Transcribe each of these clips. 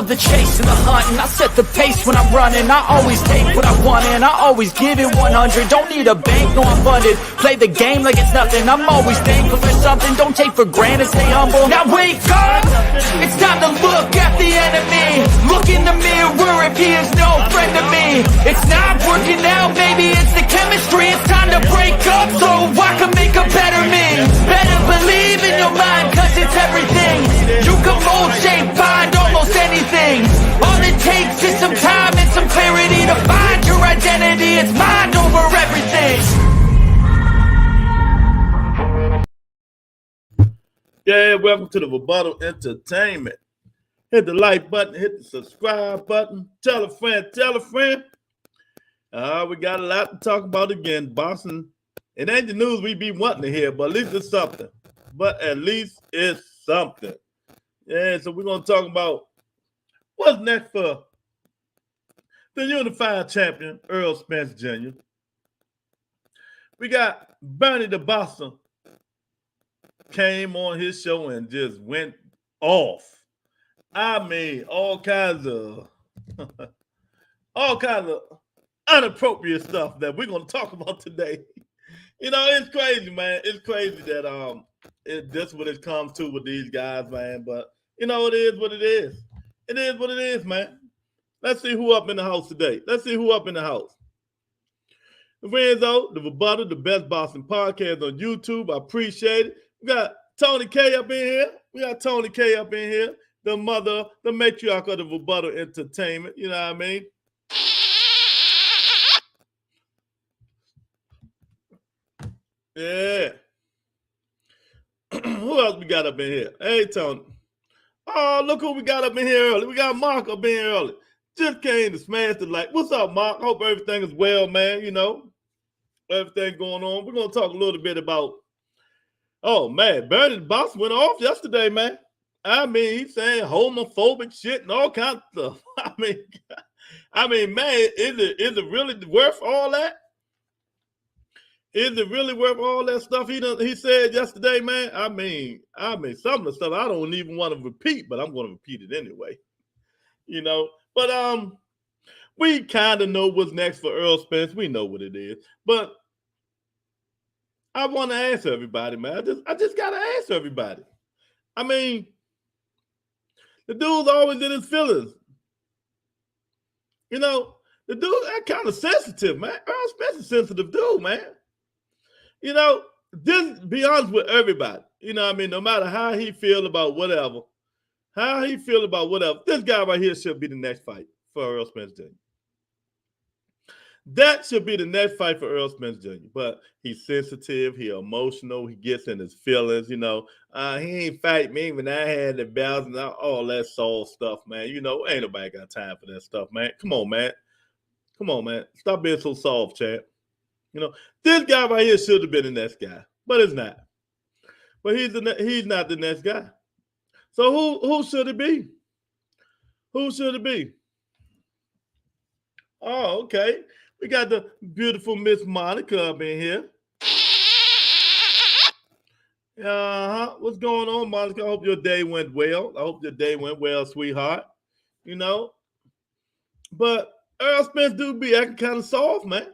love the chase and the hunt, and I set the pace when I'm running. I always take what I want and I always give it 100. Don't need a bank, no I'm funded. Play the game like it's nothing. I'm always thankful for something. Don't take for granted, stay humble. Now wake up, it's time to look at the enemy. Look in the mirror if he is no friend to me. It's not working out, maybe it's the chemistry. It's time to break up so I can make a better me. Better believe in your mind, cause it's everything. You can mold, shape, find almost anything. All it takes is some time and some clarity to find your identity. It's mind over everything. Yeah, welcome to the Rebuttal Entertainment. Hit the like button, hit the subscribe button. Tell a friend, tell a friend. We got a lot to talk about again. Boston, it ain't the news we be wanting to hear, but at least it's something. Yeah, so we're going to talk about what's next for the unified champion, Errol Spence Jr. We got Bernie the Boston came on his show and just went off. I mean, all kinds of inappropriate stuff that we're going to talk about today. You know, it's crazy, man. It's crazy that that's what it comes to with these guys, man. But you know, it is what it is. It is what it is, man. Let's see who up in the house today. Let's see who up in the house. Renzo, the Rebuttal, the best Boston podcast on YouTube. I appreciate it. We got Tony K up in here. The mother, the matriarch of the Rebuttal Entertainment. You know what I mean? Yeah. Who else we got up in here? Hey, Tony. Oh, look who we got up in here early. We got Mark up in here early. Just came to smash the like. What's up, Mark? Hope everything is well, man. You know, everything going on. We're going to talk a little bit about, oh, man, Bernie the Boss went off yesterday, man. I mean, he's saying homophobic shit and all kinds of stuff. I mean, man, is it really worth all that? Is it really worth all that stuff he said yesterday, man? I mean, some of the stuff I don't even want to repeat, but I'm going to repeat it anyway. You know, but we kind of know what's next for Errol Spence. We know what it is, but I want to ask everybody, man. I just got to ask everybody. I mean, the dude's always in his feelings. You know, the dude's kind of sensitive, man. Errol Spence is a sensitive dude, man. You know, just be honest with everybody. You know what I mean? No matter how he feel about whatever, this guy right here should be the next fight for Errol Spence Jr. That should be the next fight for Errol Spence Jr. But he's sensitive, he's emotional, he gets in his feelings, you know. He ain't fight me when I had the bells and all that soul stuff, man. You know, ain't nobody got time for that stuff, man. Come on, man. Stop being so soft, champ. You know, this guy right here should have been the next guy, but it's not. But he's not the next guy. So who should it be? Who should it be? Oh, okay. We got the beautiful Miss Monica up in here. What's going on, Monica? I hope your day went well. Sweetheart. You know, but Errol Spence do be acting kind of soft, man.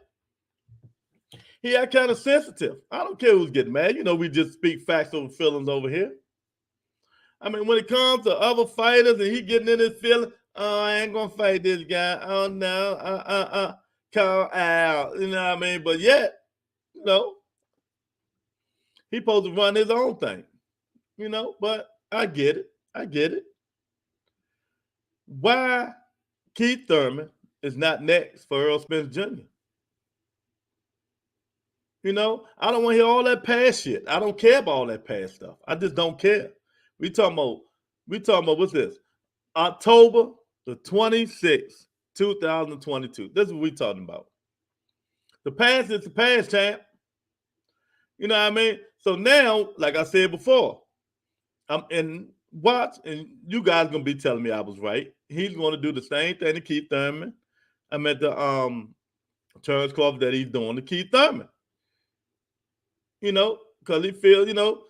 He act kind of sensitive. I don't care who's getting mad. You know, we just speak facts over feelings over here. I mean, when it comes to other fighters and he getting in his feelings, oh, I ain't gonna fight this guy. Oh no, call out. You know what I mean? But yet, you know, he supposed to run his own thing. You know, but I get it. Why Keith Thurman is not next for Errol Spence Jr.? You know, I don't want to hear all that past shit. I don't care about all that past stuff. I just don't care. We talking about what's this? October the 26th, 2022. This is what we talking about. The past is the past, champ. You know what I mean? So now, like I said before, I'm in watch, and you guys gonna be telling me I was right. He's gonna do the same thing to Keith Thurman. I'm at the Terrence Crawford that he's doing to Keith Thurman. You know, because he feels, you know,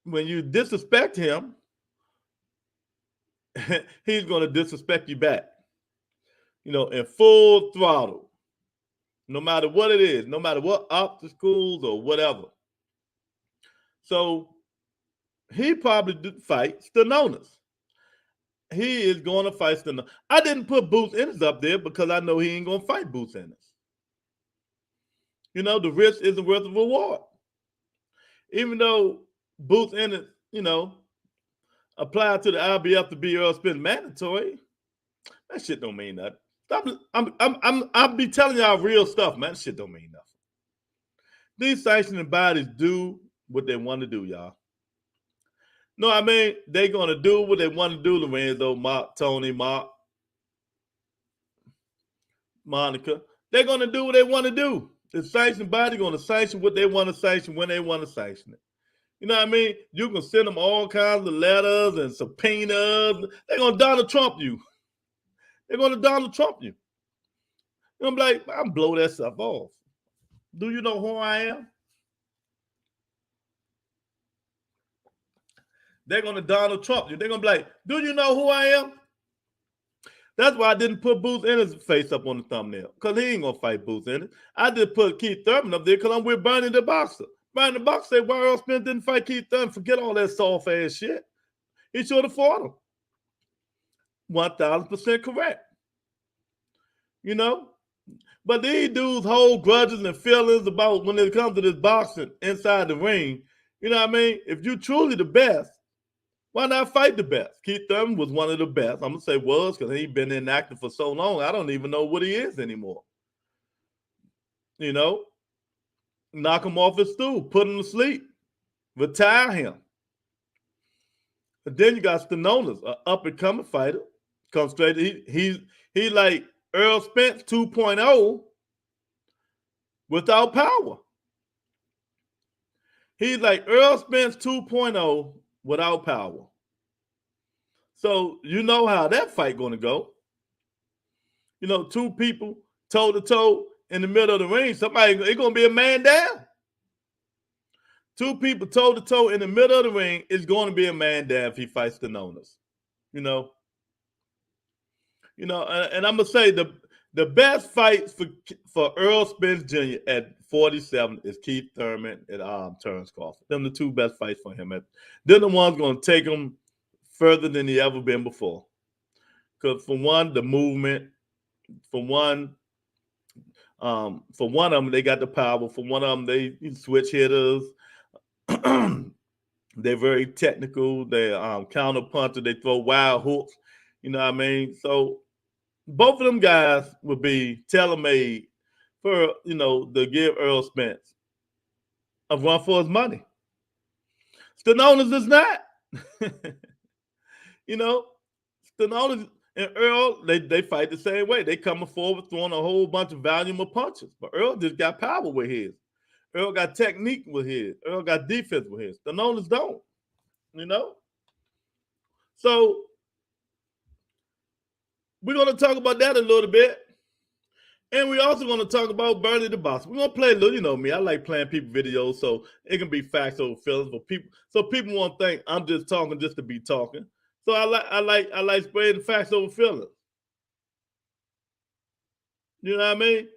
when you disrespect him, he's going to disrespect you back, in full throttle, no matter what it is, no matter what obstacles or whatever. So he probably fight Stanonis. He is going to fight Stanonis. I didn't put Boots Ennis up there because I know he ain't going to fight Boots Ennis. The risk isn't worth the reward. Even though Boots Ennis, applied to the IBF to be Errol Spence mandatory, that shit don't mean nothing. I'll be telling y'all real stuff, man. That shit don't mean nothing. These sanctioning bodies do what they want to do, y'all. No, I mean, they're going to do what they want to do, Lorenzo, Mark, Tony, Mark, Monica. They're going to do what they want to do. The sanctioning body going to sanction what they want to sanction when they want to sanction it. You know what I mean? You can send them all kinds of letters and subpoenas. They're going to Donald Trump you. They're going to Donald Trump you. I'm like, I'll blow that stuff off. Do you know who I am? They're going to Donald Trump you. They're going to be like, do you know who I am? That's why I didn't put Boots Ennis' face up on the thumbnail, because he ain't going to fight Boots Ennis. I did put Keith Thurman up there because I'm with Bernie the Boxer. Bernie the Boxer said, why Errol Spence didn't fight Keith Thurman? Forget all that soft-ass shit. He should have fought him. 1,000% correct. But these dudes hold grudges and feelings about when it comes to this boxing inside the ring. You know what I mean? If you truly the best, why not fight the best? Keith Thurman was one of the best. I'm going to say was because he's been inactive for so long. I don't even know what he is anymore. Knock him off his stool, put him to sleep, retire him. But then you got Stanonis, an up-and-coming fighter. Comes straight. He like Errol Spence 2.0 without power. He's like Errol Spence 2.0 without power. So you know how that fight going to go. Two people toe-to-toe in the middle of the ring. Somebody, it's going to be a man down. Two people toe-to-toe in the middle of the ring, it's going to be a man down if he fights Stanonis. And I'm going to say the best fights for Errol Spence Jr. at 47 is Keith Thurman and Terrence Crawford. Them the two best fights for him. They're the ones going to take him further than he ever been before. Because for one, the movement. For one of them, they got the power. For one of them, they switch hitters. They're very technical. They counter puncher. They throw wild hooks. You know what I mean? So both of them guys would be tailor-made for, to give Errol Spence a run for his money. Stanonis is not. Stanonis and Earl, they fight the same way. They coming forward throwing a whole bunch of volume of punches. But Earl just got power with his. Earl got technique with his. Earl got defense with his. Stanonis don't. So we're going to talk about that a little bit. And we're also going to talk about Bernie the Boxer. We're going to play a little, me. I like playing people videos so it can be facts over feelings for people. So people won't think I'm just talking just to be talking. So I like spreading facts over feelings. You know what I mean?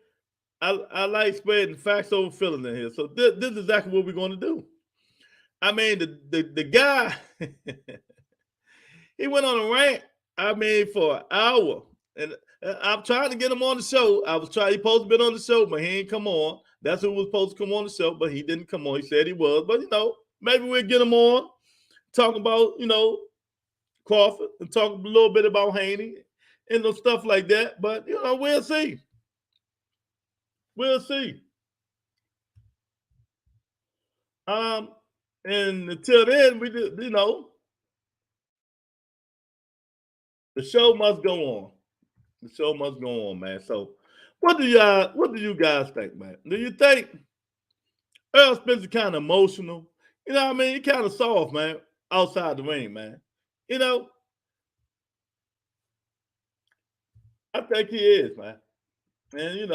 I like spreading facts over feelings in here. So this is exactly what we're going to do. I mean, the guy, he went on a rant, for an hour. And I'm trying to get him on the show. He supposed to be on the show, but he ain't come on. That's who was supposed to come on the show, but he didn't come on. He said he was. But, maybe we'll get him on, talk about, Crawford, and talk a little bit about Haney and stuff like that. But, we'll see. We'll see. And until then, we just, the show must go on. The show must go on, man. So what do you guys think, man? Do you think Errol Spence is kind of emotional? You know what I mean? He kind of soft, man, outside the ring, man. I think he is, man. And you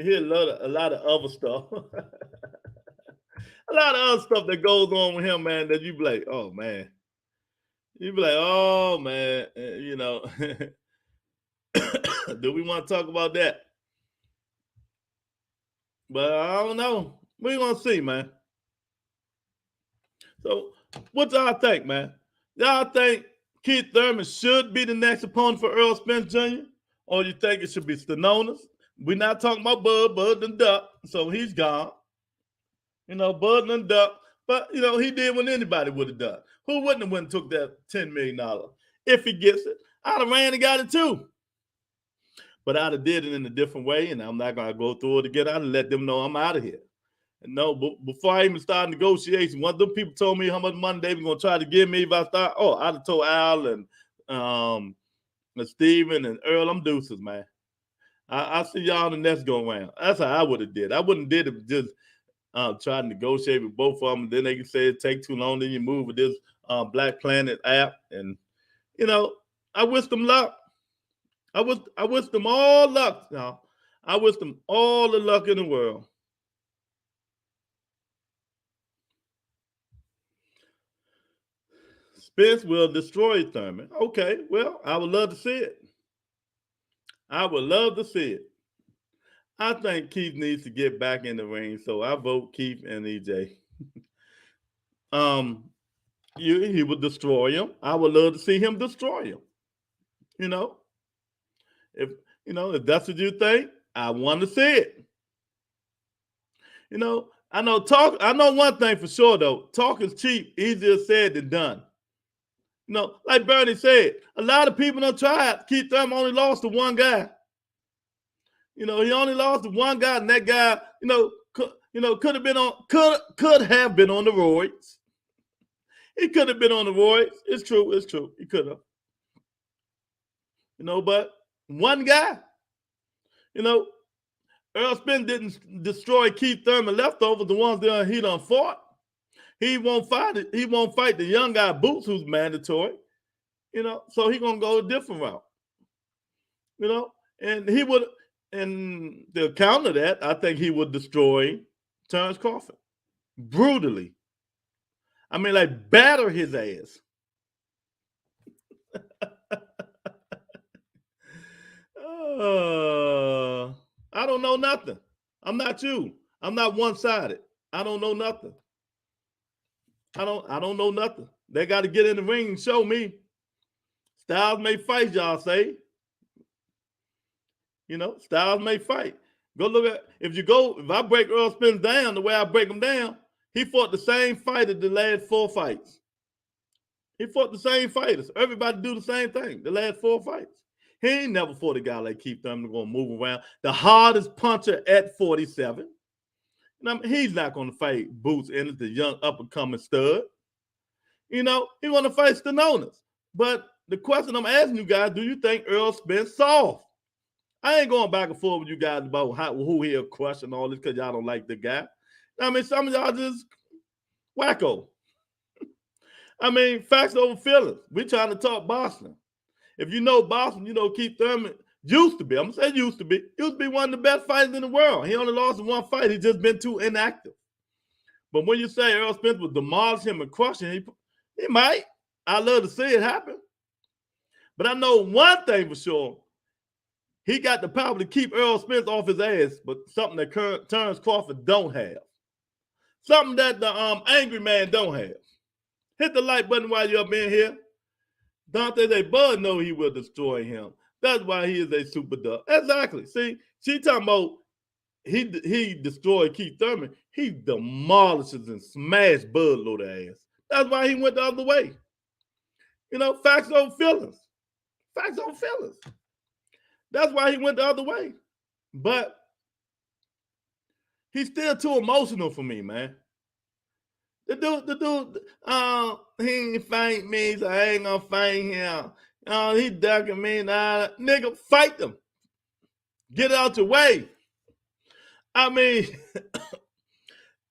hear a lot of other stuff. A lot of other stuff that goes on with him, man, that you be like, oh man. You be like, oh man, you know, do we want to talk about that? But I don't know. We gonna see, man. So, what y'all think, man? Y'all think Keith Thurman should be the next opponent for Errol Spence Jr., or you think it should be Stenonis? We're not talking about Bud. Bud done duck, so he's gone. You know, Bud done duck, but you know he did what anybody would have done. Who wouldn't have went and took that $10 million if he gets it? I'd have ran and got it too. But I'd have did it in a different way, and I'm not gonna go through it again. I'd have let them know I'm out of here. And no, before I even started negotiations, one of them people told me how much money they were gonna try to give me if I start. Oh, I'd have told Al and Steven and Earl, I'm deuces, man. I see y'all in the next go around. That's how I would have did. I wouldn't did it just try to negotiate with both of them. And then they can say it take too long. Then you move with this Black Planet app, and you know, I wish them luck. I wish them all luck. Now, I wish them all the luck in the world. Spence will destroy Thurman. Okay, well, I would love to see it. I would love to see it. I think Keith needs to get back in the ring, so I vote Keith and EJ. He would destroy him. I would love to see him destroy him. You know, if that's what you think, I want to see it. You know, I know one thing for sure though. Talk is cheap, easier said than done. You know, like Bernie said, a lot of people don't try it. Keith Thurman only lost to one guy. You know, he only lost to one guy, and that guy, could have been on the roids. He could have been on the roids. It's true. He could have. You know, but one guy. You know, Errol Spence didn't destroy Keith Thurman leftovers, the ones that he done fought. He won't fight it. He won't fight the young guy Boots, who's mandatory. You know, so he gonna go a different route. You know, and he would. And to counter that, I think he would destroy Terrence Crawford brutally. I mean, like batter his ass. I don't know nothing. I'm not you. I'm not one-sided. I don't know nothing. I don't know nothing. They got to get in the ring and show me. Styles may fight, y'all say. You know, Styles may fight. Go look at if I break Errol Spence down the way I break him down, he fought the same fighter the last 4 fights. He fought the same fighters. Everybody do the same thing the last 4 fights. He ain't never fought a guy like Keith Thurman going to move around. The hardest puncher at 47. And I mean, he's not going to fight Boots Ennis, the young up-and-coming stud. You know, he's going to fight Stenonis. But the question I'm asking you guys, do you think Errol Spence soft? I ain't going back and forth with you guys about who he'll crush and all this because y'all don't like the guy. I mean, some of y'all just wacko. I mean, facts over feelings. We trying to talk Boston. If you know Boston, you know Keith Thurman used to be. I'm going to say used to be one of the best fighters in the world. He only lost in 1 fight. He just been too inactive. But when you say Errol Spence would demolish him and crush him, he might. I'd love to see it happen. But I know one thing for sure. He got the power to keep Errol Spence off his ass, but something that Terrence Crawford don't have. Something that the angry man don't have. Hit the like button while you're up in here. Dante say Bud know he will destroy him. That's why he is a super dog. Exactly. See, she talking about he destroyed Keith Thurman. He demolishes and smashed Bud load of ass. That's why he went the other way. You know, facts over feelings. Facts over feelings. That's why he went the other way. But he's still too emotional for me, man. The dude, he ain't fight me, so I ain't gonna fight him. He ducking me. Nah, nigga, fight them. Get out your way. I mean,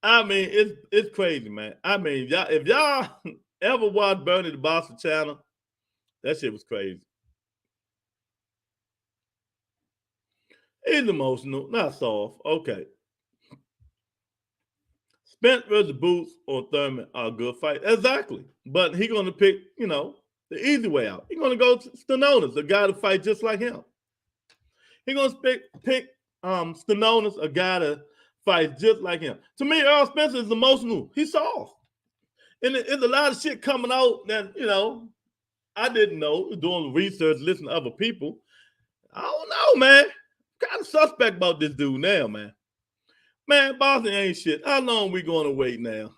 it's crazy, man. I mean, if y'all ever watched Bernie the Boston channel, that shit was crazy. He's emotional, not soft. Okay. Spence versus Boots or Thurman are a good fight. Exactly. But he's going to pick, you know, The easy way out. He's going to go to Stenonis, a guy to fight just like him. He's going to pick Stenonis, a guy to fight just like him. To me, Errol Spence is emotional. He's soft. And there's a lot of shit coming out that, I didn't know. Doing research, listening to other people. I don't know, man. Kind of suspect about this dude now, man. Man, Boston ain't shit. How long we going to wait now?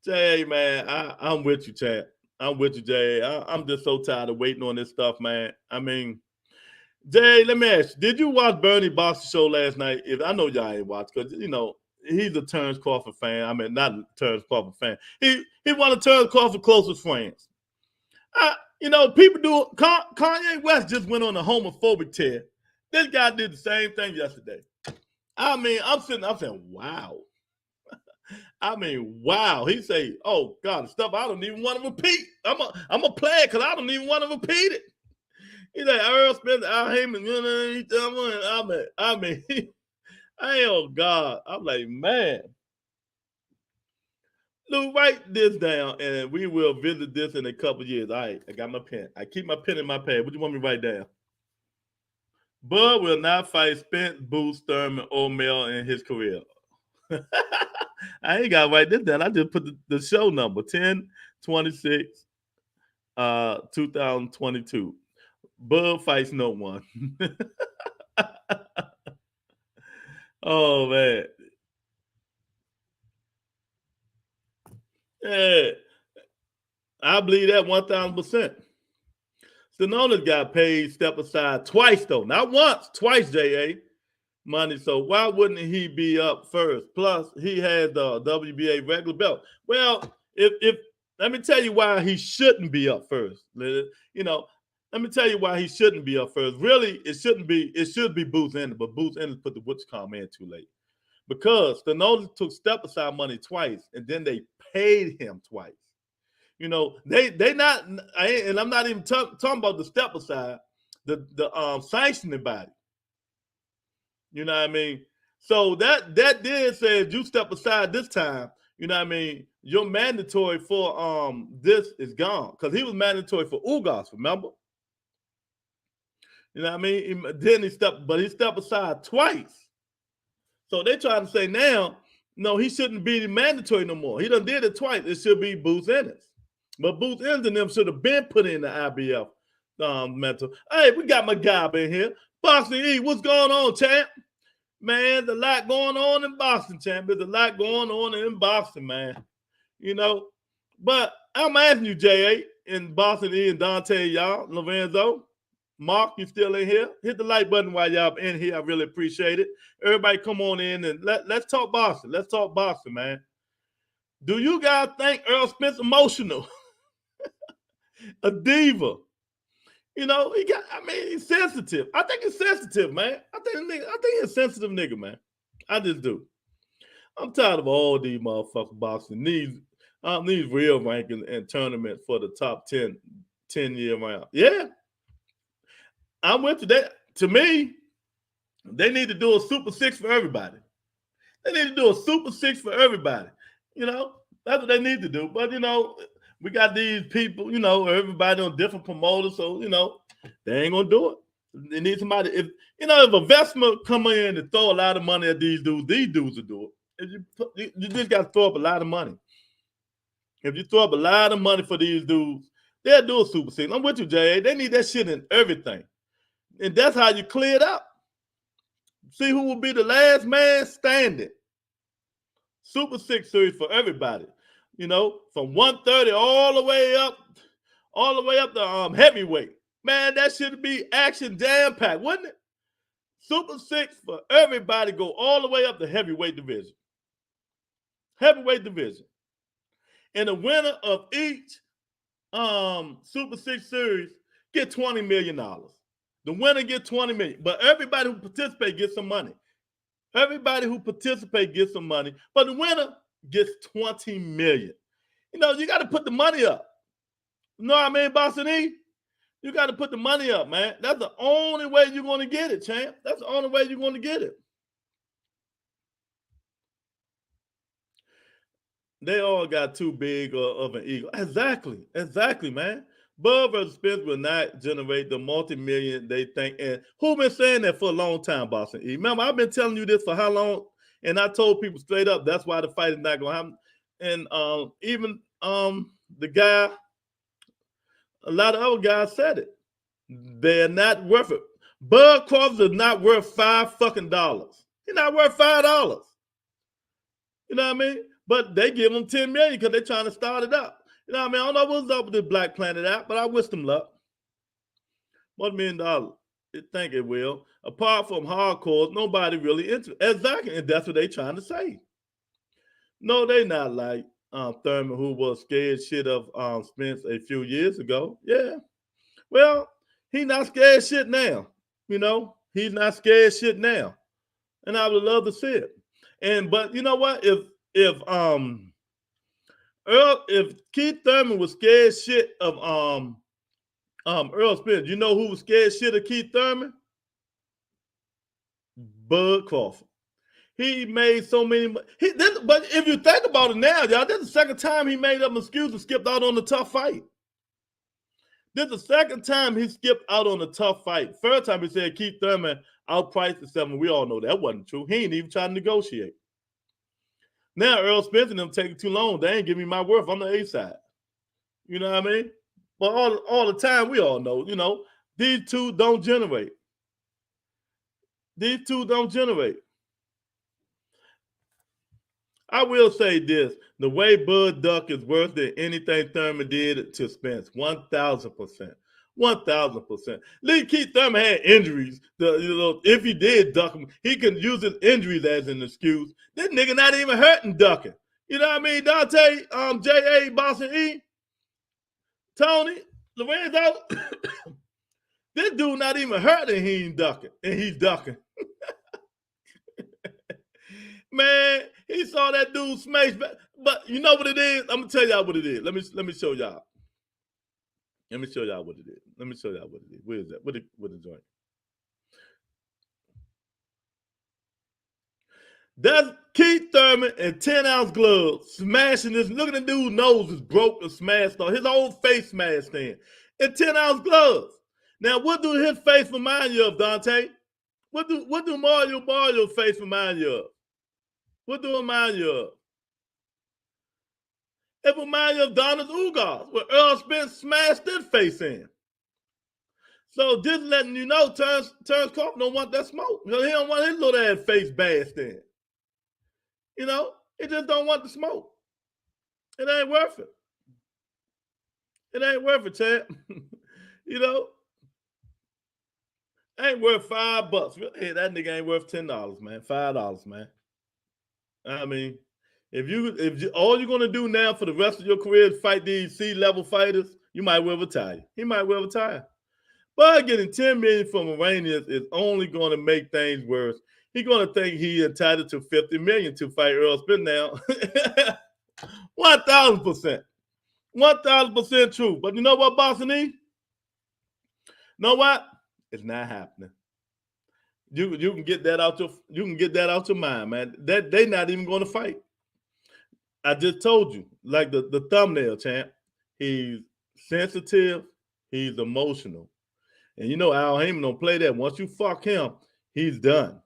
Jay, man, I'm with you, Chad. I'm with you, Jay. I'm just so tired of waiting on this stuff, man. I mean, Jay, let me ask you, did you watch Bernie Boston show last night? I know y'all ain't watched because, he's a Terrence Crawford fan. I mean, not a Terrence Crawford fan. He one of Terrence Crawford's closest friends. People do. Kanye West just went on a homophobic tear. This guy did the same thing yesterday. I mean, I'm saying, wow. I mean, wow. He say, oh, God, the stuff I don't even want to repeat. I'm a play it because I don't even want to repeat it. He's like, Errol Spence, Al Heyman, I mean, oh, God. I'm like, man. Lou, write this down, and we will visit this in a couple of years. All right, I got my pen. I keep my pen in my pad. What do you want me to write down? Bud will not fight Spence, Booth, Thurman, or Mel in his career. I ain't got to write this down. I just put the show number, 10/26, 2022. Bud fights no one. Oh, man. Yeah, I believe that 1,000%. Stenonis got paid step aside twice, though. Not once, twice, J.A. money. So why wouldn't he be up first? Plus, he has the WBA regular belt. Well, if let me tell you why he shouldn't be up first. Let me tell you why he shouldn't be up first. Really, it shouldn't be. It should be Booth Ennis, but Booth Ennis put the Witchcom in too late. Because Stenonis took step aside money twice, and then they paid him twice. They not, and I'm not even talking about the step aside, the sanctioning body. You know what I mean? So that did say if you step aside this time, you know what I mean, your mandatory for this is gone. Because he was mandatory for Ugas, remember? You know what I mean? Then he stepped aside twice. So they trying to say now, no, he shouldn't be mandatory no more. He done did it twice. It should be Booth Ennis. But Booth Ennis and them should have been put in the IBF mental. Hey, we got my guy up in here. Boxing E, what's going on, champ? Man, there's a lot going on in Boston, champ. There's a lot going on in Boston, man. But I'm asking you, J.A., in Boston E and Dante, y'all, Lorenzo, Mark, you still in here? Hit the like button while y'all in here. I really appreciate it. Everybody come on in and let's talk Boston. Let's talk Boston, man. Do you guys think Errol Spence emotional? A diva. He's sensitive. I think he's sensitive, man. I think he's a sensitive nigga, man. I just do. I'm tired of all these motherfucking boxing. These real rankings and tournaments for the top 10-year round. Yeah. I'm with you. To me, they need to do a Super 6 for everybody. They need to do a Super 6 for everybody. That's what they need to do. But, we got these people, everybody on different promoters. So, they ain't going to do it. They need somebody. If a Vesma come in and throw a lot of money at these dudes will do it. You just got to throw up a lot of money. If you throw up a lot of money for these dudes, they'll do a Super 6. I'm with you, Jay. They need that shit in everything. And that's how you clear it up. See who will be the last man standing. Super 6 series for everybody. From 130 all the way up to heavyweight. Man, that should be action jam-packed, wouldn't it? Super 6 for everybody, go all the way up to heavyweight division. Heavyweight division. And the winner of each Super 6 series get $20 million. The winner gets $20 million. But everybody who participates gets some money. Everybody who participates gets some money. But the winner gets $20 million. You got to put the money up. You know what I mean, Boston E? You got to put the money up, man. That's the only way you're going to get it, champ. That's the only way you're going to get it. They all got too big of an ego. Exactly, man. Bud versus Spence will not generate the multi-million they think. And who been saying that for a long time, Boston E? Remember, I've been telling you this for how long? And I told people straight up, that's why the fight is not going to happen. And even the guy, a lot of other guys said it. They're not worth it. Bud Crawford is not worth $5 fucking. He's not worth $5. You know what I mean? But they give him $10 million because they're trying to start it up. You know what I mean? I don't know what's up with this Black Planet app, but I wish them luck. $1 million. I think it will. Apart from hardcore, nobody really interested. Exactly, and that's what they're trying to say. No, they not like Thurman, who was scared shit of Spence a few years ago. Yeah. Well, he's not scared shit now. You know, he's not scared shit now. And I would love to see it. But you know what? If Keith Thurman was scared shit of Errol Spence, you know who was scared shit of Keith Thurman? Bud Crawford. He made so many. But if you think about it now, y'all, this is the second time he made up an excuse and skipped out on the tough fight. This is the second time he skipped out on a tough fight. First time he said Keith Thurman outpriced the 7. We all know that wasn't true. He ain't even trying to negotiate. Now Errol Spence and them taking too long. They ain't giving me my worth. I'm the A side. You know what I mean? But all the time, we all know, you know, these two don't generate. These two don't generate. I will say this. The way Bud Duck is worse than anything Thurman did to Spence. 1,000%. 1,000%. Keith Thurman had injuries. If he did duck him, he can use his injuries as an excuse. This nigga not even hurting ducking. You know what I mean? Dante, J.A., Boston E., Tony, Lorenzo. This dude not even hurting, he ain't ducking. And he's ducking. Man, he saw that dude smash back. But you know what it is? I'm gonna tell y'all what it is. Let me show y'all. Let me show y'all what it is. Let me show y'all what it is. Where is that? What the joint? That's Keith Thurman in 10-ounce gloves smashing this. Look at the dude's nose is broke and smashed off. His whole face smashed in 10-ounce gloves. Now, what do his face remind you of, Dante? What do Mario's face remind you of? What do it remind you of? It reminds you of Donald Ugas, where Errol Spence smashed his face in. So just letting you know, Terrence Crawford don't want that smoke. He don't want his little ass face bashed in. You know, he just don't want the smoke. It ain't worth it. It ain't worth it, champ. You know, ain't worth $5. Hey, that nigga ain't worth $10, man. $5, man. I mean, if all you're gonna do now for the rest of your career is fight these C-level fighters, you might well retire. He might well retire. But getting $10 million from Iranians is only going to make things worse. He's going to think he's entitled to $50 million to fight Errol Spence now. 1,000%. 1,000% true. But you know what, Boston E? Know what? It's not happening. You can get that out your mind, man. That they not even going to fight. I just told you, like the thumbnail, champ. He's sensitive. He's emotional. And you know Al Heyman don't play that. Once you fuck him, he's done.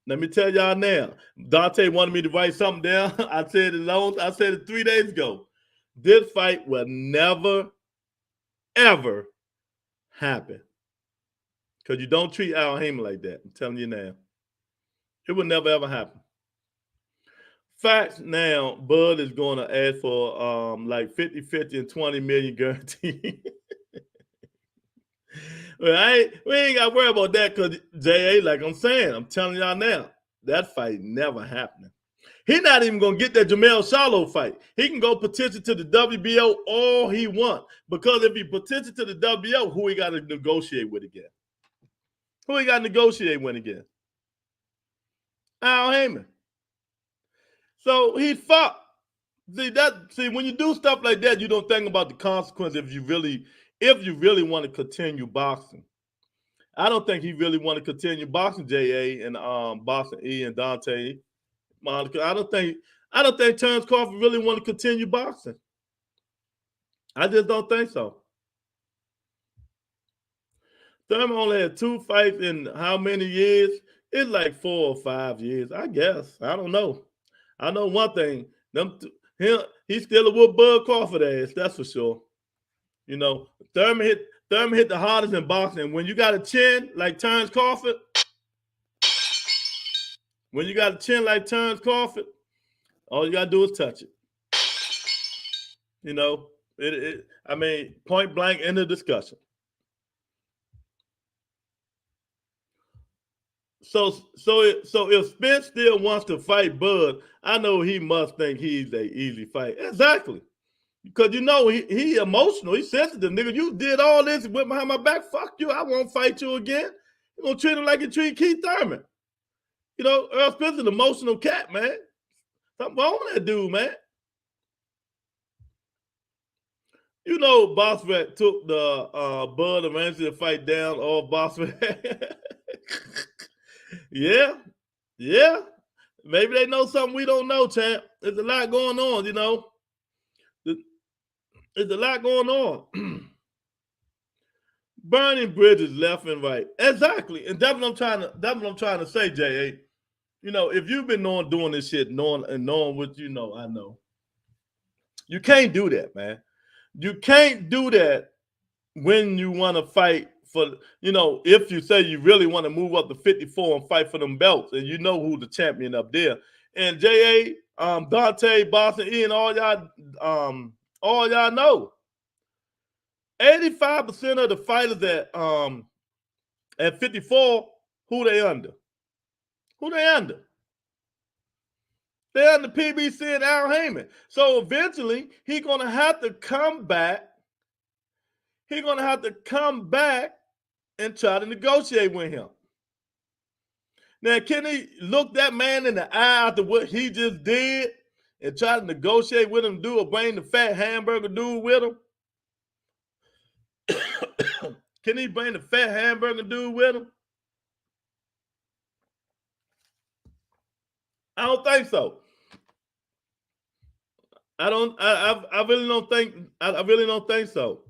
Let me tell y'all now. Dante wanted me to write something down. I said it 3 days ago. This fight will never, ever happen. Because you don't treat Al Heyman like that. I'm telling you now. It will never, ever happen. Facts now, Bud is going to ask for like 50-50 and 20 million guaranteed. Well, we ain't got to worry about that because J.A., like I'm saying, I'm telling y'all now, that fight never happening. He's not even going to get that Jamel Charlo fight. He can go petition to the WBO all he wants. Because if he petitions to the WBO, who he got to negotiate with again? Who he got to negotiate with again? Al Heyman. So he's fucked. See, when you do stuff like that, you don't think about the consequence if you really want to continue boxing. I don't think he really want to continue boxing, J.A. and Boston E and Dante. Monica. I I don't think Terrence Crawford really want to continue boxing. I just don't think so. Thurman only had 2 fights in how many years? It's like 4 or 5 years, I guess. I don't know. I know one thing. He's still a whoop Bud Crawford ass, that's for sure. You know, Thurman hit the hardest in boxing. When you got a chin like Terrence Crawford, all you gotta do is touch it. You know, I mean, point blank in the discussion. So if Spence still wants to fight Bud, I know he must think he's a easy fight. Exactly. Because you know he emotional, he's sensitive. Nigga, you did all this and went behind my back. Fuck you. I won't fight you again. You're gonna treat him like you treat Keith Thurman. You know, Errol Spence is an emotional cat, man. Something wrong with that dude, man. You know, Boss Rat took the Bud and Ramsey to fight down all Boss Rat. Yeah. Maybe they know something we don't know, champ. There's a lot going on, you know. There's a lot going on. Burning bridges left and right. Exactly. And that's what I'm trying to say, J.A. You know, if you've been doing this shit, knowing what you know, I know. You can't do that, man. You can't do that when you want to fight for, you know, if you say you really want to move up to 54 and fight for them belts, and you know who the champion up there. And J.A., Dante, Boston, Ian, all y'all know. 85% of the fighters at 54, who they under? They're under PBC and Al Heyman. So eventually, he's going to have to come back. He's going to have to come back and try to negotiate with him. Now, can he look that man in the eye after what he just did and try to negotiate with him, bring the fat hamburger dude with him? Can he bring the fat hamburger dude with him? I don't think so. I really don't think so.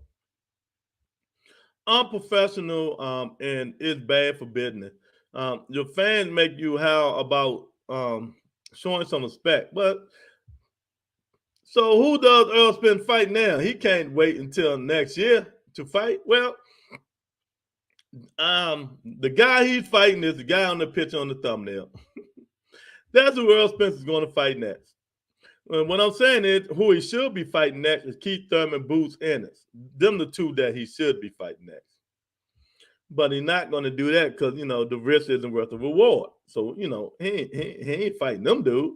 Unprofessional, and it's bad for business. Your fans make you howl about showing some respect, but so who does Errol Spence fight now? He can't wait until next year to fight. Well, the guy he's fighting is the guy on the picture on the thumbnail. That's who Errol Spence is going to fight next. And what I'm saying is, who he should be fighting next is Keith Thurman, Boots Ennis. Them the two that he should be fighting next. But he's not going to do that because, you know, the risk isn't worth the reward. So, you know, he ain't fighting them, dude.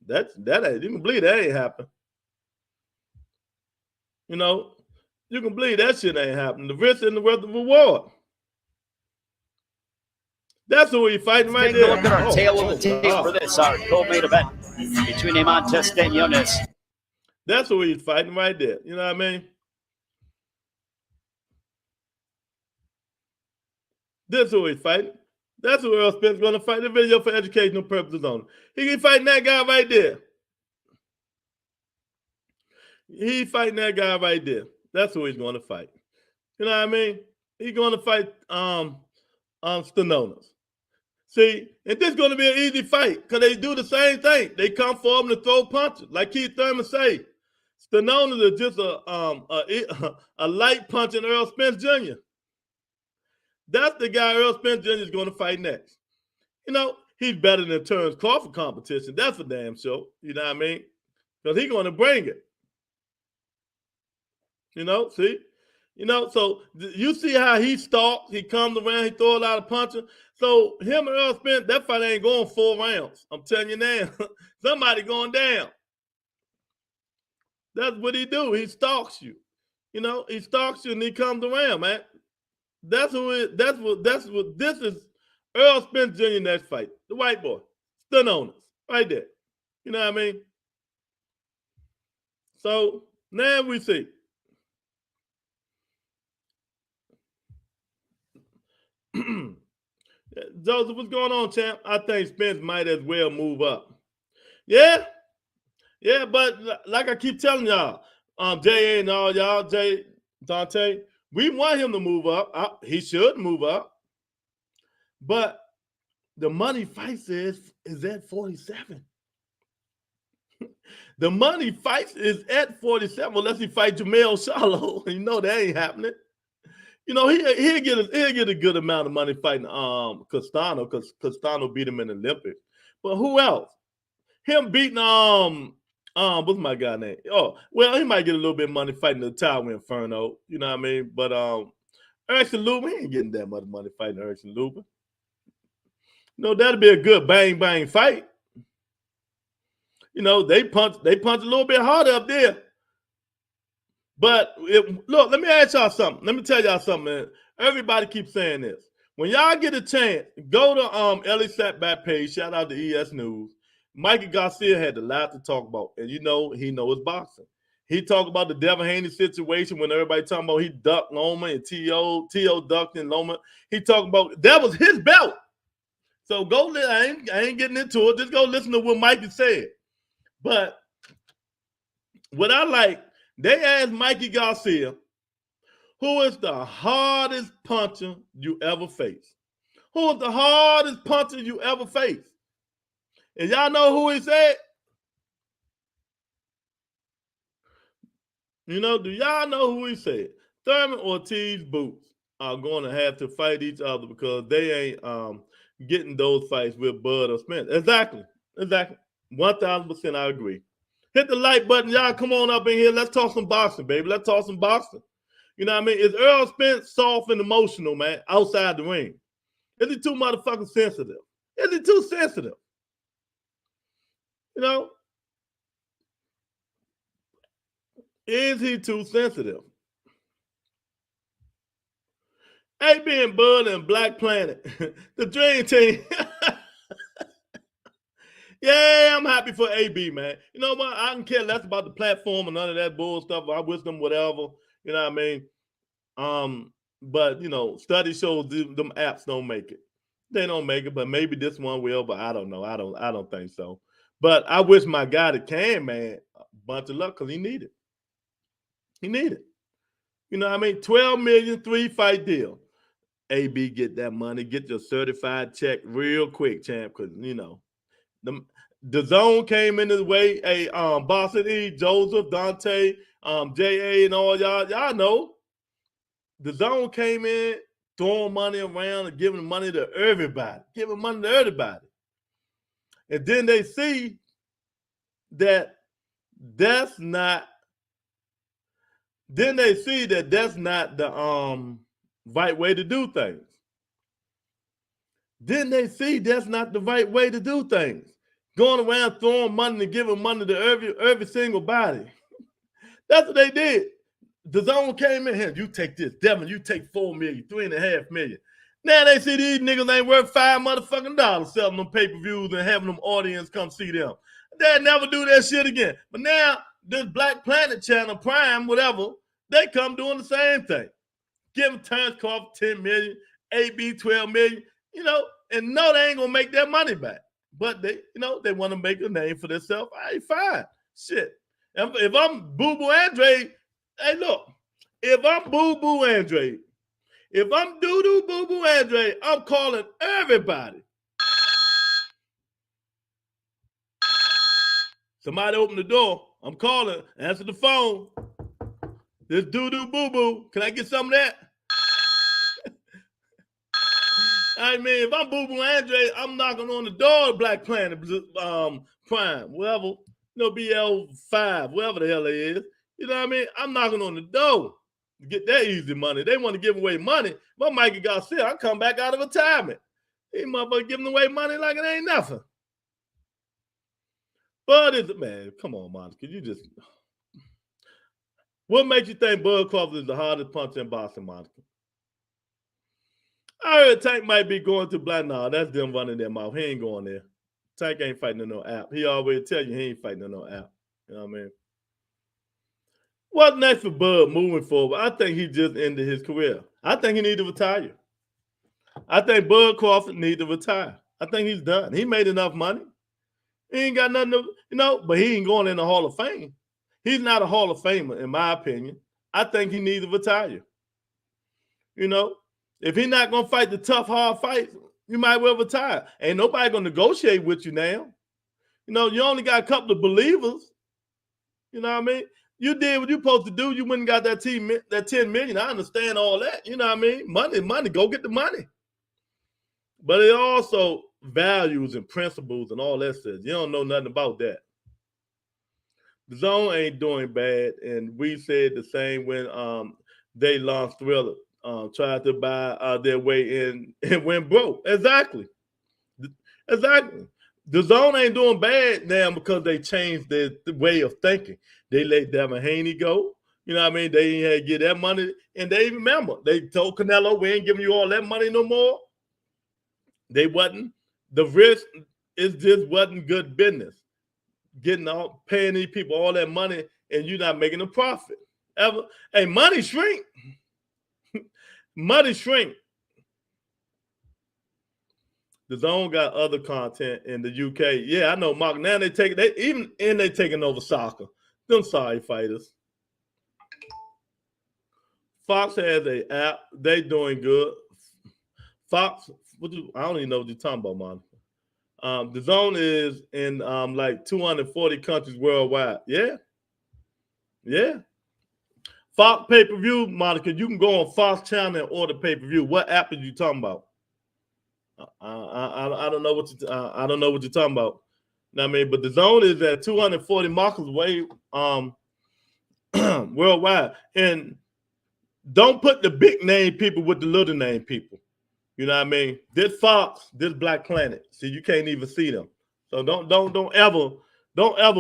That you can believe that ain't happen. You know, you can believe that shit ain't happening. The risk isn't worth the reward. That's who he's fighting right there. Look at our tail of the tape for this, our co-main event between Montes and Yunus. That's who he's fighting right there. You know what I mean? This is who he's fighting. That's who Errol Spence is going to fight. The video for educational purposes only. He can fight that guy right there. He's fighting that guy right there. That's who he's going to fight. You know what I mean? He's going to fight Stenonis. See, and this is going to be an easy fight because they do the same thing. They come for him to throw punches, like Keith Thurman say. Stenonis is just a light punching Errol Spence Jr. That's the guy Errol Spence Jr. is going to fight next. You know, he's better than Terrence Crawford competition. That's for damn sure. You know what I mean? Because he's going to bring it. You know, see? You know, so you see how he stalks, he comes around, he throws a lot of punches. So him and Errol Spence, that fight ain't going 4 rounds. I'm telling you now. Somebody going down. That's what he do. He stalks you. You know, he stalks you and he comes around, man. That's what this is. Errol Spence Jr. next fight. The white boy. Stenonis. Right there. You know what I mean? So now we see. Joseph, what's going on, champ? I think Spence might as well move up. Yeah, Yeah, but like I keep telling y'all, J.A. and all y'all, Dante, we want him to move up. He should move up. But the money fight is at 47. The money fight is at 47 unless he fight Jamel Charlo. You know that ain't happening. You know, he'll get a good amount of money fighting Castano, because Castano beat him in the Olympics. But who else? Him beating what's my guy name? Oh, well, he might get a little bit of money fighting the Tower Inferno. You know what I mean? But Erickson Lubin, he ain't getting that much money fighting Erickson Lubin. No, that'll be a good bang bang fight. You know, they punch a little bit harder up there. But look, let me ask y'all something. Let me tell y'all something, man. Everybody keeps saying this. When y'all get a chance, go to Ellie Satback page. Shout out to ES News. Mikey Garcia had a lot to talk about, and you know he knows boxing. He talked about the Devin Haney situation when everybody talking about he ducked Loma and T.O. ducked in Loma. He talking about that was his belt. So go. I ain't getting into it. Just go listen to what Mikey said. But what I like, they asked Mikey Garcia, who is the hardest puncher you ever faced? Who is the hardest puncher you ever faced? And y'all know who he said? You know, do y'all know who he said? Thurman Ortiz Boots are going to have to fight each other because they ain't getting those fights with Bud or Spence. Exactly. 1,000% I agree. Hit the like button. Y'all come on up in here. Let's talk some boxing, baby. Let's talk some boxing. You know what I mean? Is Errol Spence soft and emotional, man, outside the ring? Is he too motherfucking sensitive? Is he too sensitive? You know? Is he too sensitive? AB and Bud and Black Planet, the Dream Team. Yeah, I'm happy for AB, man. You know what? I don't care less about the platform and none of that bull stuff. I wish them whatever. You know what I mean? But you know, study shows them apps don't make it. They don't make it, but maybe this one will. But I don't know. I don't think so. But I wish my guy that can, man, a bunch of luck because he need it. He need it. You know what I mean? 12 million, 3-fight deal. AB, get that money, get your certified check real quick, champ. Because you know, the zone came in his way. Hey, Boston E, Joseph, Dante, J.A. and all y'all know. The zone came in, throwing money around and giving money to everybody. And then they see that that's not the right way to do things. Going around throwing money and giving money to every single body. That's what they did. The zone came in here. You take this. Devin, you take 4 million, 3.5 million. Now they see these niggas ain't worth $5 motherfucking selling them pay-per-views and having them audience come see them. They'll never do that shit again. But now this Black Planet channel, Prime, whatever, they come doing the same thing. Giving Terrence Crawford 10 million, AB 12 million, you know, and no, they ain't gonna make that money back. But they, you know, they want to make a name for themselves. All right, fine. Shit. If I'm Boo Boo Andre, hey, look, if I'm Boo Boo Andre, if I'm Doo-Doo Boo Boo Andre, I'm calling everybody. Somebody open the door. I'm calling. Answer the phone. This Doo-Doo Boo Boo. Can I get some of that? I mean, if I'm Boo Boo Andre, I'm knocking on the door of Black Planet, Prime, whatever, you know, BL5, whatever the hell it is. You know what I mean? I'm knocking on the door to get that easy money. They want to give away money. But Mikey Garcia, I come back out of retirement. These motherfuckers giving away money like it ain't nothing. Bud is, man, come on, Monica. You just, what makes you think Bud Crawford is the hardest puncher in boxing, Monica? I heard Tank might be going to Black. Nah, that's them running their mouth. He ain't going there. Tank ain't fighting in no app. He always tell you he ain't fighting in no app. You know what I mean? What's next for Bud moving forward? I think he just ended his career. I think he need to retire. I think Bud Crawford need to retire. I think he's done. He made enough money. He ain't got nothing to, but he ain't going in the Hall of Fame. He's not a Hall of Famer, in my opinion. I think he needs to retire. If he's not going to fight the tough, hard fights, you might well retire. Ain't nobody going to negotiate with you now. You only got a couple of believers. You know what I mean? You did what you're supposed to do. You went and got that 10 million. I understand all that. You know what I mean? Money, go get the money. But it also values and principles and all that stuff. You don't know nothing about that. The zone ain't doing bad. And we said the same when they launched Thriller, tried to buy their way in and went broke. Exactly. The zone ain't doing bad now because they changed the way of thinking. They let Devin Haney go. You know what I mean? They had to get that money. And they remember, they told Canelo, we ain't giving you all that money no more. They wasn't. The risk just wasn't good business. Paying these people all that money and you're not making a profit. Ever. Hey, money shrink. Money shrink. The zone got other content in the UK. Yeah, I know, Mark. Now they taking over soccer. Them sorry fighters. Fox has an app. They doing good. Fox, I don't even know what you're talking about, man. The zone is in like 240 countries worldwide. Yeah. Fox pay-per-view, Monica, you can go on Fox channel and order pay-per-view. What app are you talking about? I don't know what you're talking about. You know what I mean? But the zone is at 240 markers away worldwide. And don't put the big name people with the little name people. You know what I mean? This Fox, this Black Planet. See, you can't even see them. So don't ever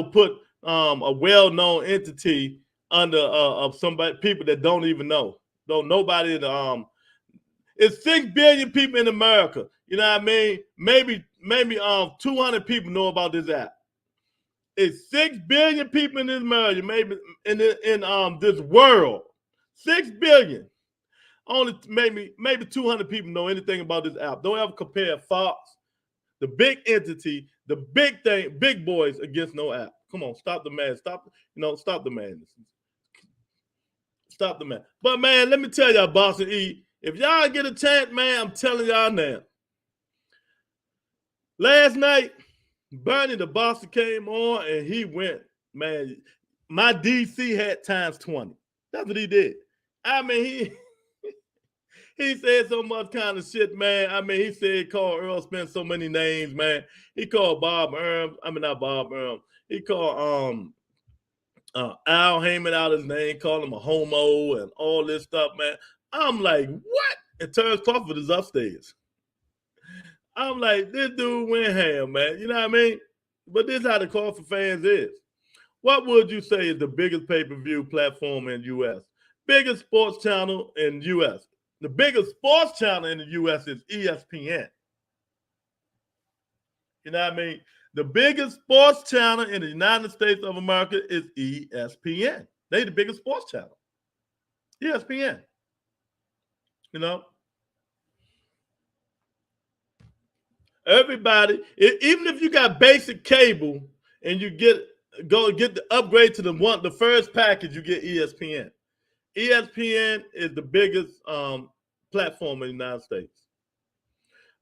put a well-known entity under of somebody, people that don't even know. Nobody it's 6 billion people in America. You know what I mean? Maybe 200 people know about this app. It's 6 billion people in this America, maybe in this world. 6 billion. Only maybe 200 people know anything about this app. Don't ever compare Fox, the big entity, the big thing, big boys against no app. Come on, stop the man. Stop the madness. Stop the man. But man, let me tell y'all, Boston E, if y'all get a chance, man, I'm telling y'all now. Last night, Bernie the Boston came on and he went, man, my DC had times 20. That's what he did. I mean, he said so much kind of shit, man. I mean, he called Errol Spence so many names, man. He called not Bob Erm. He called Al Heyman out his name, called him a homo and all this stuff, man. I'm like, what? And Terrence Crawford is upstairs. I'm like, this dude went ham, man. You know what I mean? But this is how the Crawford fans is. What would you say is the biggest pay-per-view platform in the U.S.? Biggest sports channel in the U.S. The biggest sports channel in the U.S. is ESPN. You know what I mean? The biggest sports channel in the United States of America is ESPN. They the biggest sports channel. ESPN. You know? Everybody, even if you got basic cable and you get the upgrade to the first package, you get ESPN. ESPN is the biggest platform in the United States.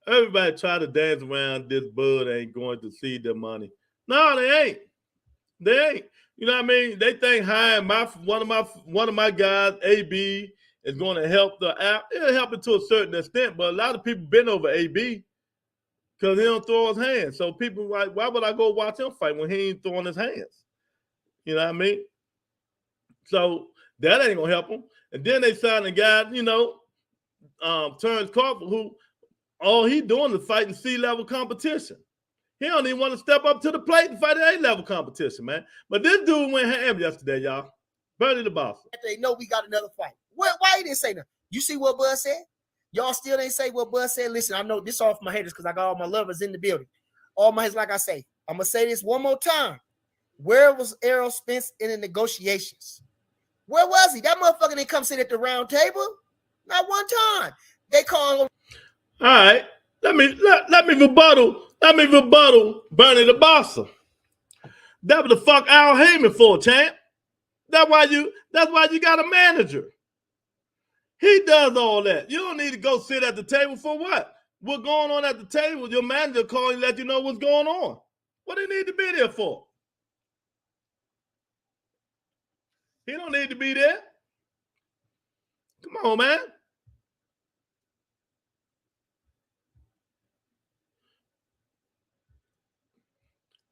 Everybody try to dance around this bud ain't going to see the money. No, they ain't. They ain't. You know what I mean? They think hiring one of my guys, AB, is going to help the app. It'll help it to a certain extent, but a lot of people been over AB because he don't throw his hands. So people like, why would I go watch him fight when he ain't throwing his hands? You know what I mean? So that ain't gonna help him. And then they signed a guy, Terrence Crawford, who all he doing is fighting C-level competition. He don't even want to step up to the plate and fight at A-level competition, man. But this dude went ham yesterday, y'all. Bernie the Boss. They know we got another fight. Why he didn't say nothing? You see what Bud said? Y'all still didn't say what Bud said. Listen, I know this off my haters because I got all my lovers in the building. All my haters, like I say. I'm going to say this one more time. Where was Errol Spence in the negotiations? Where was he? That motherfucker didn't come sit at the round table. Not one time. They call him. All right. Let me rebuttal Bernie the Bosser. That was the fuck Al Heyman for, champ. That's why you got a manager. He does all that. You don't need to go sit at the table for what? What's going on at the table? Your manager call you, let you know what's going on. What do you need to be there for? He don't need to be there. Come on, man.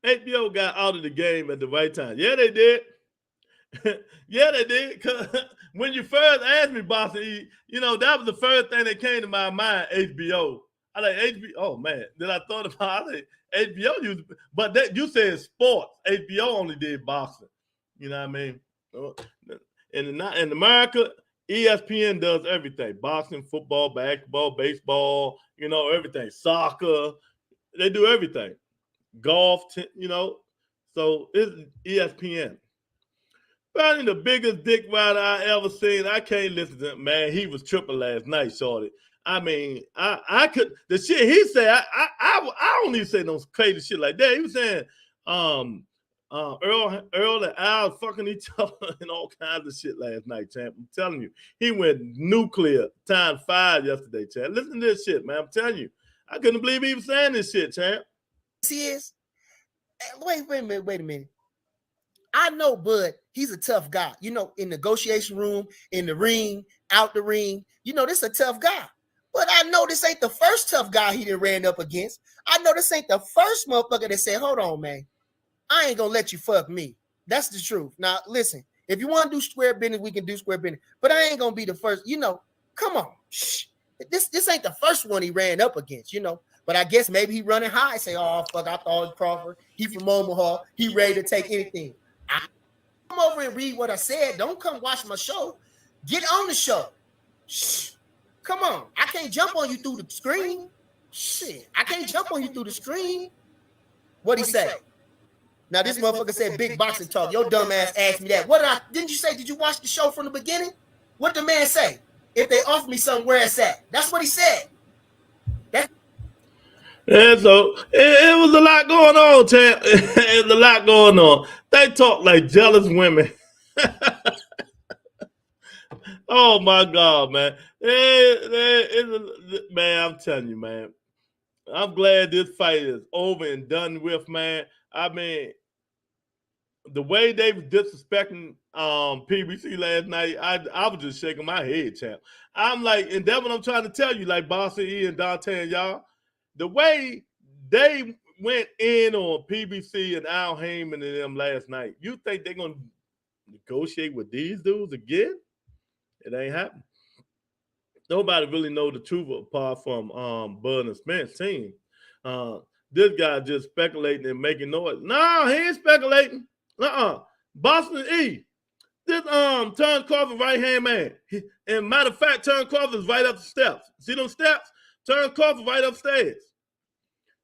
HBO got out of the game at the right time. Yeah, they did. Yeah, they did. When you first asked me, Bossy, you know, that was the first thing that came to my mind, HBO. I like HBO. Oh, man. Then I thought about it. HBO used, but that you said sports. HBO only did boxing. You know what I mean? In America, ESPN does everything. Boxing, football, basketball, baseball, you know, everything. Soccer. They do everything. Golf, you know. So it's ESPN. Probably the biggest dick rider I ever seen. I can't listen to him, man. He was tripping last night, shorty. I mean, I could, the shit he said, I don't even say no crazy shit like that. He was saying Earl and Al fucking each other and all kinds of shit last night, champ. I'm telling you. He went nuclear times 5 yesterday, champ. Listen to this shit, man. I'm telling you. I couldn't believe he was saying this shit, champ. He is. Wait a minute. I know Bud, he's a tough guy. You know, in negotiation room, in the ring, out the ring. You know, this is a tough guy. But I know this ain't the first tough guy he done ran up against. I know this ain't the first motherfucker that said, hold on, man. I ain't gonna let you fuck me. That's the truth. Now, listen, if you want to do square business, we can do square business. But I ain't gonna be the first. You know, come on. Shh. This ain't the first one he ran up against, you know. But I guess maybe he running high. Say, oh, fuck, I thought it was Crawford. He from Omaha. He ready to take anything. I come over and read what I said. Don't come watch my show. Get on the show. Shh. Come on. I can't jump on you through the screen. Shit. I can't jump on you through the screen. What'd he say? Now, this motherfucker said big boxing talk. Your dumb ass asked me that. Didn't you say, did you watch the show from the beginning? What the man say? If they offer me something, where it's at? That's what he said. And so it was a lot going on, champ. It was a lot going on. They talk like jealous women. Oh my God, man. Man, I'm telling you, man. I'm glad this fight is over and done with, man. I mean, the way they was disrespecting PBC last night, I was just shaking my head, champ. I'm like, and that's what I'm trying to tell you, like Bossy E and Dante and y'all. The way they went in on PBC and Al Heyman and them last night, you think they're going to negotiate with these dudes again? It ain't happening. Nobody really know the truth apart from Bud and Spence team. This guy just speculating and making noise. No, he ain't speculating. Boston E. This Terrence Crawford right-hand man. And matter of fact, Terrence Crawford is right up the steps. See those steps? Terrence Crawford right upstairs.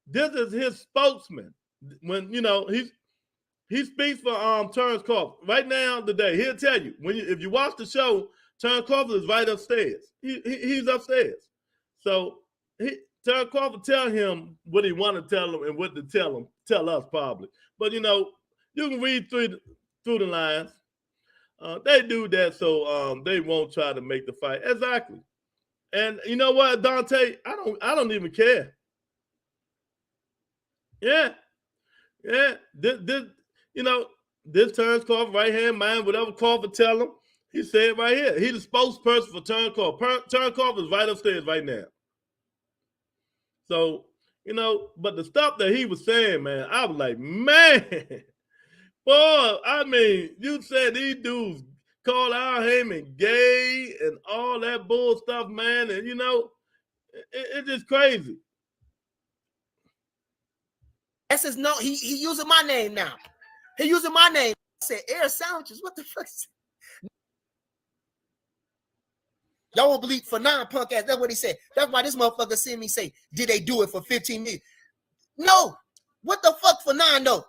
This is his spokesman. When you know he speaks for Terrence Crawford right now today. He'll tell you if you watch the show, Terrence Crawford is right upstairs. He's upstairs. So Terrence Crawford tell him what he want to tell him and what to tell us probably. But you know you can read through the lines. They do that so they won't try to make the fight exactly. And you know what, Dante? I don't even care. Yeah. This Terrence Crawford right hand man, whatever Crawford tell him, he said right here. He's the spokesperson for Terrence Crawford. Terrence Crawford is right upstairs right now. So, you know, but the stuff that he was saying, man, I was like, man, boy, I mean, you said these dudes call Al Heyman gay and all that bull stuff, man. And, you know, it's just crazy. That's his no. He using my name now. He using my name. I said air sandwiches. What the fuck? Y'all won't believe for non-punk ass. That's what he said. That's why this motherfucker seen me say, did they do it for 15 million? No. What the fuck for non know?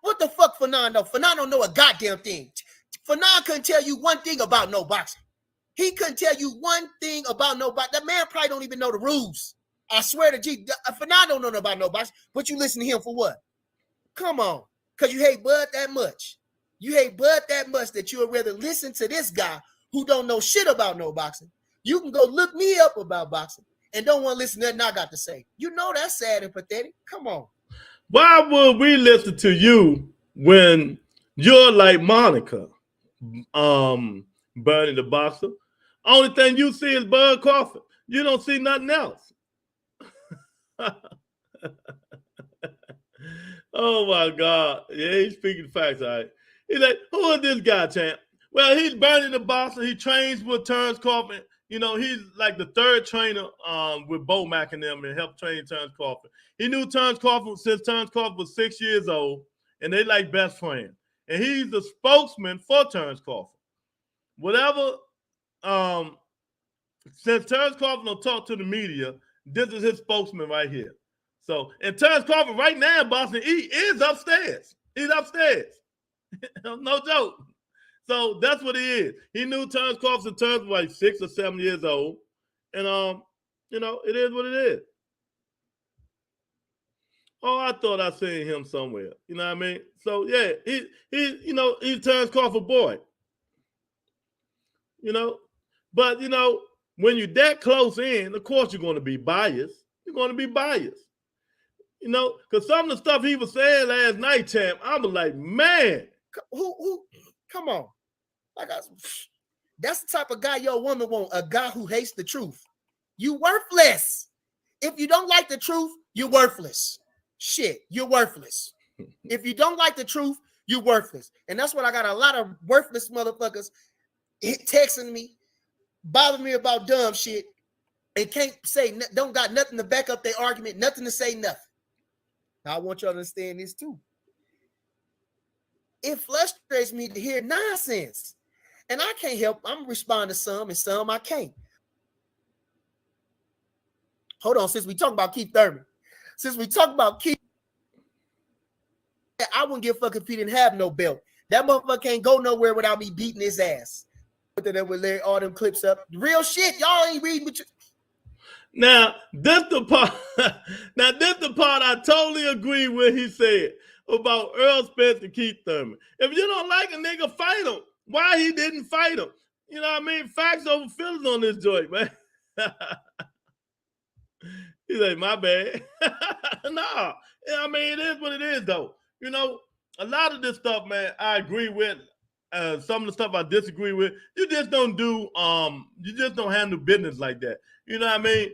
What the fuck for non know? For non don't know a goddamn thing. For non couldn't tell you one thing about no boxing. He couldn't tell you one thing about no boxing. That man probably don't even know the rules. I swear to G, for non don't know about no boxing. But you listen to him for what? Come on. because you hate Bud that much. You hate Bud that much that you would rather listen to this guy who don't know shit about no boxing. You can go look me up about boxing and don't want to listen to nothing I got to say. You know that's sad and pathetic. Come on. Why would we listen to you when you're like Monica, Bernie the boxer? Only thing you see is Bud Crawford. You don't see nothing else. Oh my God. Yeah, he's speaking facts, all right. He's like, who is this guy, champ? Well, he's Bernie the boxer. He trains with Terrence Crawford. You know, he's like the third trainer with Bo Mack and them and helped train Terrence Crawford. He knew Terrence Crawford since Terrence Crawford was 6 years old, and they like best friends. And he's the spokesman for Terrence Crawford. Whatever, since Terrence Crawford don't talk to the media, this is his spokesman right here. So, and Terrence Crawford right now in Boston, he is upstairs. He's upstairs. No joke. So that's what he is. He knew Terrence Crawford since Terrence was like 6 or 7 years old. And, you know, it is what it is. Oh, I thought I seen him somewhere. You know what I mean? So, yeah, you know, he's Terrence Crawford boy. You know? But, you know, when you're that close in, of course you're going to be biased. You're going to be biased. You know, because some of the stuff he was saying last night, champ, I was like, man. Who? Come on. Like that's the type of guy your woman want, a guy who hates the truth. You worthless. If you don't like the truth, you're worthless. Shit, you're worthless. If you don't like the truth, you're worthless. And that's what I got a lot of worthless motherfuckers texting me, bothering me about dumb shit, and can't say, don't got nothing to back up their argument, nothing to say nothing. Now, I want y'all to understand this too. It frustrates me to hear nonsense. And I can't help. I'm responding to some and some I can't. Hold on, since we talk about Keith Thurman. Since we talk about Keith, I wouldn't give a fuck if he didn't have no belt. That motherfucker can't go nowhere without me beating his ass. With Larry, all them clips up. Real shit. Y'all ain't reading what you. Now, this the part I totally agree with he said about Errol Spence and Keith Thurman. If you don't like a nigga, fight him. Why he didn't fight him? You know what I mean? Facts over feelings on this joint, man. He's like, my bad. Nah. I mean, it is what it is, though. You know, a lot of this stuff, man, I agree with. Some of the stuff I disagree with. You just don't do, you just don't handle business like that. You know what I mean?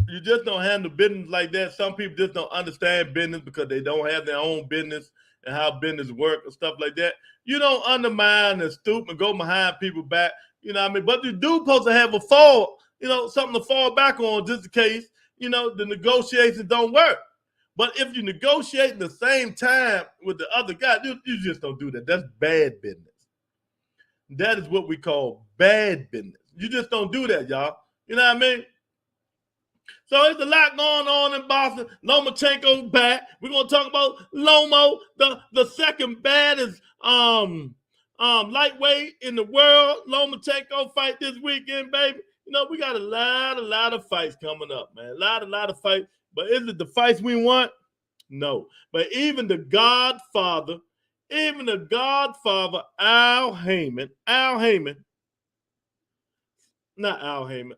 You just don't handle business like that. Some people just don't understand business because they don't have their own business and how business work and stuff like that. You don't undermine and stoop and go behind people back. You know what I mean? But you do supposed to have a fall, you know, something to fall back on just in case, you know, the negotiations don't work. But if you negotiate at the same time with the other guy, you just don't do that. That's bad business. That is what we call bad business. You just don't do that, y'all. You know what I mean? So there's a lot going on in Boston. Lomachenko's back. We're gonna talk about Lomo, the second baddest lightweight in the world. Lomachenko fight this weekend, baby. You know, we got a lot of fights coming up, man. A lot of fights. But is it the fights we want? No. But even the Godfather, Al Hayman, not Al Hayman,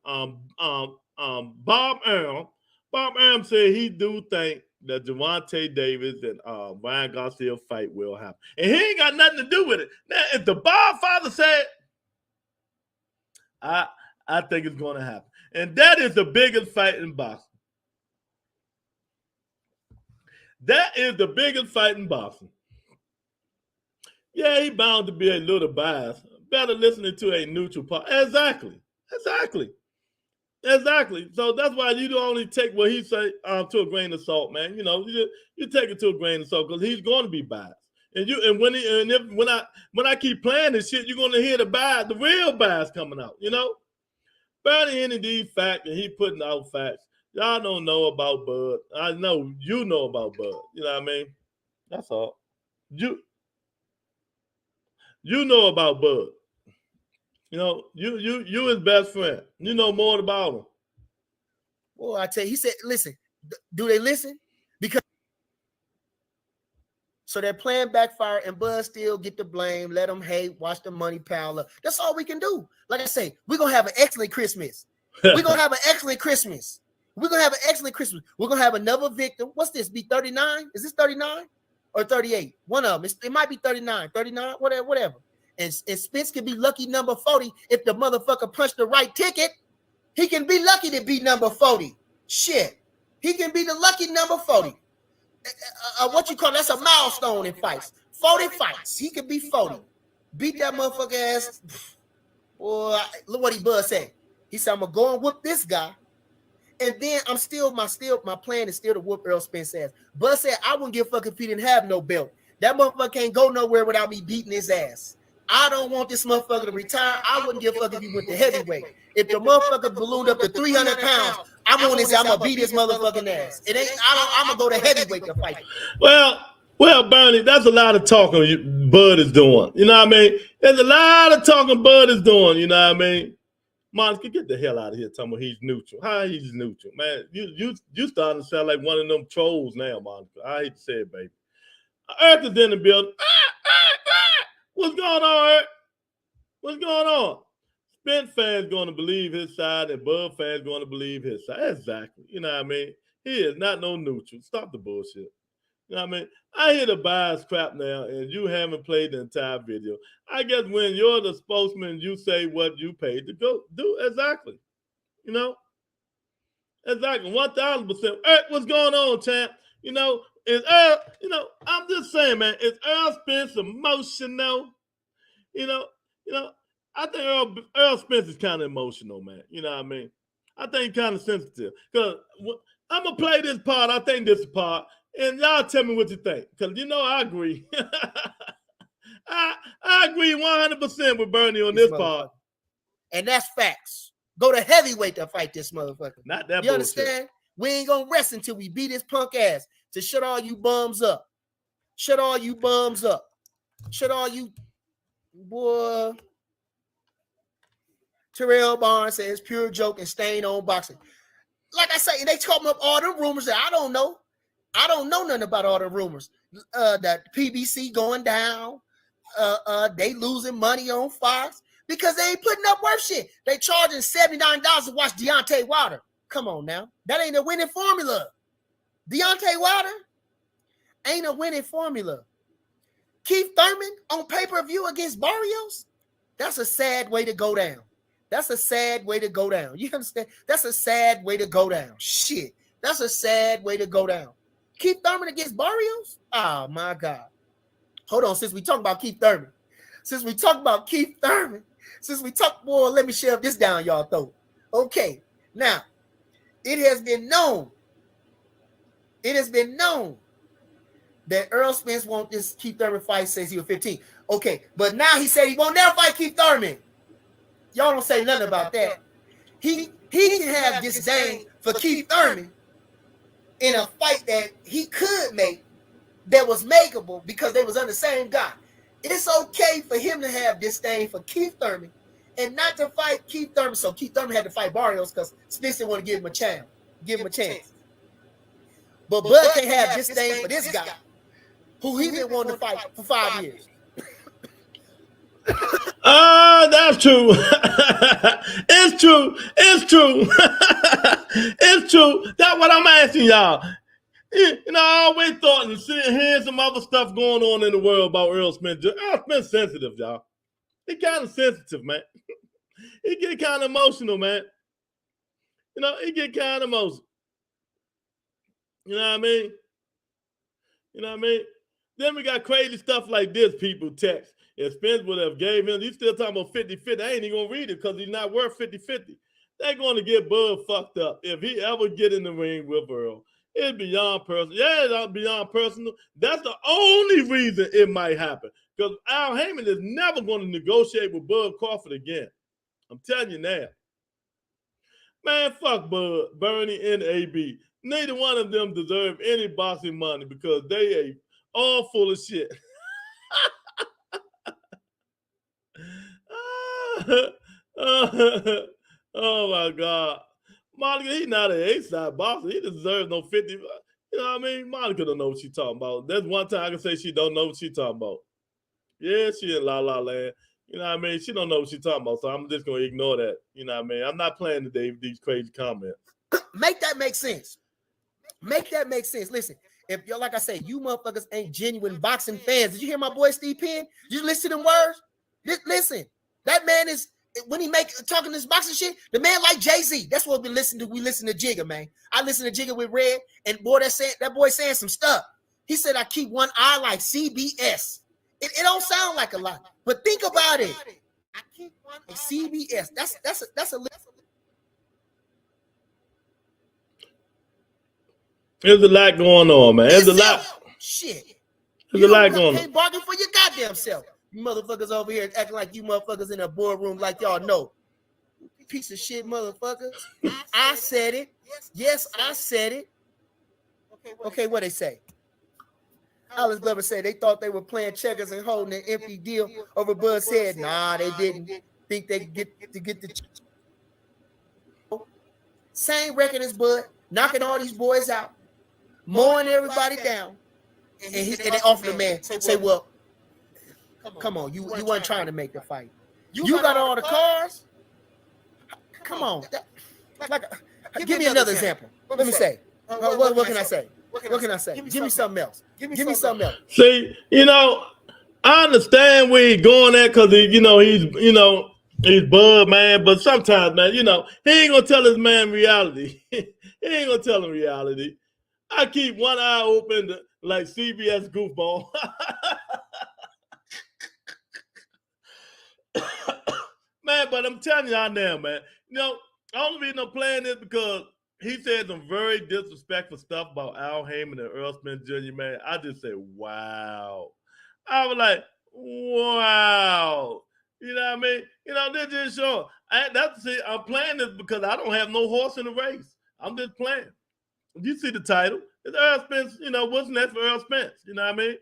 Bob Arum said he do think that Gervonta Davis and Ryan Garcia fight will happen. And he ain't got nothing to do with it. Now, if the Godfather said, I think it's going to happen. And that is the biggest fight in boxing. That is the biggest fight in boxing. Yeah, he bound to be a little biased. Better listening to a neutral part. Exactly. So that's why you don't only take what he say to a grain of salt, man. You know, you take it to a grain of salt because he's going to be biased. And when I keep playing this shit, you're going to hear the real bias coming out. You know, Bernie any these facts and he putting out facts. Y'all don't know about Bud. I know you know about Bud. You know what I mean? That's all. You know about Bud. You know, you his best friend. You know more about him. Well, I tell you, he said, listen, do they listen? Because So their plan backfired, and Bud still get the blame. Let them hate. Watch the money pile up. That's all we can do. Like I say, we're gonna have an excellent Christmas. We're gonna have an excellent Christmas. We're gonna have an excellent Christmas. We're gonna have another victim. What's this? Be 39? Is this 39 or 38? One of them. It might be 39, whatever. And Spence can be lucky number 40 if the motherfucker punched the right ticket. He can be lucky to be number 40. Shit, he can be the lucky number 40. What you call that's a milestone in fights. 40 fights. He could be 40. Beat that motherfucker ass. Boy, look what Bud said. He said, I'm gonna go and whoop this guy. And then my plan is still to whoop Errol Spence ass. Bud said, I wouldn't give a fuck if he didn't have no belt. That motherfucker can't go nowhere without me beating his ass. I don't want this motherfucker to retire. I wouldn't give a fuck if he went to heavyweight. If the motherfucker ballooned up to 300 pounds, I'm gonna beat his motherfucking ass. I'm gonna go to heavyweight to fight. Well, Bernie, that's a lot of talking Bud is doing. You know what I mean? There's a lot of talking Bud is doing. You know what I mean? Monica, get the hell out of here talking about he's neutral. How he's neutral? Man, you starting to sound like one of them trolls now, Monica. I hate to say it, baby. Earth is in the building. What's going on, Earth? What's going on? Spence fans going to believe his side and Bud fans going to believe his side. Exactly. You know what I mean? He is not no neutral. Stop the bullshit. You know what I mean? I hear the bias crap now, and you haven't played the entire video. I guess when you're the spokesman, you say what you paid to go do. Exactly. You know? Exactly. 1,000%. What's going on, champ? You know, I'm just saying, man, is Errol Spence emotional? You know, I think Errol Spence is kind of emotional, man. You know what I mean? I think he's kind of sensitive. Because I'm going to play this part. I think this part. And y'all tell me what you think. Because, I agree. I agree 100% with Bernie on this part. And that's facts. Go to heavyweight to fight this motherfucker. Not that you bullshit. Understand? We ain't going to rest until we beat his punk ass. To shut all you bums up. Shut all you bums up. Shut all you, boy. Terrell Barnes says pure joke and stain on boxing. Like I say, they talking up all them rumors that I don't know. I don't know nothing about all the rumors. That PBC going down. They losing money on Fox because they ain't putting up worth shit. They charging $79 to watch Deontay Wilder. Come on now. That ain't a winning formula. Deontay Wilder ain't a winning formula. Keith Thurman on pay-per-view against Barrios? That's a sad way to go down. That's a sad way to go down. You understand? That's a sad way to go down. Shit. That's a sad way to go down. Keith Thurman against Barrios? Oh, my God. Hold on. Since we talk about Keith Thurman. Boy, let me shove this down y'all throat. Okay. Now, it has been known that Errol Spence won't this Keith Thurman fight since he was 15. Okay, but now he said he won't never fight Keith Thurman. Y'all don't say nothing about that. He can have disdain for Keith Thurman in a fight that he could make that was makeable because they was on the same guy. It's okay for him to have disdain for Keith Thurman and not to fight Keith Thurman. So Keith Thurman had to fight Barrios because Spence didn't want to give him a chance. But Bud can't have disdain for this guy who he been wanting to fight for 5 years. That's true. It's true. It's true. That's what I'm asking y'all. I always thought and hearing some other stuff going on in the world about Errol Spence. Errol Spence sensitive, y'all. He kind of sensitive, man. He get kind of emotional, man. He get kind of emotional. You know what I mean? Then we got crazy stuff like this, people text. If Spence would have gave him, you still talking about 50-50. I ain't even going to read it because he's not worth 50-50. They're going to get Bud fucked up if he ever get in the ring with Earl. It's beyond personal. Yeah, it's beyond personal. That's the only reason it might happen. Because Al Heyman is never going to negotiate with Bud Crawford again. I'm telling you now. Man, fuck Bud, Bernie, and AB. Neither one of them deserve any boxing money because they are all full of shit. Oh my God. Monica, he's not an A-side boxer. He deserves no 50. You know what I mean? Monica don't know what she talking about. That's one time I can say she don't know what she talking about. Yeah, she in La La Land. You know what I mean? She don't know what she talking about, so I'm just gonna ignore that. You know what I mean? I'm not playing today with these crazy comments. Make that make sense. Make that make sense. Listen, if you're like I say, you motherfuckers ain't genuine boxing fans. Did you hear my boy Steve Penn? Did you listen to them words? Listen, that man is when he talking this boxing shit, the man like Jay-Z. That's what we listen to. We listen to Jigga, man. I listen to Jigga with Red, and boy, that boy saying some stuff. He said, I keep one eye like CBS. It don't sound like a lot, but think about it. I keep one eye CBS. That's a There's a lot going on, man. There's a lot. Shit. There's a lot going on. You can't bargain for your goddamn self. You motherfuckers over here acting like you motherfuckers in a boardroom like y'all know. Piece of shit motherfuckers. I said it. Yes, I said it. Okay, what they say? Alex Glover said they thought they were playing checkers and holding an empty deal over Bud's head. Nah, they didn't think they could get the same record as Bud, knocking all these boys out, mowing everybody down, and they offer the man say, "Well, come on, you weren't trying to make the fight. You got all the cars. Come on, give me another example. Let me say, what can I say? What can I say? Give me something else. Give me something else. See, I understand where he's going at because he's Bud, man. But sometimes, man, he ain't gonna tell his man reality. He ain't gonna tell him reality. I keep one eye open like CBS goofball. Man, but I'm telling y'all now, man. The only reason I'm playing this because he said some very disrespectful stuff about Al Hayman and Errol Spence Jr., man. I just said, wow. I was like, wow. You know what I mean? This just show. I'm playing this because I don't have no horse in the race. I'm just playing. You see the title. It's Errol Spence, what's next for Errol Spence? You know what I mean?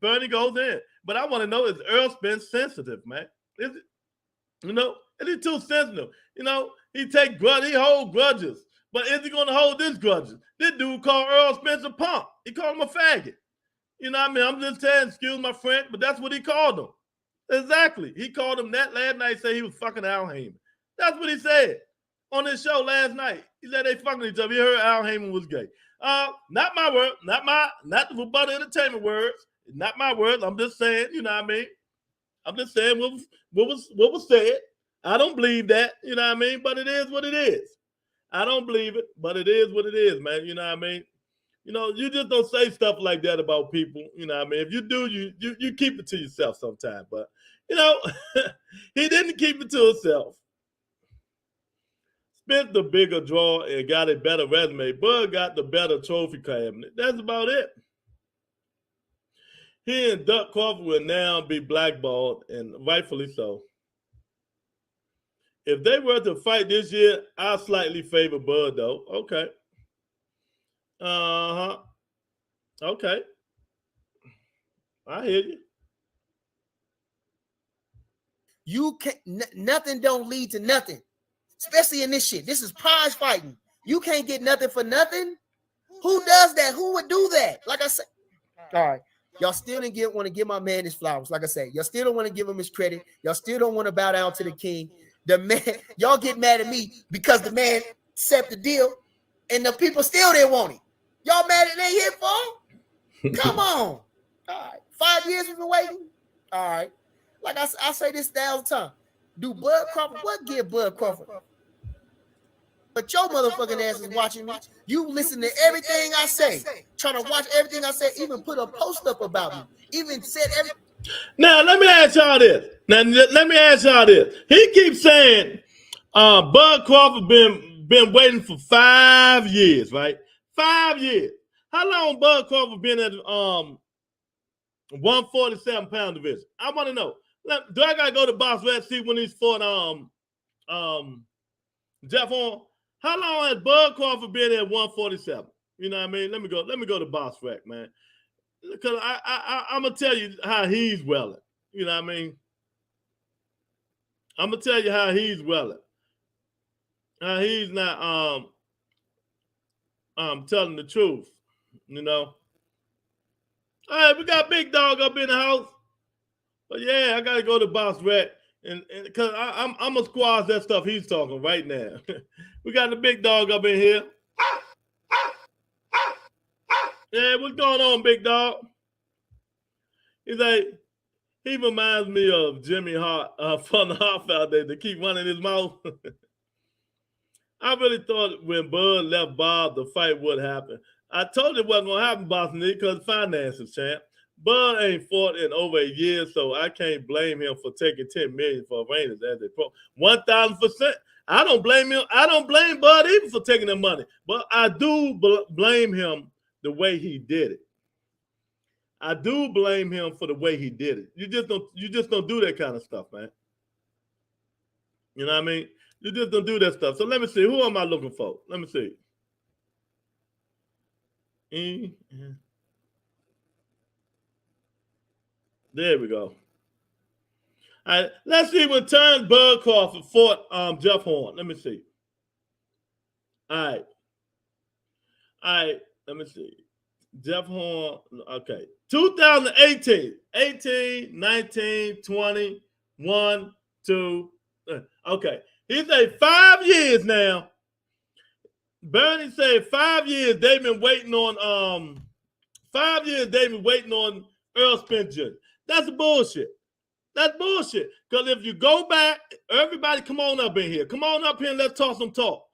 Bernie goes in. But I want to know, is Errol Spence sensitive, man? Is it? Is he too sensitive? He holds grudges. But is he going to hold this grudges? This dude called Errol Spence a punk. He called him a faggot. You know what I mean? I'm just saying, excuse my friend, but that's what he called him. Exactly. He called him that last night, said he was fucking Al Hayman. That's what he said on his show last night. He said they fucking each other. He heard Al Hayman was gay. Not my word, not the Rebuttal Entertainment words. Not my words. I'm just saying, you know what I mean? I'm just saying what was said. I don't believe that, you know what I mean? But it is what it is. I don't believe it, but it is what it is, man. You know what I mean? You just don't say stuff like that about people. You know what I mean? If you do, you keep it to yourself sometimes. But, he didn't keep it to himself. Spent the bigger draw and got a better resume. Bud got the better trophy cabinet. That's about it. He and Duck Crawford will now be blackballed, and rightfully so. If they were to fight this year, I slightly favor Bud, though. Okay. Okay. I hear you. You can't. Nothing don't lead to nothing, especially in this shit. This is prize fighting. You can't get nothing for nothing. Who does that? Who would do that? Like I said. All right. Y'all still didn't want to give my man his flowers. Like I say, y'all still don't want to give him his credit. Y'all still don't want to bow down to the king. The man, y'all get mad at me because the man set the deal and the people still didn't want him. Y'all mad at they hit for him? Come on. All right. 5 years we've been waiting. All right. Like I say this 1,000 times. Do Bud Crawford, what give Bud Crawford? But your motherfucking ass is watching me. You listen to everything I say. Trying to watch everything I say. Even put a post up about me. Even said everything. Now, let me ask y'all this. He keeps saying Bud Crawford been waiting for 5 years, right? 5 years. How long Bud Crawford been at 147-pound division? I want to know. Do I gotta go to Box Rec see when he's fought Jeff Horn? How long has Bud Crawford been at 147? You know what I mean? Let me go to Box Rec, man. Because I'm gonna tell you how he's welling. You know what I mean? I'm gonna tell you how he's welling. He's not telling the truth. you know. All right, we got Big Dog up in the house. But yeah, I gotta go to Boss Rat. And because I'm gonna squash that stuff he's talking right now. We got the Big Dog up in here. Yeah, what's going on, Big Dog? He's like, he reminds me of Jimmy Hart from the Hart Foundation to keep running his mouth. I really thought when Bud left Bob, the fight would happen. I told you it wasn't going to happen, Boston, because finances, champ. Bud ain't fought in over a year, so I can't blame him for taking $10 million for Rangers as a pro. 1,000%. I don't blame him. I don't blame Bud even for taking the money, but I do blame him the way he did it. I do blame him for the way he did it. You just don't do that kind of stuff, man. You know what I mean? You just don't do that stuff. So let me see. Who am I looking for? Let me see. There we go. All right, let's see when Terrence Bud Crawford fought Jeff Horn. Let me see. All right, let me see. Jeff Horn, okay. 2018, 18, 19, 20, 1, 2, okay. He said 5 years now. Bernie said 5 years they've been waiting on 5 years they've been waiting on Errol Spence Jr. That's bullshit. That's bullshit. Because if you go back, everybody come on up in here. Come on up here and let's talk some talk.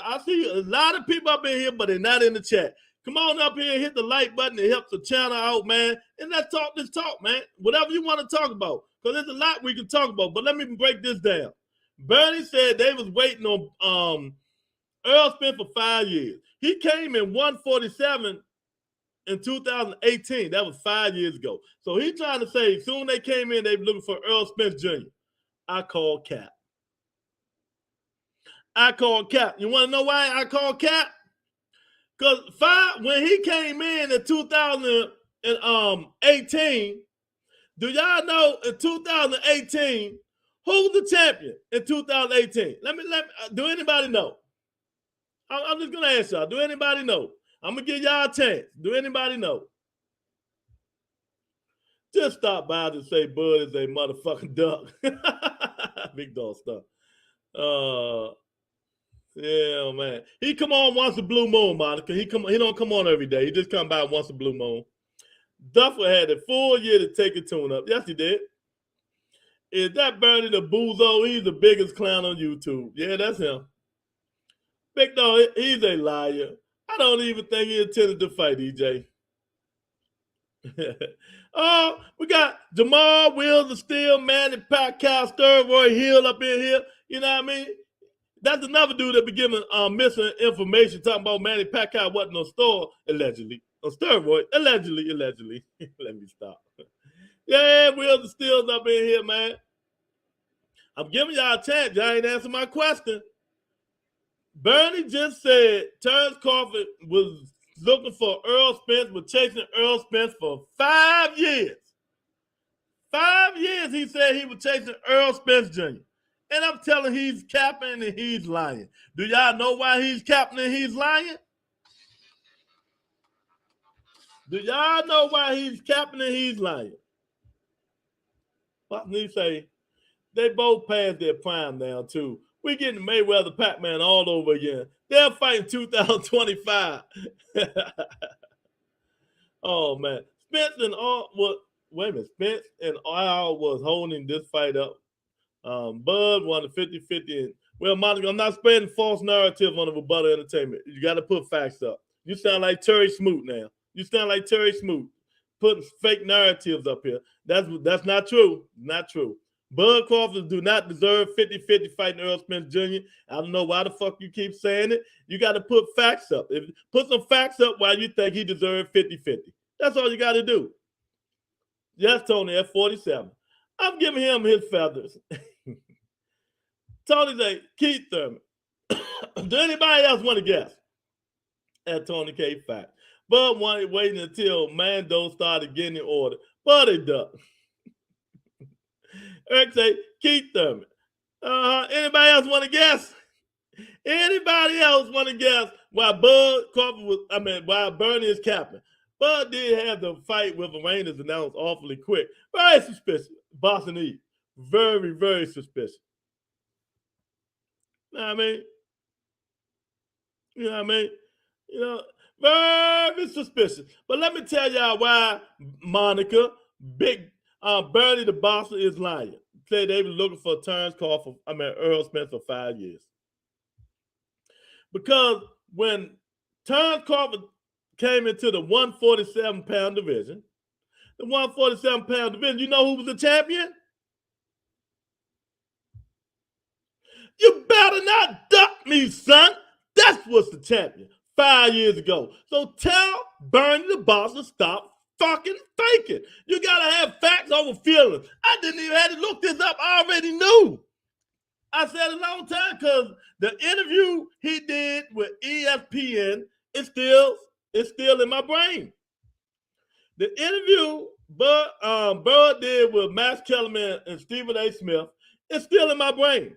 I see a lot of people up in here, but they're not in the chat. Come on up here and hit the like button. It helps the channel out, man. And let's talk this talk, man. Whatever you want to talk about. Because there's a lot we can talk about. But let me break this down. Bernie said they was waiting on Errol Spence for 5 years. He came in 147 in 2018. That was 5 years ago. So he's trying to say soon they came in, they were looking for Errol Spence Jr. I call cap. I call cap. You want to know why I call cap? Because when he came in 2018, do y'all know in 2018 who's the champion in 2018? Do anybody know? I'm just gonna ask y'all. Do anybody know? I'm gonna give y'all a chance. Do anybody know? Just stop by to say Bud is a motherfucking duck. Big dog stuff. Yeah, man. He come on once a blue moon, Monica. He don't come on every day. He just come by once a blue moon. Duffer had a full year to take a tune up. Yes, he did. Is that Bernie the Bozo? He's the biggest clown on YouTube. Yeah, that's him. Big dog, he's a liar. I don't even think he intended to fight, EJ. Oh, we got Jamal, Wheels of Steel, Manny Pacquiao, Steroid Hill up in here. You know what I mean? That's another dude that be giving missing information, talking about Manny Pacquiao wasn't on store, allegedly. On steroid, allegedly. Let me stop. Yeah, Wheels of Steel's up in here, man. I'm giving y'all a chance. Y'all ain't answering my question. Bernie just said Terrence Crawford was looking for Errol Spence, was chasing Errol Spence for 5 years. 5 years he said he was chasing Errol Spence Jr. And I'm telling he's capping and he's lying. Do y'all know why he's capping and he's lying? Do y'all know why he's capping and he's lying? What he say? They both passed their prime now, too. We're getting Mayweather Pac-Man all over again. They're fighting 2025. Oh, man. Spence and Al was holding this fight up. Bud won the 50-50. Well, Monica, I'm not spreading false narrative on the rebuttal entertainment. You got to put facts up. You sound like Terry Smoot now. You sound like Terry Smoot putting fake narratives up here. That's not true. Not true. Bud Crawford do not deserve 50-50 fighting Errol Spence Jr. I don't know why the fuck you keep saying it. You got to put facts up. Put some facts up why you think he deserved 50-50. That's all you got to do. Yes, Tony, at 47. I'm giving him his feathers. Tony say, Keith Thurman. Do anybody else want to guess? At Tony K. Fact. Bud wanted waiting until Mando started getting in order. But it does. Eric say, Keith Thurman. Anybody else want to guess? Anybody else want to guess why why Bernie is capping? Bud did have the fight with Arenas announced awfully quick. Very suspicious. Boston E. Very, very suspicious. You know what I mean? You know what I mean? You know, very suspicious. But let me tell y'all why Monica, Bernie the Boston is lying. Said they were looking for a Terrence call for Errol Spence for 5 years. Because when Terrence Crawford came into the 147-pound division, the 147-pound division, you know who was the champion? You better not duck me, son. That was the champion 5 years ago. So tell Bernie the boss to stop fucking faking. You gotta have facts over feelings. I didn't even have to look this up. I already knew. I said a long time because the interview he did with ESPN is still in my brain. The interview Bud did with Max Kellerman and Stephen A. Smith is still in my brain.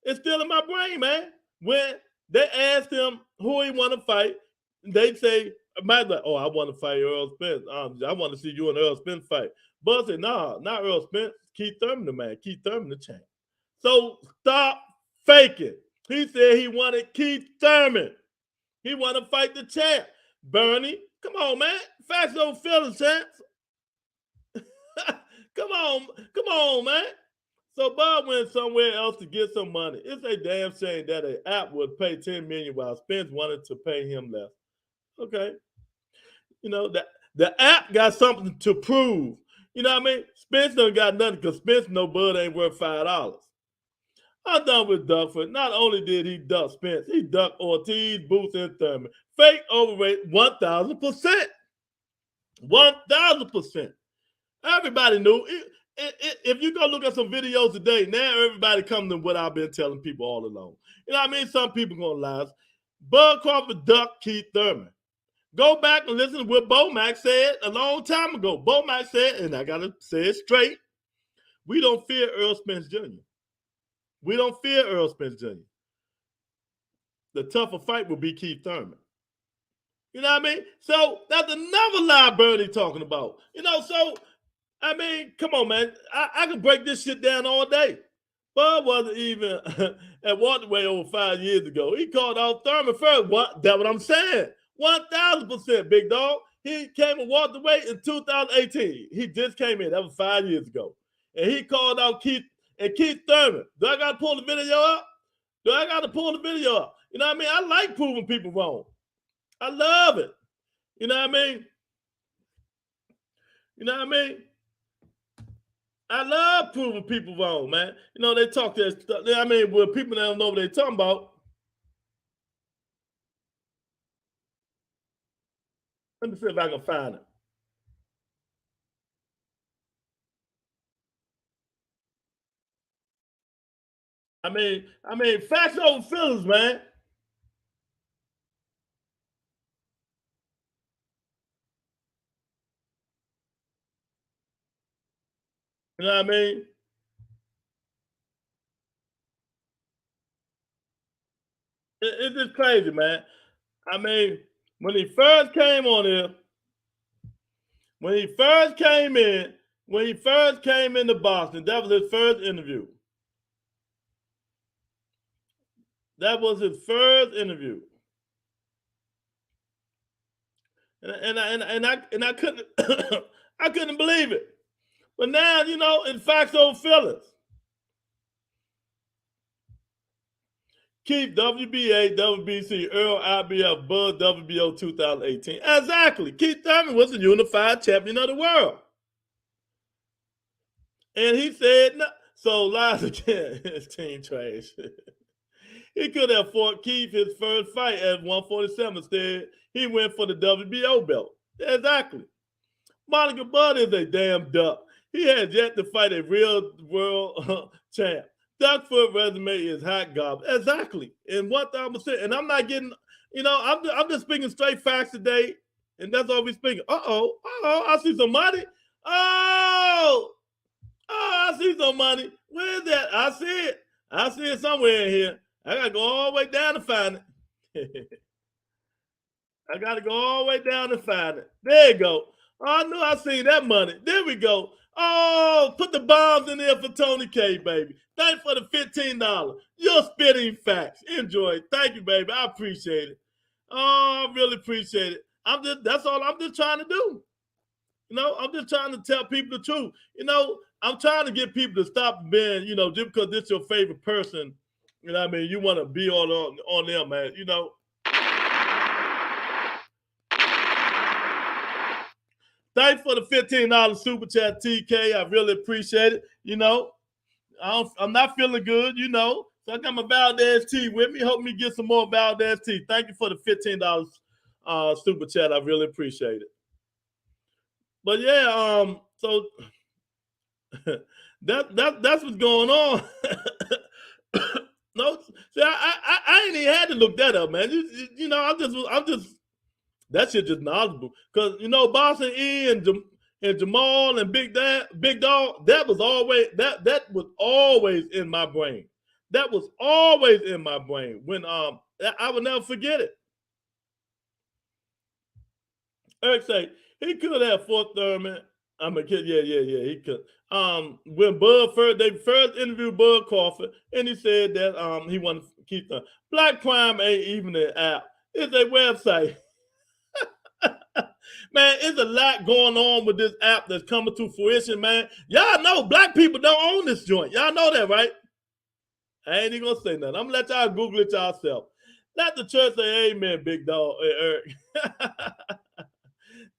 It's still in my brain, man. When they asked him who he want to fight, they say, I want to fight Errol Spence. I want to see you and Errol Spence fight. Bud said, nah, not Errol Spence. Keith Thurman, the man. Keith Thurman, the champ. So stop faking. He said he wanted Keith Thurman. He wanted to fight the champ. Bernie, come on, man. Facts over feelings, champs. Come on, man. So Bob went somewhere else to get some money. It's a damn shame that an app would pay $10 million while Spence wanted to pay him less. Okay. You know, the app got something to prove. You know what I mean? Spence don't got nothing because Spence know Bud ain't worth $5. I'm done with Duckford. Not only did he duck Spence, he ducked Ortiz, Booth, and Thurman. Fake overrate 1,000%. 1,000%. Everybody knew. If you go look at some videos today, now everybody come to what I've been telling people all along. You know what I mean? Some people gonna lie. Bud Crawford ducked Keith Thurman. Go back and listen to what Bomac said a long time ago. Bomac said, and I gotta say it straight, we don't fear Errol Spence Jr. We don't fear Errol Spence Jr. The tougher fight will be Keith Thurman. You know what I mean? So that's another lie Bernie talking about. You know, so I mean, come on, man. I can break this shit down all day. Bud wasn't even at welterweight over 5 years ago. He called out Thurman first. That's what I'm saying. 1,000%, big dog. He came at welterweight in 2018. He just came in. That was 5 years ago. And he called out Keith Thurman. Do I got to pull the video up? You know what I mean? I like proving people wrong. I love it. You know what I mean? I love proving people wrong, man. You know, they talk that stuff. I mean, when people don't know what they're talking about. Let me see if I can find it. I mean, facts over feelings, man. You know what I mean? It's just crazy, man. I mean, when he first came on here, when he first came into Boston, that was his first interview. That was his first interview. And I couldn't I couldn't believe it. But now, you know, in facts over feelings. Keith, WBA, WBC, Earl, IBF, Bud, WBO 2018. Exactly. Keith Thurman was the unified champion of the world. And he said, no. So lies again. His team trash. He could have fought Keith his first fight at 147. Instead, he went for the WBO belt. Exactly. Monica Bud is a damn duck. He has yet to fight a real world champ. Duckfoot resume is hot garbage. Exactly. And 1,000%. And I'm not getting, you know, I'm just speaking straight facts today. And that's all we're speaking. I see some money. I see some money. Where is that? I see it somewhere in here. I gotta go all the way down to find it. I gotta go all the way down to find it. There you go. Oh, I knew I seen that money. There we go. Oh, put the bombs in there for Tony K, baby. Thanks for the $15. You're spitting facts. Enjoy it. Thank you, baby. I appreciate it. Oh, I really appreciate it. That's all I'm just trying to do. You know, I'm just trying to tell people the truth. You know, I'm trying to get people to stop being, you know, just because this your favorite person, you know what I mean, you want to be on them, man. You know. Thanks for the $15 super chat, TK. I really appreciate it. You know, I'm not feeling good, you know. So I got my Valdez tea with me. Help me get some more Valdez tea. Thank you for the $15 super chat. I really appreciate it. But yeah, so that's what's going on. No, see, I ain't even had to look that up, man. You know, I'm just. That shit just knowledgeable. Because, you know, Boston E and Jamal and Big Dog, that was always in my brain. That was always in my brain. When I would never forget it. Eric say, he could have Fort Thurman. I'm a kid. Yeah, he could. When they first interviewed Bud Crawford, and he said that he wanted to keep the Black Crime ain't even an app. It's a website. Man, there's a lot going on with this app that's coming to fruition, man. Y'all know black people don't own this joint. Y'all know that, right? I ain't even gonna say nothing. I'm gonna let y'all Google it yourself. Let the church say amen, big dog. Eric.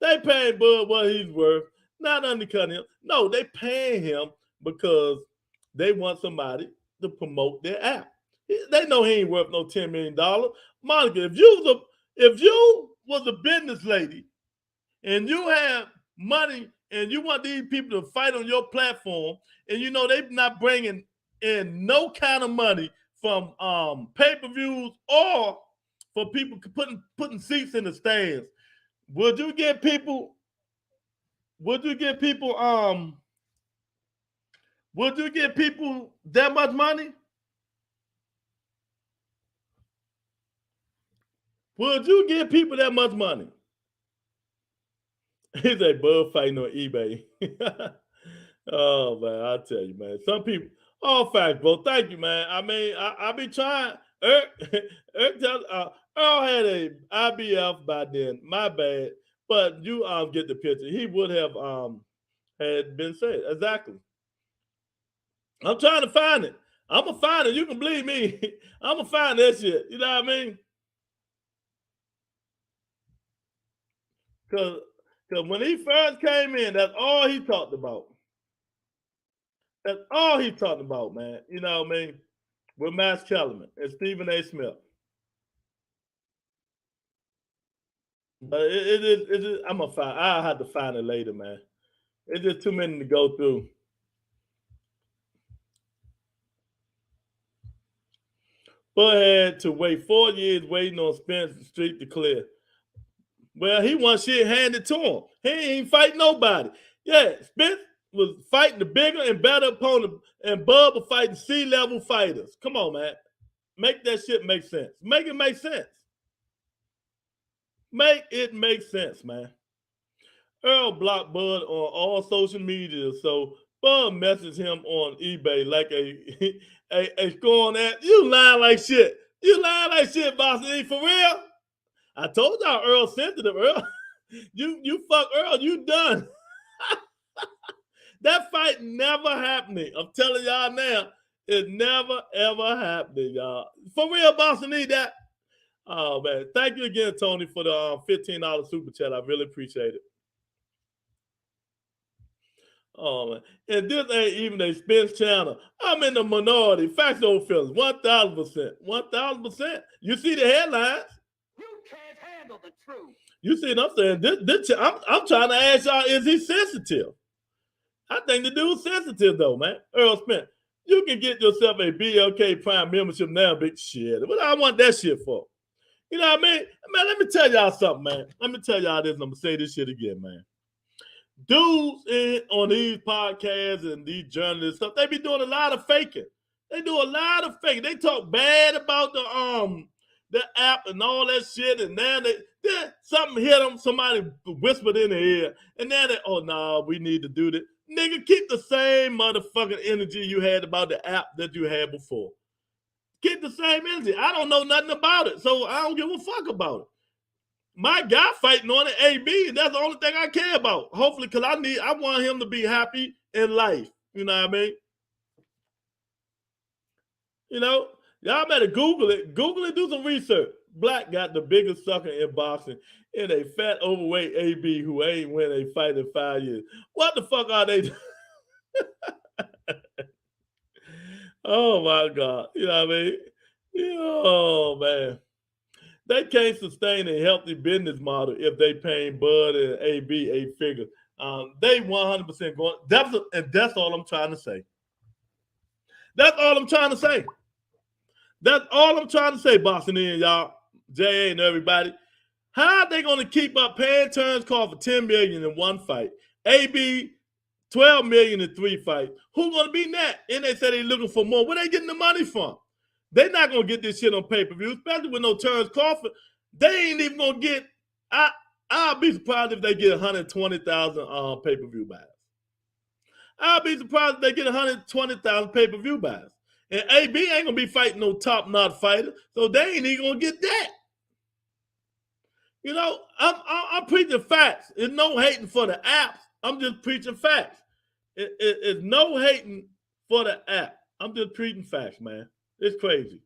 They paying Bud what he's worth, not undercutting him. No, they paying him because they want somebody to promote their app. They know he ain't worth no $10 million. Monica, if you was a business lady and you have money and you want these people to fight on your platform, and you know they're not bringing in no kind of money from pay-per-views or for people putting seats in the stands, would you give people that much money? Would you give people that much money? He's a Bud fighting on eBay. Oh, man, I tell you, man. Some people, all facts, bro. Thank you, man. I mean, I be trying. Earl had a IBF by then. My bad. But you get the picture. He would have had been said. Exactly. I'm trying to find it. I'm going to find it. You can believe me. I'm going to find that shit. You know what I mean? Because when he first came in, that's all he talked about. That's all he talked about, man. You know what I mean? With Max Kellerman and Stephen A. Smith. But it is, I'm going to find, I'll have to find it later, man. It's just too many to go through. Bud had to wait 4 years waiting on Spence Street to clear. Well, he want shit handed to him. He ain't fighting nobody. Yeah, Spence was fighting the bigger and better opponent, and Bud was fighting C-level fighters. Come on, man. Make that shit make sense. Make it make sense. Make it make sense, man. Earl blocked Bud on all social media, so Bud messaged him on eBay like a scoring at. You lying like shit. You lying like shit, boss. Ain't for real? I told y'all Earl sensitive. Earl, you fuck Earl, you done. That fight never happening. I'm telling y'all now, it's never ever happening, y'all. For real, boss, I need that. Oh man, thank you again, Tony, for the $15 super chat. I really appreciate it. Oh man, and this ain't even a Spence channel. I'm in the minority. Facts over feelings, 1,000%, 1,000%. You see the headlines. You can't handle the truth. You see what I'm saying? I'm trying to ask y'all, is he sensitive? I think the dude's sensitive, though, man. Errol Spence, you can get yourself a BLK Prime membership now, big shit. What do I want that shit for? You know what I mean? Man, let me tell y'all something, man. Let me tell y'all this, and I'm going to say this shit again, man. Dudes on these podcasts and these journalists stuff, they be doing a lot of faking. They do a lot of fake. They talk bad about the app and all that shit, and now something hit them. Somebody whispered in the ear, and now they, oh no, we need to do this. Nigga, keep the same motherfucking energy you had about the app that you had before. Keep the same energy. I don't know nothing about it, so I don't give a fuck about it. My guy fighting on it, AB, and that's the only thing I care about. Hopefully, because I want him to be happy in life. You know what I mean? You know, y'all better Google it. Google it, do some research. Black got the biggest sucker in boxing and a fat, overweight AB who ain't win a fight in 5 years. What the fuck are they doing? Oh, my God. You know what I mean? Oh, man. They can't sustain a healthy business model if they paying Bud and AB 8 figures. They 100% going. That's all I'm trying to say. That's all I'm trying to say. That's all I'm trying to say, boxing in, y'all. JA and everybody. How are they going to keep up paying Terrence Crawford for $10 million in one fight? AB $12 million in 3 fights. Who's going to be next? And they said they're looking for more. Where they getting the money from? They're not going to get this shit on pay-per-view, especially with no Terrence Crawford. They ain't even going to get. I'll be surprised if they get 120,000 pay-per-view buys. I'll be surprised if they get 120,000 pay-per-view buys. And AB ain't going to be fighting no top-notch fighter, so they ain't even going to get that. You know, I'm preaching facts. It's no hating for the apps. I'm just preaching facts. It's no hating for the app. I'm just preaching facts, man. It's crazy.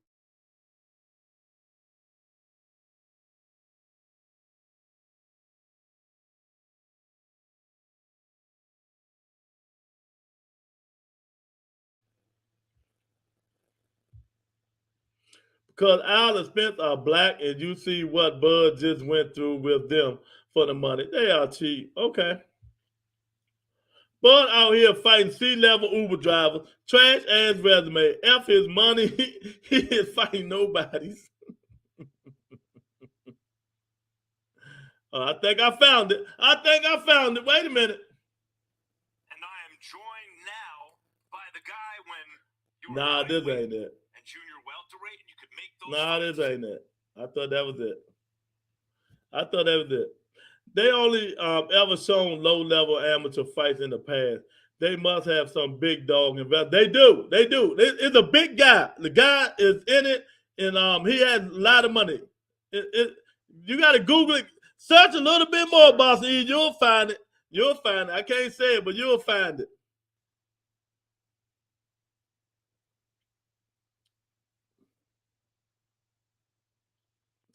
Because Al and Spence are black, and you see what Bud just went through with them for the money. They are cheap. Okay. Bud out here fighting C-level Uber drivers, trash ass resume. F his money. He is fighting nobodies. I think I found it. Wait a minute. And I am joined now by the guy when you were Nah, this ain't it. and junior welterweight, and you could make those. Nah, this ain't it. I thought that was it. They only ever shown low-level amateur fights in the past. They must have some big dog investment. They do. It's a big guy. The guy is in it, and he has a lot of money. You got to Google it. Search a little bit more, Boss E. You'll find it. I can't say it, but you'll find it.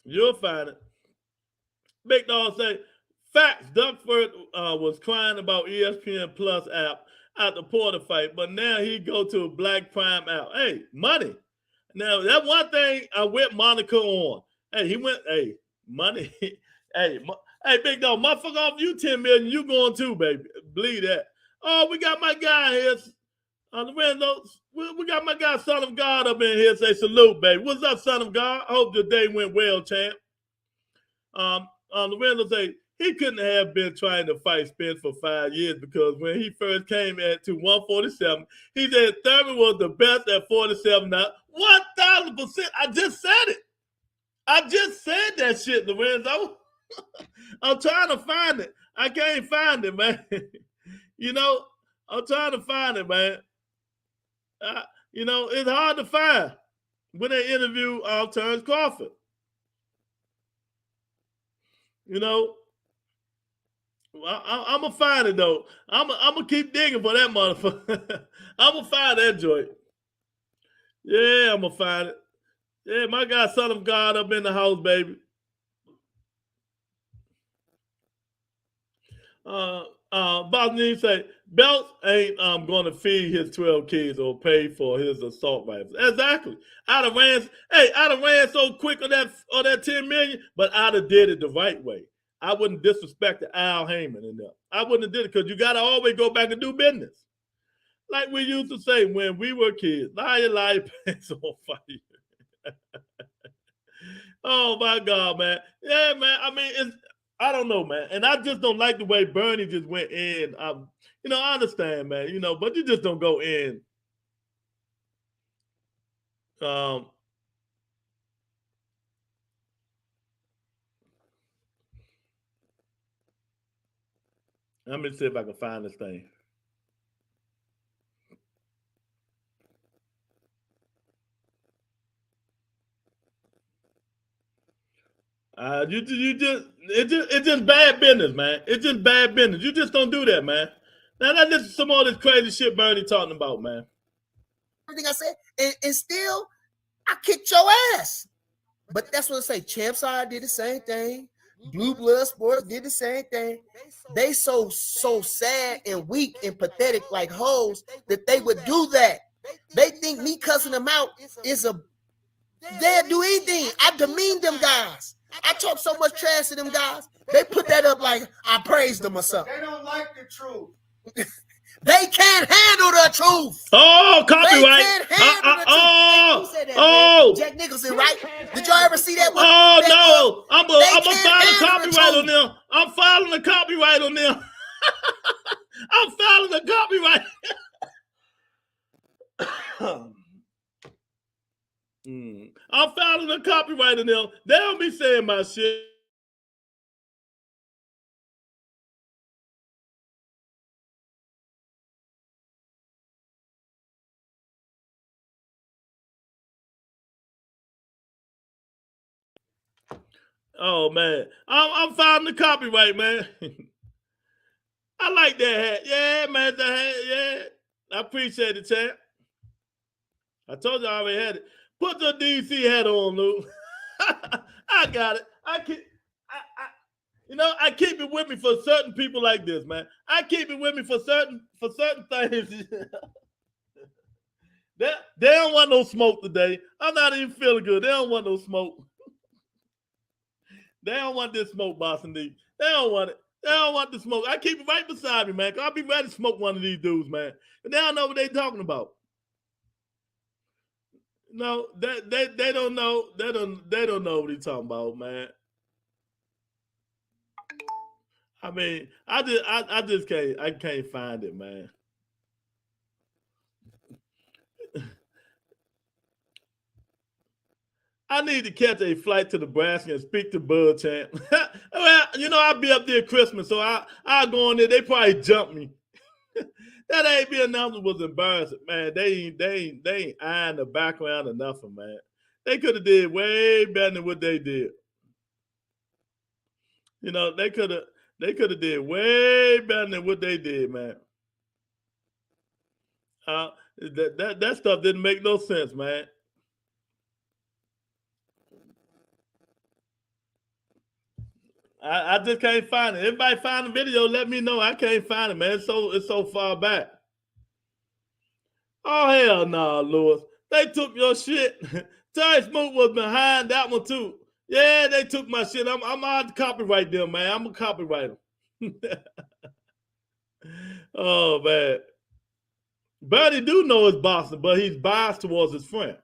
You'll find it. Big Dog say, facts, Duckford was crying about ESPN Plus app at the Porter fight, but now he go to a Black Prime app. Hey, money. Now, that one thing I went Monica on. Hey, he went, hey, money. Hey, Big Dog, motherfucker off you 10 million, you going too, baby. Believe that. Oh, we got my guy here. We got my guy, Son of God, up in here. Say salute, baby. What's up, Son of God? I hope your day went well, champ. Lorenzo say he couldn't have been trying to fight Spence for 5 years because when he first came to 147, he said Thurman was the best at 47. Now, 1,000%. I just said it. I just said that shit, Lorenzo. I'm trying to find it. I can't find it, man. You know, I'm trying to find it, man. You know, it's hard to find when they interview Terrence Crawford. You know, I'm going to find it, though. I'm going to keep digging for that motherfucker. I'm going to find that joint. Yeah, I'm going to find it. Yeah, my guy, Son of God, up in the house, baby. Bosnia say, Belts ain't going to feed his 12 kids or pay for his assault rifles. Exactly. I'd have ran so quick on that 10 million, but I'd have did it the right way. I wouldn't disrespect the Al Heyman in there. I wouldn't have did it because you got to always go back and do business. Like we used to say when we were kids, lie your pants on fire. Oh, my God, man. Yeah, man. I mean, I don't know, man. And I just don't like the way Bernie just went in. You know, I understand, man, you know, but you just don't go in. Let me see if I can find this thing. It's just bad business, man. It's just bad business. You just don't do that, man. Now let's listen to some more of this crazy shit Bernie talking about, man. Everything I said, and still, I kicked your ass. But that's what I say. Champs R did the same thing. Blue Blood Sports did the same thing. They so sad and weak and pathetic like hoes that they would do that. They think me cussing them out is a. They'll do anything. I demean them guys. I talk so much trash to them guys. They put that up like I praised them or something. They don't like the truth. They can't handle the truth. Oh, copyright. Jack Nicholson, right? Did y'all ever see that one? Oh, no. I'm going to file a copyright on them. I'm filing a copyright on them. I'm filing a copyright. I'm filing a copyright on them. They don't be saying my shit. Oh, man. I'm filing the copyright, man. I like that hat. Yeah, man. The hat, yeah. I appreciate it, champ. I told you I already had it. Put the DC hat on, Lou. I got it. I keep it with me for certain people like this, man. I keep it with me for certain things. They don't want no smoke today. I'm not even feeling good. They don't want no smoke. They don't want this smoke, Boston D. They don't want it. They don't want the smoke. I keep it right beside me, man. I'll be ready to smoke one of these dudes, man. But they don't know what they're talking about. No, they don't know. They don't know what he's talking about, man. I mean, I just can't find it, man. I need to catch a flight to Nebraska and speak to Bud Champ. Well, I'll be up there at Christmas, so I'll go in there. They probably jump me. That AB announcement was embarrassing, man. They ain't eyeing the background or nothing, man. They could have did way better than what they did. They could have did way better than what they did, man. That stuff didn't make no sense, man. I just can't find it. Everybody find the video, let me know. I can't find it, man. It's so far back. Oh, hell no, Lewis. They took your shit. Terry Smoot was behind that one, too. Yeah, they took my shit. I'm out to copyright them, man. I'm going to copyright them. Oh, man. Bernie do know it's Boston, but he's biased towards his friend.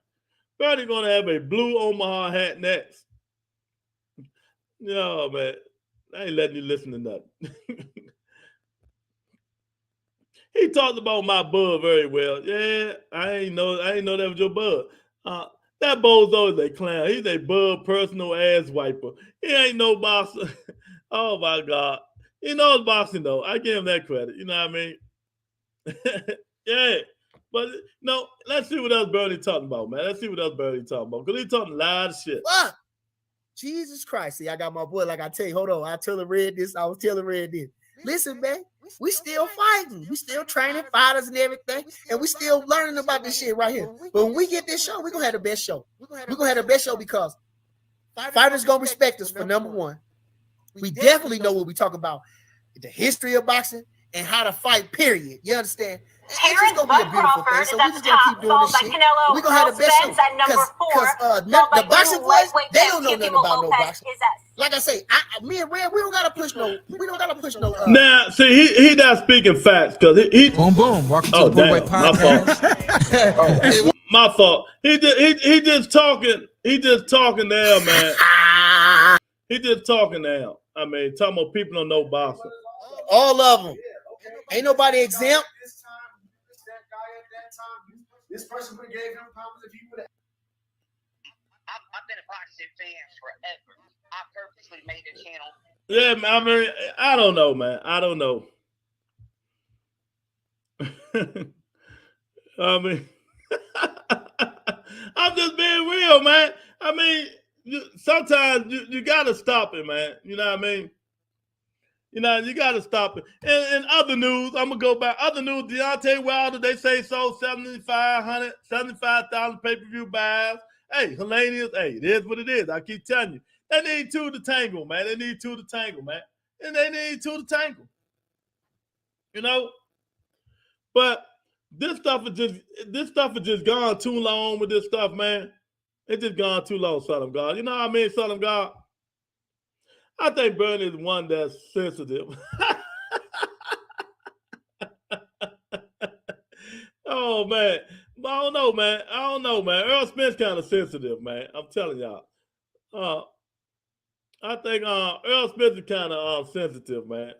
Bernie going to have a blue Omaha hat next. No, man. I ain't letting you listen to nothing. He talked about my bud very well. Yeah, I ain't know that was your bud. That bozo is a clown. He's a bud personal ass wiper. He ain't no boxer. Oh my God. He knows boxing though. I give him that credit. You know what I mean? Yeah. But no, let's see what else Bernie talking about, man. Let's see what else Bernie talking about. Because he's talking a lot of shit. What? Jesus Christ. See, I got my boy, like I tell you, hold on. I tell him Red this. I was telling Red this. Listen, man, we still fighting. We still training fighters and everything. And we still learning about this shit right here. But when we get this show, we're going to have the best show. We're going to have the best show because fighters going to respect us for number one. We definitely know what we talk about. The history of boxing and how to fight, period. You understand? It's just going to be a beautiful thing. So we just going to keep doing this shit. We're going to have the best show. Because the boxing boys, they don't know nothing about no boxing. Like I say, me and Red, we don't gotta push no. Now, see, he not speaking facts because he boom. Welcome to the Boom Podcast. My fault. He just talking. He just talking now, man. He just talking now. I mean, talking about people don't know boxing. All of them. Ain't nobody exempt. This guy at that time, this person would have gave him problems if he would have. boxing fans forever. I purposely made a channel. Yeah, I mean, I don't know, man. I don't know. I mean, I'm just being real, man. I mean, sometimes you got to stop it, man. You know what I mean? You know, you got to stop it. And other news, I'm going to go back. Other news, Deontay Wilder, they say sold 75,000 pay-per-view buys. Hey, Hellenius, hey, it is what it is. I keep telling you. They need two to tangle, man. They need two to tangle, man. And they need two to tangle. You know? But this stuff is just gone too long with this stuff, man. It's just gone too long, Son of God. You know what I mean, Son of God? I think Bernie is one that's sensitive. Oh, man. I don't know, man. Errol Spence kind of sensitive, man. I'm telling y'all. I think Errol Spence is kind of sensitive, man.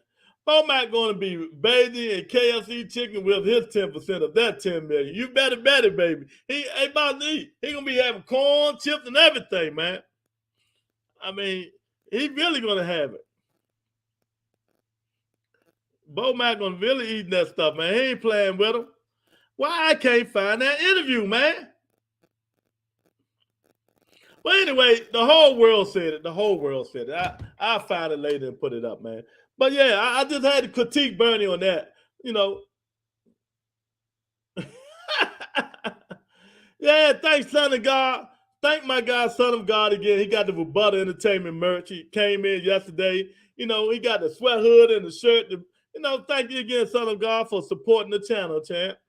Bomac going to be bathing in KFC chicken with his 10% of that $10 million. You better bet it, baby. He about to eat. He going to be having corn, chips, and everything, man. I mean, he really going to have it. Bomac going to really eat that stuff, man. He ain't playing with him. Why I can't find that interview, man? Well, anyway, the whole world said it. The whole world said it. I'll find it later and put it up, man. But yeah, I just had to critique Bernie on that. You know. Yeah, thanks, Son of God. Thank my guy, Son of God, again. He got the Rebuttal Entertainment merch. He came in yesterday. You know, he got the sweat hood and the shirt. You know, thank you again, Son of God, for supporting the channel, champ.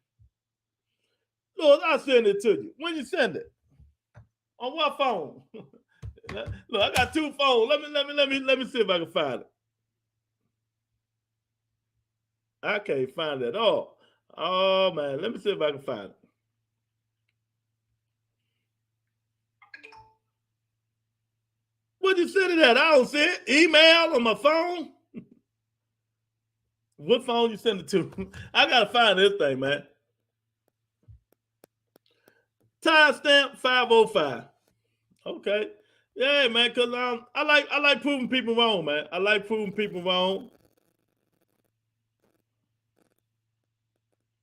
Lord, I'll send it to you. When you send it? On what phone? Look, I got two phones. Let me see if I can find it. I can't find it at all. Oh man, let me see if I can find it. Where'd you send it at? I don't see it. Email on my phone. What phone you send it to? I gotta find this thing, man. Timestamp 505. Okay. Yeah, man, because I like proving people wrong, man. I like proving people wrong.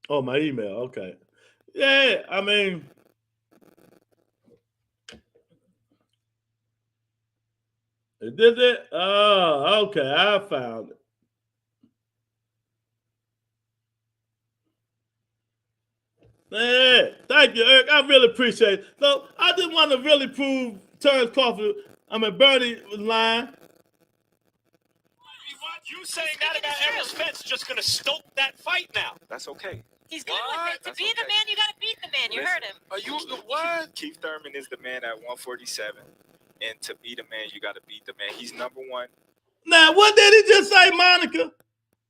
Oh, my email. Okay. Yeah, I mean, is this it? Oh, okay. I found it. Yeah, thank you, Eric. I really appreciate it. So I just want to really prove Terrence Crawford. I mean, Bernie was lying. You saying that about Errol Spence just going to stoke that fight now? That's okay. He's good with it. To be the man, you got to beat the man. You heard him. Are you the what? Keith Thurman is the man at 147. And to be the man, you got to beat the man. He's number one. Now, what did he just say, Monica?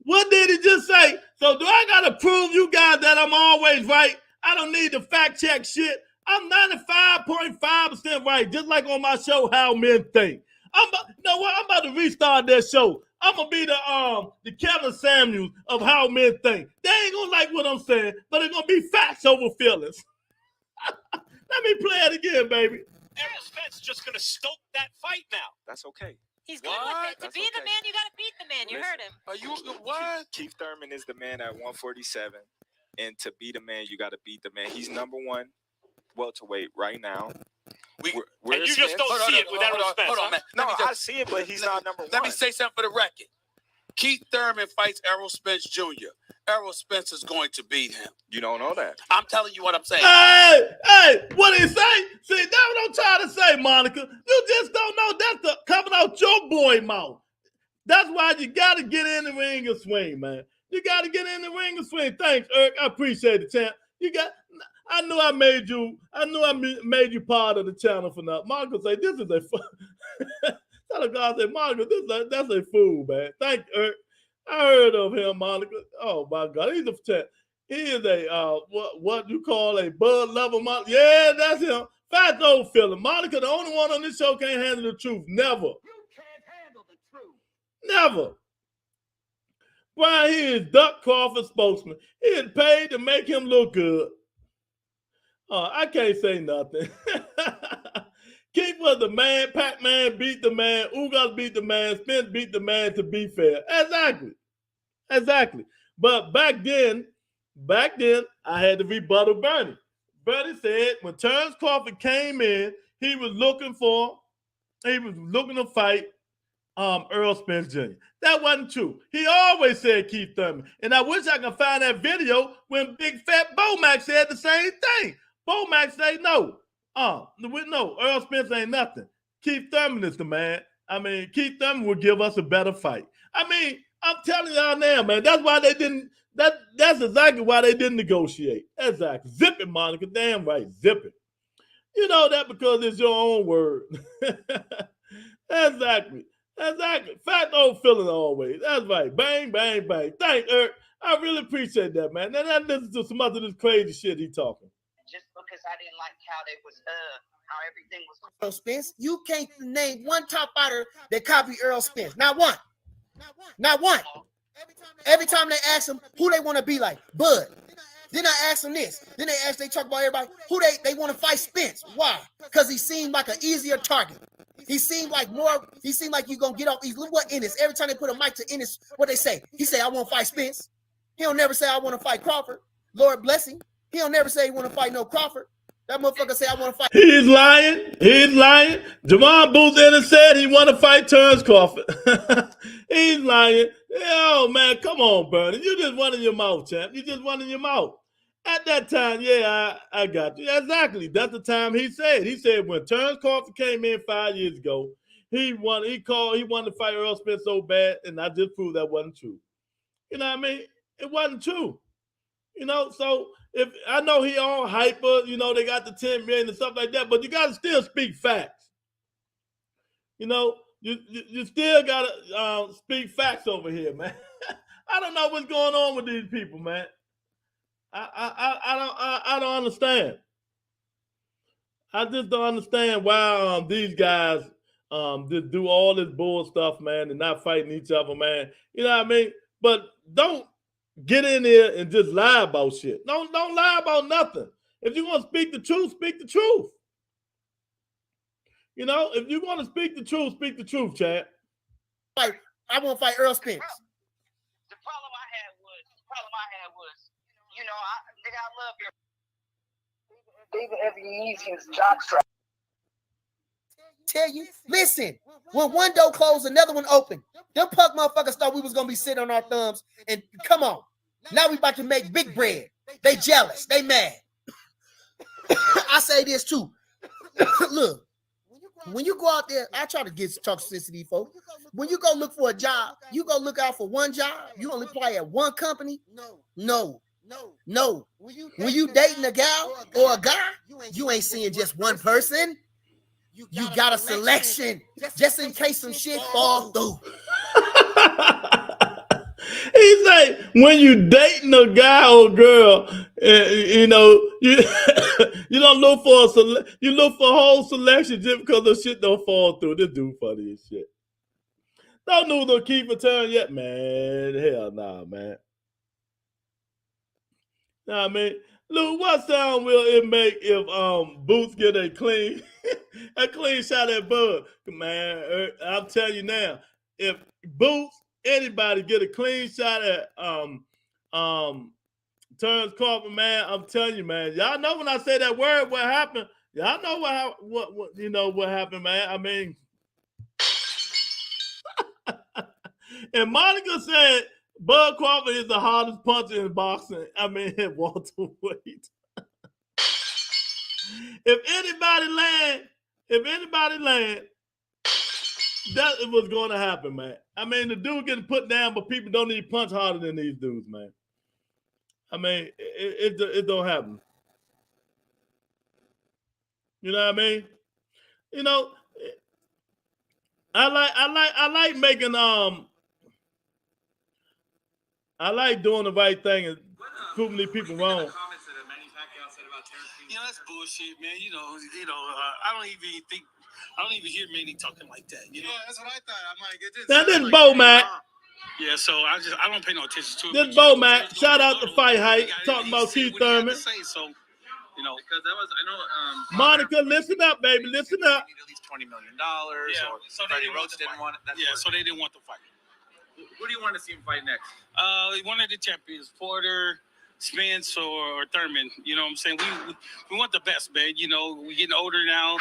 What did he just say? So do I got to prove you guys that I'm always right? I don't need to fact check shit. I'm 95.5% right, just like on my show, How Men Think. You know what? I'm about to restart that show. I'm gonna be the Kevin Samuels of How Men Think. They ain't gonna like what I'm saying, but it's gonna be facts over feelings. Let me play it again, baby. Errol Spence just going to stoke that fight now. That's okay. He's good with it. To be the man, you got to beat the man. You heard him. Are you the what? Keith Thurman is the man at 147. And to be the man, you got to beat the man. He's number one welterweight right now. And you just don't see it with Errol Spence. Hold on, man. No, I see it, but he's not number one. Let me say something for the record. Keith Thurman fights Errol Spence Jr. Errol Spence is going to beat him. You don't know that. I'm telling you what I'm saying. Hey, what did he say? See, that's what I'm trying to say, Monica. You just don't know. That's coming out your boy mouth. That's why you got to get in the ring and swing, man. You got to get in the ring and swing. Thanks, Eric. I appreciate it, champ. I knew I made you part of the channel for now. Monica say, this is a tell the guy, say, Monica, that's a fool, man. Thank you, Eric. I heard of him, Monica. Oh my God, he is a what you call a bud lover, Monica. Yeah, that's him. Fat old fella. Monica, the only one on this show can't handle the truth. Never. You can't handle the truth. Never. Brian, he is Duck Crawford spokesman. He is paid to make him look good. I can't say nothing. Keith was the man, Pac-Man beat the man, Ugas beat the man, Spence beat the man, to be fair. Exactly. But back then, I had to rebuttal Bernie. Bernie said when Terrence Crawford came in, he was looking to fight Errol Spence Jr. That wasn't true. He always said Keith Thurman. And I wish I could find that video when Big Fat Bomac said the same thing. Bomac said no. No, Errol Spence ain't nothing. Keith Thurman is the man. I mean, Keith Thurman will give us a better fight. I mean, I'm telling y'all now, man, that's why they didn't, that's exactly why they didn't negotiate. Exactly. Zip it, Monica. Damn right. Zip it. You know that because it's your own word. Exactly. Fact over feeling always. That's right. Bang, bang, bang. Thanks, Eric. I really appreciate that, man. Now that listen to some of this crazy shit he talking. Just because I didn't like how they was how everything was. Errol Spence, you can't name one top fighter that copied Errol Spence. Not one. Every time they ask him who they want to be like, Bud. Then I ask them this. Then they talk about everybody who they want to fight Spence. Why? Because he seemed like an easier target. He seemed like you're gonna get off easy. Look what Ennis. Every time they put a mic to Ennis, what they say? He say, I want to fight Spence. He don't never say I want to fight Crawford. Lord bless him. He don't never say he want to fight no Crawford. That motherfucker say I want to fight. He's lying. Javon Booth Ennis said he want to fight Terrence Crawford. He's lying. Oh man, come on, Bernie. You just running your mouth, champ. You just running your mouth. At that time, yeah, I got you. Exactly. That's the time he said. He said when Terrence Crawford came in 5 years ago, he wanted to fight Errol Spence so bad, and I just proved that wasn't true. You know what I mean? It wasn't true. You know, so if I know he all hyper, you know, they got the 10 million and stuff like that, but you got to still speak facts. You know, you still got to speak facts over here, man. I don't know what's going on with these people, man. I don't understand. I just don't understand why these guys just do all this bull stuff, man, and not fighting each other, man. You know what I mean? But don't get in there and just lie about shit. Don't lie about nothing. If you're gonna speak the truth, speak the truth. You know, if you're gonna speak the truth, Chad. I want to fight Errol Spence. The problem I had was, you know, I love your David Evanesian's jockstrap. Tell you, listen, when one door closed, another one opened. Them punk motherfuckers thought we was gonna be sitting on our thumbs, and come on, now we about to make big bread. They jealous, they mad. I say this too. Look, when you go out there, I try to talk sense to these folks. When you go look for a job, you go look out for one job. You only apply at one company. No. When you dating a gal or a guy, you ain't seeing just one person. You got a selection just in case some shit fall through. He's like, when you dating a guy or girl, you know, you don't look for you look for a whole selection just because the shit don't fall through. This dude funny as shit. Don't know the keep a turn yet, man. Hell nah, man. Nah, man. Luke, what sound will it make if Booth get a clean shot at Bud? Man, I'll tell you now, if Booth, anybody get a clean shot at Terrence Crawford, man, I'm telling you, man. Y'all know when I say that word, what happened? Y'all know what you know what happened, man. I mean, and Monica said Bud Crawford is the hardest puncher in boxing. I mean, at welterweight. If anybody land, that is what's going to happen, man. I mean, the dude getting put down, but people don't need to punch harder than these dudes, man. I mean, it don't happen. You know what I mean? You know, I like making I like doing the right thing and proving these people wrong. You know, that's bullshit, man. You know, I don't even hear Manny talking like that. You know, that's what I thought. I'm like, this is Bo Mac. Yeah, so I don't pay no attention to it. This Bo Mac. Shout out to Fight Hype. Talking about Keith Thurman. So You know, because that was, I know. Monica, listen up, baby. Listen up. At least $20 million. Yeah, so Freddie Roach didn't want it. Yeah, so they didn't want the fight. Who do you want to see him fight next? One of the champions, Porter, Spence, or Thurman. You know what I'm saying? We want the best, man. You know, we're getting older now.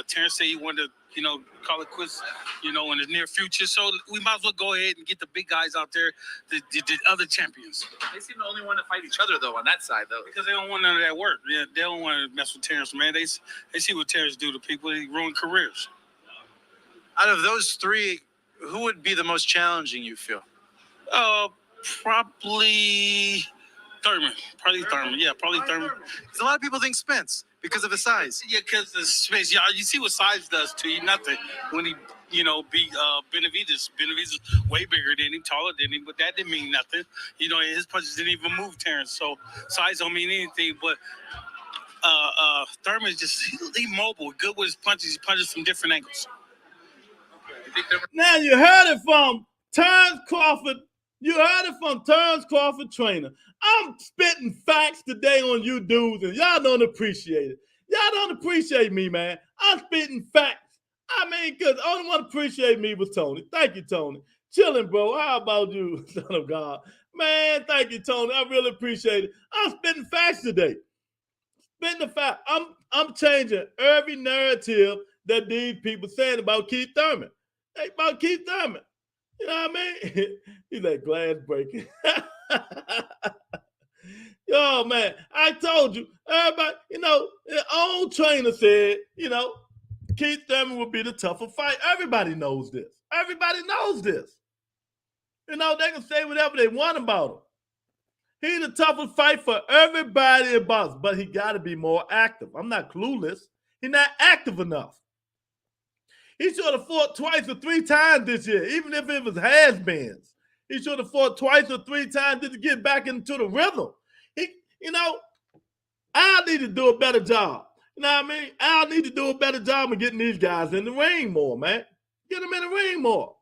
Terrence said he wanted to, you know, call it quits, you know, in the near future. So we might as well go ahead and get the big guys out there, the other champions. They seem to only want to fight each other, though, on that side, though. Because they don't want none of that work. Yeah, they don't want to mess with Terrence, man. They see what Terrence do to people. They ruin careers. Out of those three, who would be the most challenging, you feel? Probably Thurman. Yeah, probably Thurman. Because a lot of people think Spence because of his size. Yeah, because the space. Yeah, you see what size does to you. Nothing. When he, you know, beat Benavidez. Benavidez way bigger than him, taller than him, but that didn't mean nothing. You know, his punches didn't even move Terrence. So size don't mean anything. But Thurman is just he mobile, good with his punches. He punches from different angles. Now you heard it from Terrence Crawford. You heard it from Terrence Crawford trainer. I'm spitting facts today on you dudes, and y'all don't appreciate it. Y'all don't appreciate me, man. I'm spitting facts. I mean, because the only one appreciate me was Tony. Thank you, Tony. Chilling, bro. How about you, son of God? Man, thank you, Tony. I really appreciate it. I'm spitting facts today. Spitting the fact. I'm changing every narrative that these people saying about Keith Thurman. Hey, about Keith Thurman. You know what I mean? He's like glass breaking. Yo, man, I told you, everybody, you know, the old trainer said, you know, Keith Thurman would be the tougher fight. Everybody knows this. Everybody knows this. You know, they can say whatever they want about him. He's the toughest fight for everybody in boxing, but he got to be more active. I'm not clueless. He's not active enough. He should have fought twice or three times this year, even if it was has-beens. He should have fought twice or three times just to get back into the rhythm. You know, I need to do a better job. You know what I mean? I need to do a better job of getting these guys in the ring more, man. Get them in the ring more.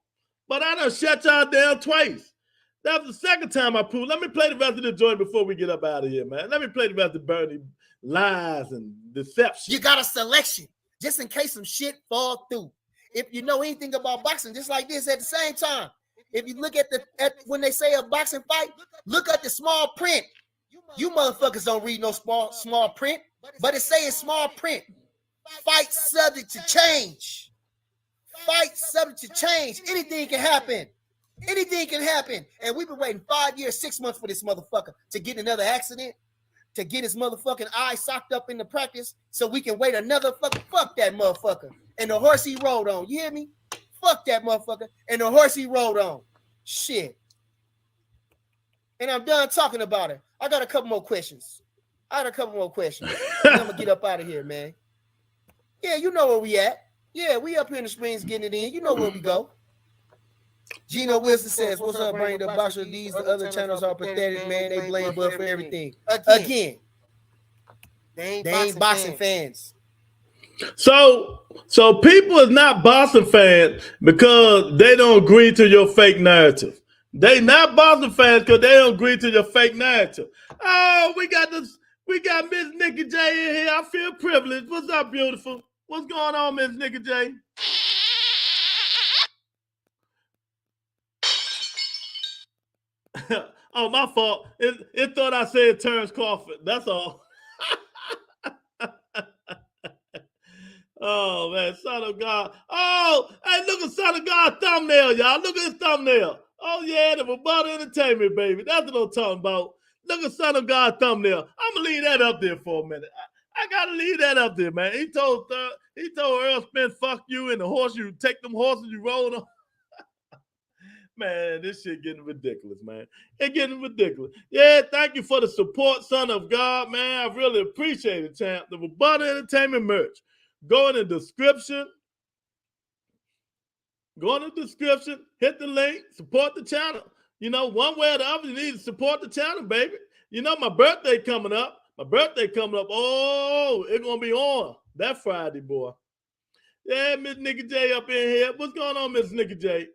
But I done shut y'all down twice. That was the second time I proved. Let me play the rest of the joint before we get up out of here, man. Let me play the rest of Bernie lies and deception. You got a selection just in case some shit fall through. If you know anything about boxing, just like this at the same time. If you look at when they say a boxing fight, look at the small print. You motherfuckers don't read no small print, but it's saying small print. Fight subject to change. Fight subject to change. Anything can happen. Anything can happen. And we've been waiting 5 years, 6 months for this motherfucker to get another accident, to get his motherfucking eye socked up in the practice so we can wait another fuck that motherfucker. And the horse he rode on. You hear me? Fuck that motherfucker. And the horse he rode on. Shit. And I'm done talking about it. I got a couple more questions. And I'm going to get up out of here, man. Yeah, you know where we at. Yeah, we up here in the Springs getting it in. You know where we go. Gino Wilson says, what's up, Bernie the Boxer? These the other channels are pathetic, man. They blame Bud for everything. Again. They ain't boxing fans. So people is not boxing fans because they don't agree to your fake narrative. They not boxing fans because they don't agree to your fake narrative. Oh, we got Miss Nikki J in here. I feel privileged. What's up, beautiful? What's going on, Miss Nikki J? Oh, my fault. It thought I said Terrence Crawford. That's all. Oh, man, Son of God. Oh, hey, look at Son of God thumbnail, y'all. Look at his thumbnail. Oh, yeah, the Rebuttal Entertainment, baby. That's what I'm talking about. Look at Son of God thumbnail. I'm going to leave that up there for a minute. I got to leave that up there, man. He told Errol Spence, fuck you, and the horse you take them horses you rode on. Man, this shit getting ridiculous, man. It's getting ridiculous. Yeah, thank you for the support, Son of God, man. I really appreciate it, champ. The Rebuttal Entertainment merch. Go in the description. Hit the link, support the channel. You know, one way or the other, you need to support the channel, baby. You know, my birthday coming up. Oh, it's going to be on that Friday, boy. Yeah, Miss Nikki J up in here. What's going on, Miss Nikki J?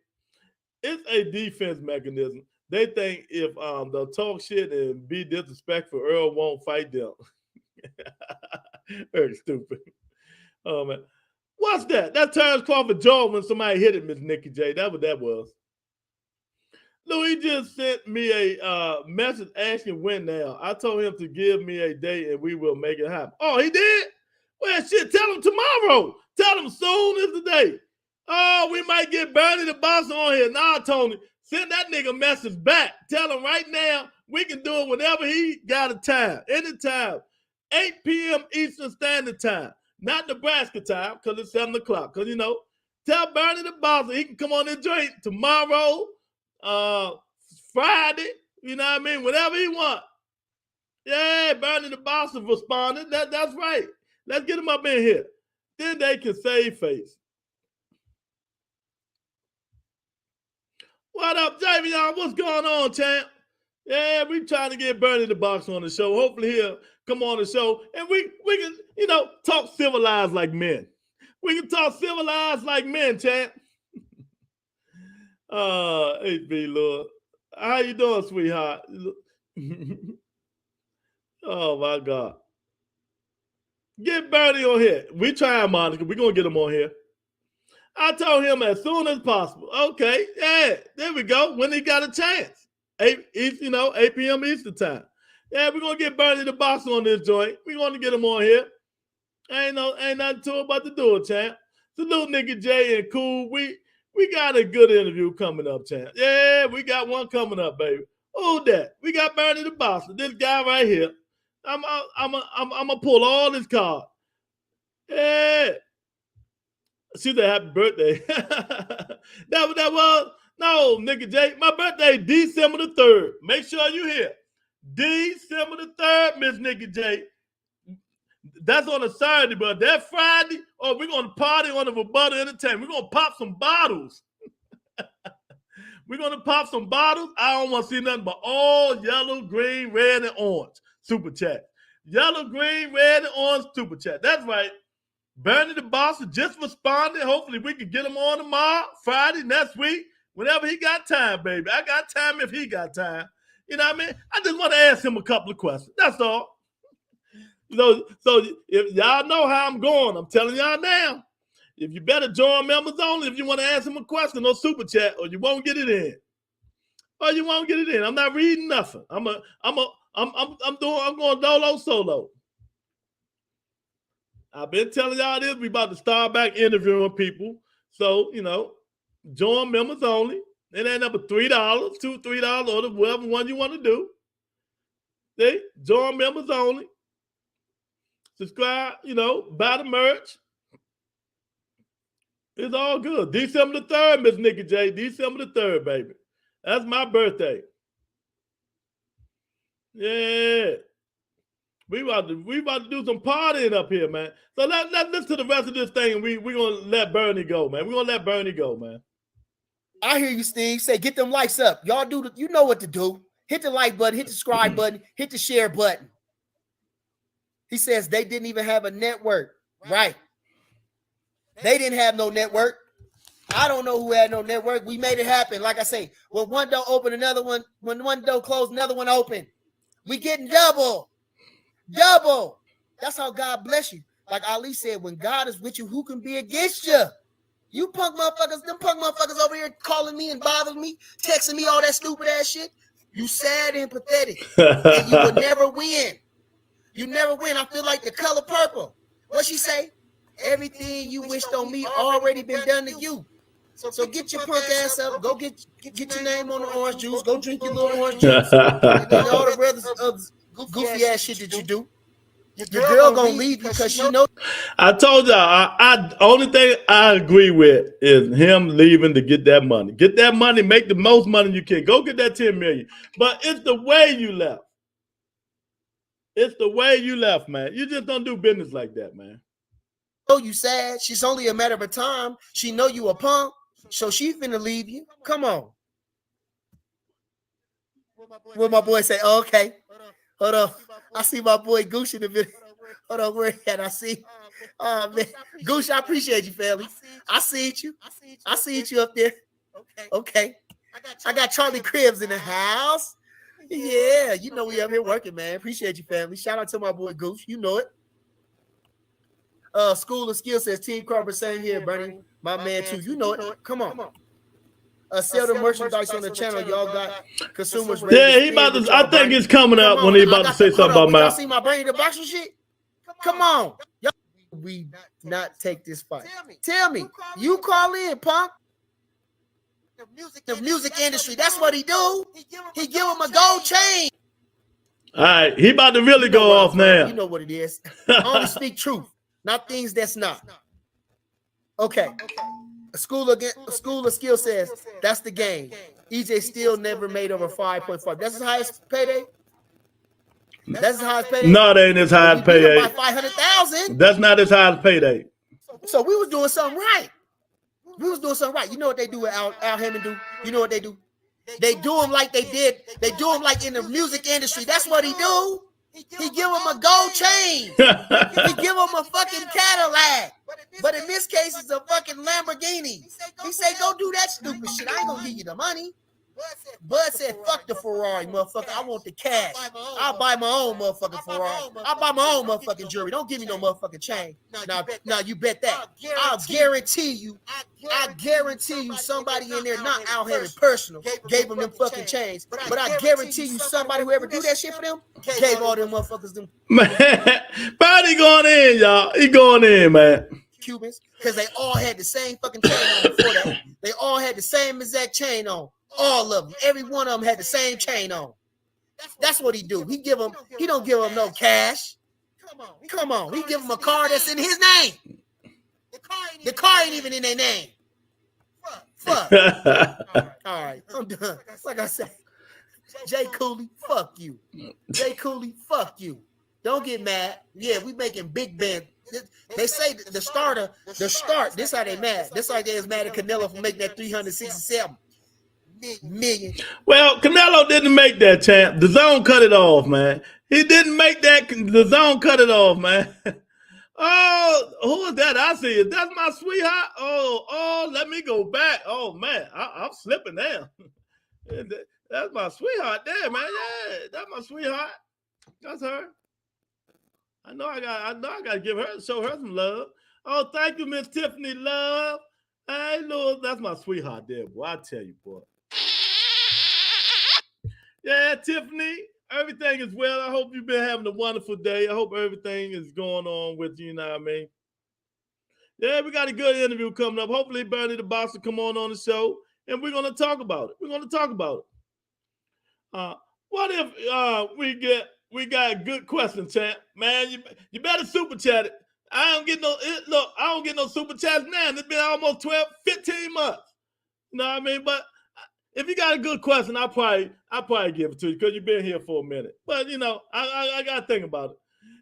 It's a defense mechanism. They think if they'll talk shit and be disrespectful, Earl won't fight them. Very stupid. Oh man. What's that? That Terrence Crawford jaw when somebody hit it, Miss Nikki J. That's what that was. Louis just sent me a message asking when now. I told him to give me a date and we will make it happen. Oh, he did? Well, shit, tell him tomorrow. Tell him soon is the day. Oh, we might get Bernie the boss on here. Nah, Tony, send that nigga a message back. Tell him right now we can do it whenever he got a time. Anytime. 8 p.m. Eastern Standard Time. Not Nebraska time, because it's 7 o'clock. Because, you know, tell Bernie the boss he can come on this joint tomorrow, Friday, you know what I mean? Whatever he want. Yeah, Bernie the boss is responding. That's right. Let's get him up in here. Then they can save face. What up, Javion? What's going on, champ? Yeah, we trying to get Bernie the boss on the show. Hopefully he'll come on the show and we can, you know, talk civilized like men. We can talk civilized like men, champ. HB Lord. How you doing, sweetheart? Oh my God. Get Bernie on here. We trying, Monica. We're gonna get him on here. I told him as soon as possible. Okay, yeah, there we go. When he got a chance. 8 p.m. Eastern time. Yeah, we're gonna get Bernie the boss on this joint. We're gonna get him on here. Ain't nothing to it but to do it, champ. Salute Nikki J and Cool. We got a good interview coming up, champ. Yeah, we got one coming up, baby. Who that? We got Bernie the boss. This guy right here. I'm gonna pull all his cards. Yeah. She said happy birthday. that was no, Nikki J. My birthday December the 3rd. Make sure you hear. December the 3rd, Miss Nikki J. That's on a Saturday, but that Friday, we're gonna party on the Rebuttal Entertainment. We're gonna pop some bottles. We're gonna pop some bottles. I don't want to see nothing but all yellow, green, red, and orange. Super chat. Yellow, green, red, and orange super chat. That's right. Bernie the boss just responded. Hopefully we can get him on tomorrow, Friday, next week, whenever he got time, baby. I got time if he got time. You know what I mean? I just want to ask him a couple of questions. That's all. So if y'all know how I'm going, I'm telling y'all now. If you better join members only if you want to ask him a question on super chat, or you won't get it in. Or you won't get it in. I'm not reading nothing. I'm going dolo solo. I've been telling y'all this. We about to start back interviewing people. So, you know, join members only. It ain't up to $3, $2, $3, or whatever one you want to do. See? Join members only. Subscribe, you know, buy the merch. It's all good. December the 3rd, Miss Nikki J. December the 3rd, baby. That's my birthday. Yeah. We about to do some partying up here, man. So let's listen to the rest of this thing, and we're going to let Bernie go, man. We're going to let Bernie go, man. I hear you, Steve. Say, get them likes up. Y'all do, you know what to do. Hit the like button, hit the subscribe button, hit the share button. He says they didn't even have a network. Right. They didn't have no network. I don't know who had no network. We made it happen. Like I say, when one door open, another one. When one door closed, another one open. We getting double. Double. That's how God bless you. Like Ali said, when God is with you, who can be against you? You punk motherfuckers, them punk motherfuckers over here calling me and bothering me, texting me all that stupid ass shit. You sad and pathetic. And you will never win. You never win. I feel like the color purple. What she say? Everything you wished on me already been done to you. So get your punk ass up. Go get your name on the orange juice. Go drink your little orange juice. And all the brothers goofy ass shit that you do. Your girl gonna leave you because she knows. I told y'all, I only thing I agree with is him leaving to get that money. Get that money, make the most money you can. Go get that 10 million. But it's the way you left. It's the way you left, man. You just don't do business like that, man. Oh, you sad. She's only a matter of time. She know you a punk, so she finna leave you. Come on. What my boy say? Oh, okay. Hold on. I see my boy Goosh in the video. Hold on, where at? I see. Oh man, Goosh, I appreciate you, family. I see you. I see you up there. Okay. I got Charlie Cribs in the house. Yeah, you know we up here working, man. Appreciate you, family. Shout out to my boy Goose. You know it. School of Skill says Team Crawford, same here, Bernie. My man too. You know it. Come on. Sell the merchandise on the channel. Y'all got consumers ready. Yeah, he about to. I think it's coming up when he about to say something about y'all see my Bernie the Boxer shit? Come on. Y'all, we not take this fight. Tell me. You call in, punk. The music industry. That's what he do. He give him a gold chain. All right, he about to really go off now. You know what it is. I only speak truth, not things that's not. Okay. A school of Skill says that's the game. EJ still never made over 5.5. That's his highest payday. That's his highest payday. No, that ain't his highest payday. By 500,000. That's not his highest payday. So we was doing something right. We was doing something right. You know what they do with Al Hammond do? You know what they do? They do him like they did. They do him like in the music industry. That's what he do. He give him a gold chain. He give him a fucking Cadillac. But in this case, it's a fucking Lamborghini. He say, go do that stupid shit. I ain't gonna give you the money. Bud said, fuck the Ferrari, motherfucker. I want the cash. I'll buy my own motherfucking Ferrari. I'll buy my own motherfucking jewelry. Don't give me no motherfucking chain. Now you bet that. I'll guarantee you somebody in there not out here in personal gave them fucking chains. But I guarantee you somebody who ever do that shit for them gave all them motherfuckers them. Man, Body going in, y'all. He going in, man. Cubans, because they all had the same fucking chain on before that. They all had the same exact chain on. All of them. Every one of them had the same chain on. That's what he do. He don't give them no cash. Come on. He give them a car that's in his name. The car ain't even in their name. Fuck. All right. I'm done. Like I said, Jay Cooley, fuck you. Jay Cooley, fuck you. Don't get mad. Yeah, we making big band. They say the start. This how they mad. This how they is mad at Canelo for making that 367 million. Well, Canelo didn't make that, champ. The zone cut it off, man. He didn't make that. The zone cut it off, man. Oh, who is that? I see it. That's my sweetheart. Oh, let me go back. Oh man, I'm slipping down. That's my sweetheart there, man. Yeah, that's my sweetheart. That's her. I know I got to give her, show her some love. Oh, thank you, Miss Tiffany Love. Hey, Lord, that's my sweetheart there, boy. I tell you, boy. Yeah, Tiffany, everything is well. I hope you've been having a wonderful day. I hope everything is going on with you, you know what I mean? Yeah, we got a good interview coming up. Hopefully, Bernie the Boxer come on the show, and we're going to talk about it. What if we got a good question, champ? Man, you better super chat it. I don't get no super chats now. It's been almost 12, 15 months. You know what I mean? But if you got a good question, I'll probably give it to you because you've been here for a minute. But you know, I gotta think about it.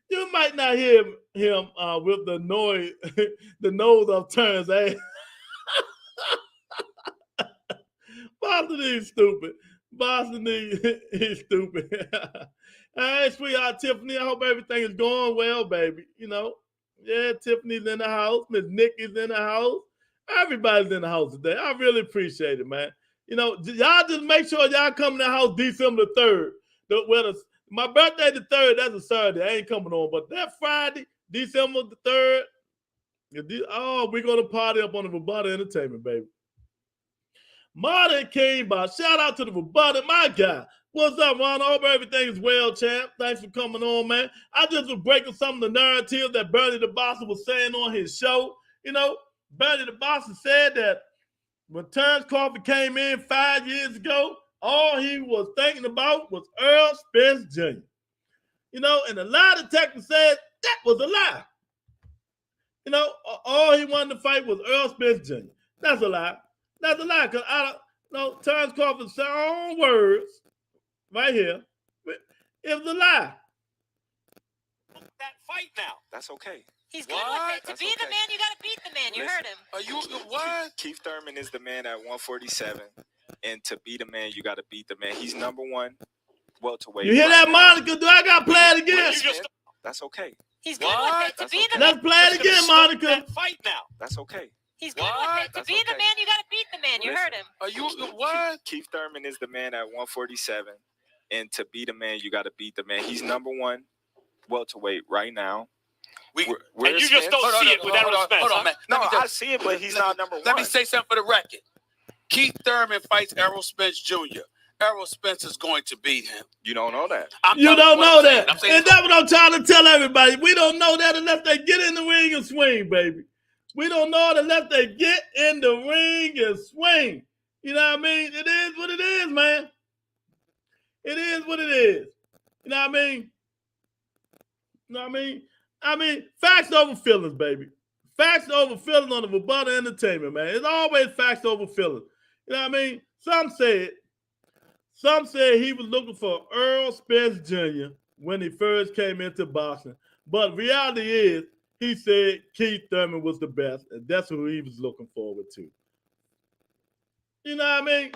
You might not hear him with the noise, the nose of turns. Hey, Boston is stupid. He's stupid. Hey, sweetheart Tiffany, I hope everything is going well, baby. You know. Yeah, Tiffany's in the house. Miss Nikki's in the house. Everybody's in the house today. I really appreciate it, man. You know, y'all just make sure y'all come in the house December the 3rd. My birthday the 3rd, that's a Saturday. I ain't coming on. But that Friday, December the 3rd, we're going to party up on the Roboto Entertainment, baby. Martin came by. Shout out to the Roboto, my guy. What's up, Ron? I hope everything is well, champ. Thanks for coming on, man. I just was breaking some of the narratives that Bernie the Boxer was saying on his show. You know, Bernie the Boxer said that when Terrence Crawford came in 5 years ago, all he was thinking about was Errol Spence Jr. You know, and a lie detector said that was a lie. You know, all he wanted to fight was Errol Spence Jr. That's a lie. That's a lie, because Terrence Crawford's own words right here, it was a lie. That fight now. That's okay. He's good with it. To be the man, you got to beat the man. You heard him. Are you what? Keith Thurman is the man at 147, and to be the man, you got to beat the man. He's number one welterweight. You hear that, Monica? Do I got to play it again? That's okay. He's good with it. To be the man. Let's play it again, Monica. That fight now. That's okay. He's good with it. To be the man, you got to beat the man. You heard him. Are you what? Keith Thurman is the man at 147, And to be the man, you got to beat the man. He's number one welterweight right now. And you just don't see it with Errol Spence. Hold on, man. No, I see it, but he's not number one. Let me say something for the record. Keith Thurman fights Errol Spence Jr. Errol Spence is going to beat him. You don't know that. You don't know that. And that's what I'm trying to tell everybody. We don't know that unless they get in the ring and swing, baby. We don't know it unless they get in the ring and swing. You know what I mean? It is what it is, man. It is what it is. You know what I mean? You know what I mean? I mean, facts over feelings, baby. Facts over feelings on the Rebuttal Entertainment, man. It's always facts over feelings. You know what I mean? Some said he was looking for Errol Spence Jr. when he first came into boxing. But reality is, he said Keith Thurman was the best, and that's who he was looking forward to. You know what I mean?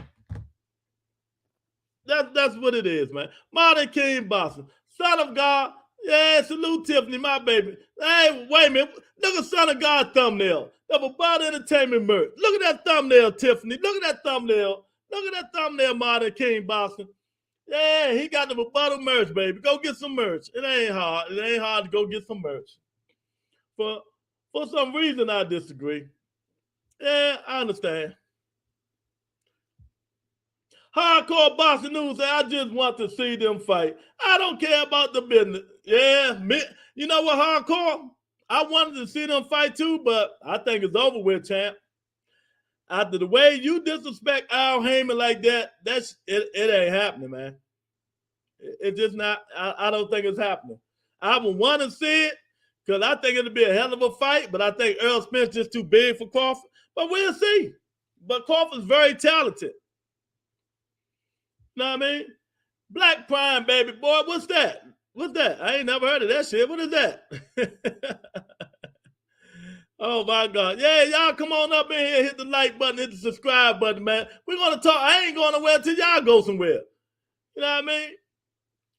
That's what it is, man. Modern King Boxing. Son of God. Yeah, salute Tiffany, my baby. Hey, wait a minute. Look at Son of God thumbnail. The Rebuttal Entertainment merch. Look at that thumbnail, Tiffany. Look at that thumbnail. Look at that thumbnail, Modern King Boxing. Yeah, he got the Rebuttal merch, baby. Go get some merch. It ain't hard. It ain't hard to go get some merch. For some reason, I disagree. Yeah, I understand. Hardcore Boxing News say, I just want to see them fight. I don't care about the business. Yeah, you know what, Hardcore? I wanted to see them fight too, but I think it's over with, champ. After the way you disrespect Al Heyman like that, it ain't happening, man. It's just not. I don't think it's happening. I would want to see it because I think it'll be a hell of a fight, but I think Errol Spence just too big for Crawford. But we'll see. But Crawford's very talented. Know what I mean? Black Prime, baby boy. What's that? What's that? I ain't never heard of that shit. What is that? Oh, my God. Yeah, y'all come on up in here, hit the like button, hit the subscribe button, man. We're going to talk. I ain't going nowhere until y'all go somewhere. You know what I mean?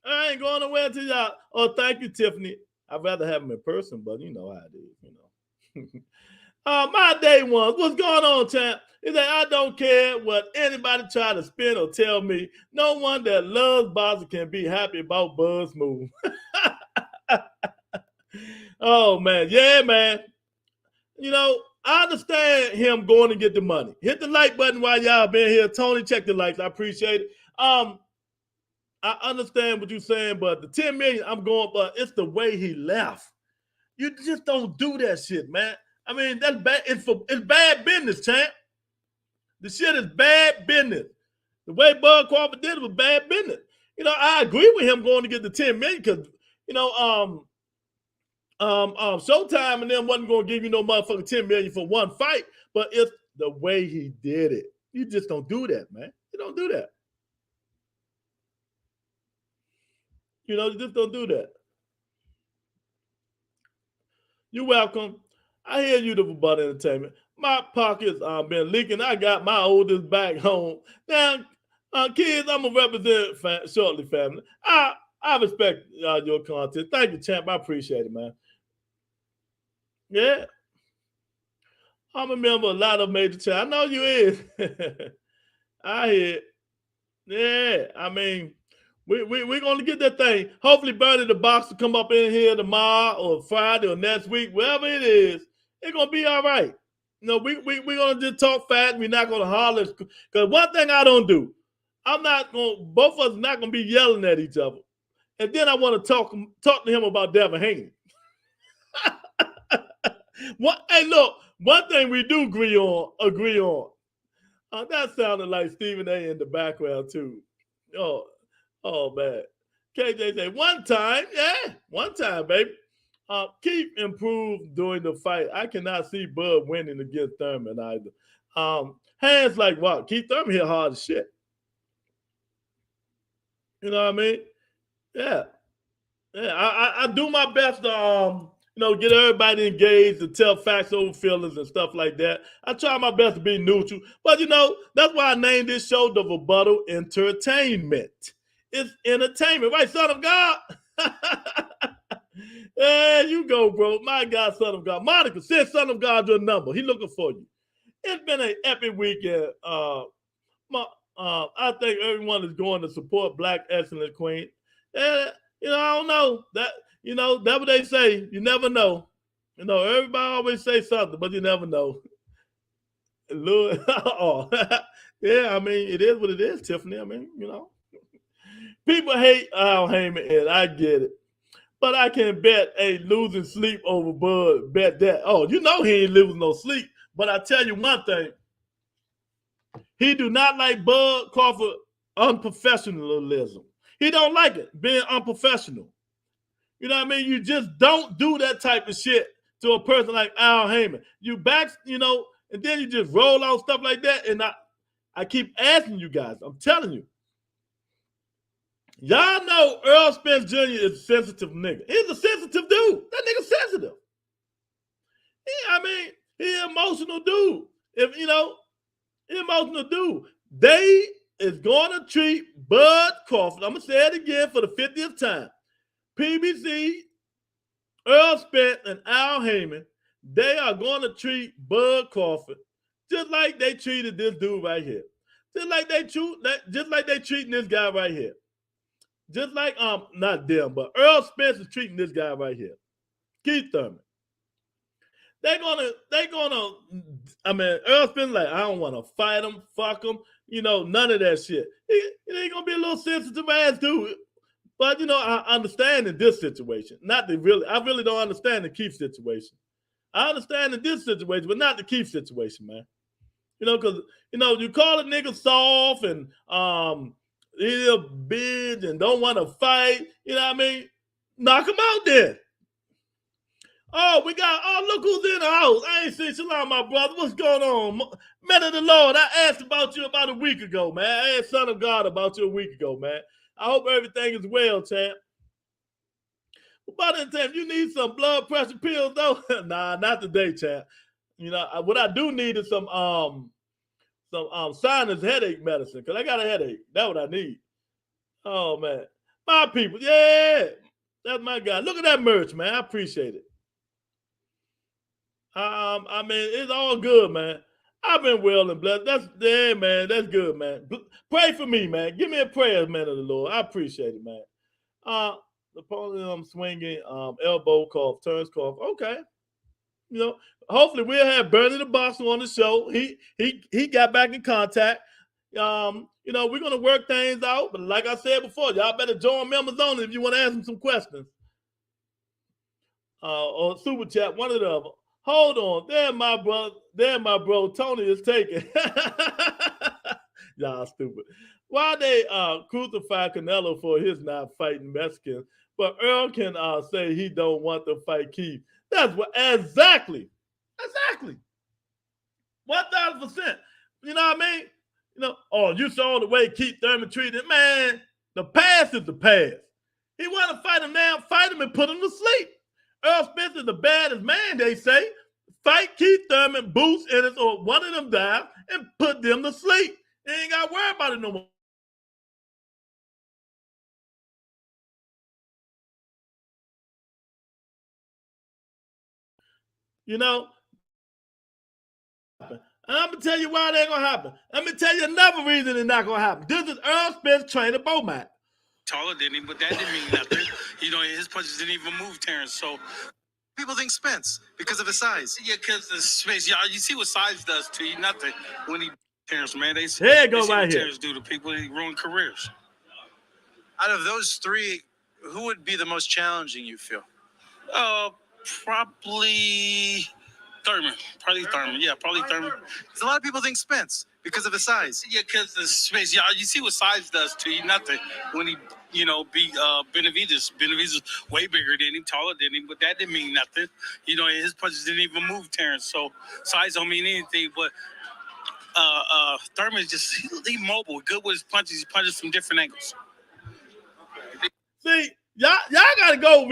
I ain't going nowhere until y'all. Oh, thank you, Tiffany. I'd rather have them in person, but you know how it is, you know. My day ones. What's going on, champ? He said, I don't care what anybody try to spin or tell me. No one that loves boxing can be happy about Buzz move. Oh, man. Yeah, man. You know, I understand him going to get the money. Hit the like button while y'all been here. Tony, check the likes. I appreciate it. I understand what you're saying, but the 10 million I'm going, but it's the way he left. You just don't do that shit, man. I mean, that's bad. It's bad business, champ. The shit is bad business. The way Bud Crawford did it was bad business. You know, I agree with him going to get the 10 million because, you know, Showtime and them wasn't going to give you no motherfucking 10 million for one fight, but it's the way he did it. You just don't do that, man. You don't do that. You know, you just don't do that. You're welcome. I hear you, the Rebuttal Entertainment. My pockets been leaking. I got my oldest back home. Now, kids, I'm going to represent shortly, family. I respect your content. Thank you, champ. I appreciate it, man. Yeah. I'm a member of a lot of major channels. I know you is. I hear it. Yeah. I mean, we're going to get that thing. Hopefully, Bernie the Boxer come up in here tomorrow or Friday or next week, wherever it is. It's going to be all right. You know, we're going to just talk fast. We're not going to holler. Because one thing I don't do, both of us are not going to be yelling at each other. And then I want to talk to him about Devin Haney. Hey, look, one thing we do agree on. That sounded like Stephen A. in the background, too. Oh, man. KJ said, one time, baby. Keith improved during the fight. I cannot see Bud winning against Thurman either. Hands like what? Keith Thurman hit hard as shit. You know what I mean? Yeah. I do my best to get everybody engaged, to tell facts over feelings and stuff like that. I try my best to be neutral. But that's why I named this show the Rebuttal Entertainment. It's entertainment, right, son of God? There you go, bro. My God, son of God. Monica, send son of God your number. He looking for you. It's been an epic weekend. I think everyone is going to support Black Excellent Queen. And, I don't know. That's what they say. You never know. Everybody always say something, but you never know. Yeah, I mean, it is what it is, Tiffany. I mean, people hate Al Heyman, and I get it. But I can bet losing sleep over Bud, bet that. Oh, he ain't losing no sleep. But I tell you one thing. He do not like Bud Crawford unprofessionalism. He don't like it, being unprofessional. You know what I mean? You just don't do that type of shit to a person like Al Heyman. You back, and then you just roll out stuff like that. And I keep asking you guys, I'm telling you. Y'all know Errol Spence Jr. is a sensitive nigga. He's a sensitive dude. That nigga sensitive. He an emotional dude. Emotional dude. They is going to treat Bud Crawford. I'm going to say it again for the 50th time. PBC, Errol Spence, and Al Heyman, they are going to treat Bud Crawford just like they treated this dude right here. Just like they treating this guy right here. Just like not them, but Errol Spence is treating this guy right here. Keith Thurman. Earl Spence like, I don't want to fight him, fuck him, none of that shit. He ain't gonna be a little sensitive ass dude. But I understand in this situation. I really don't understand the Keith situation. I understand in this situation, but not the Keith situation, man. Because you call a nigga soft and he's a bitch and don't want to fight, knock him out there. Look who's in the house. I ain't seen Shalom, my brother. What's going on? Man of the Lord, I asked about you about a week ago, man. I asked Son of God about you a week ago, man. I hope everything is well, champ. But in time, you need some blood pressure pills, though? Nah, not today, champ. What I do need is some sinus headache medicine, because I got a headache. That's what I need. Oh, man. My people, yeah. That's my guy. Look at that merch, man. I appreciate it. It's all good, man. I've been well and blessed. Man. That's good, man. Pray for me, man. Give me a prayer, man of the Lord. I appreciate it, man. The opponent swinging, elbow cough, turns cough. Okay. Hopefully we'll have Bernie the Boxer on the show. He got back in contact. We're gonna work things out. But like I said before, y'all better join members only if you want to ask him some questions. Or super chat, one of the other. Hold on. There, my bro. Tony is taken. Y'all stupid. Why they crucify Canelo for his not fighting Mexicans, but Earl can say he don't want to fight Keith. That's what exactly. 1,000%. You know what I mean? You saw the way Keith Thurman treated, man. The past is the past. He want to fight him now, fight him and put him to sleep. Errol Spence is the baddest man, they say. Fight Keith Thurman, Boots Ennis, or one of them die and put them to sleep. They ain't got to worry about it no more. And I'm going to tell you why it ain't going to happen. Let me tell you another reason it's not going to happen. This is Errol Spence trainer Beaumont. Taller than him, but that didn't mean nothing. His punches didn't even move Terrence. So People think Spence because of his size. yeah, because the space. Yeah, you see what size does to you? Nothing. When he Terrence, man, they Here it go see right what here. Terrence do to people. They ruin careers. Out of those three, who would be the most challenging, you feel? Probably Thurman. Yeah, probably Thurman. Because a lot of people think Spence because of his size. Yeah, because the space. Yeah, you see what size does to you? Nothing. When he beat Benavidez. Benavidez way bigger than him, taller than him, but that didn't mean nothing. His punches didn't even move Terrence. So size don't mean anything. But Thurman's just he mobile, good with his punches. He punches from different angles. See, y'all gotta go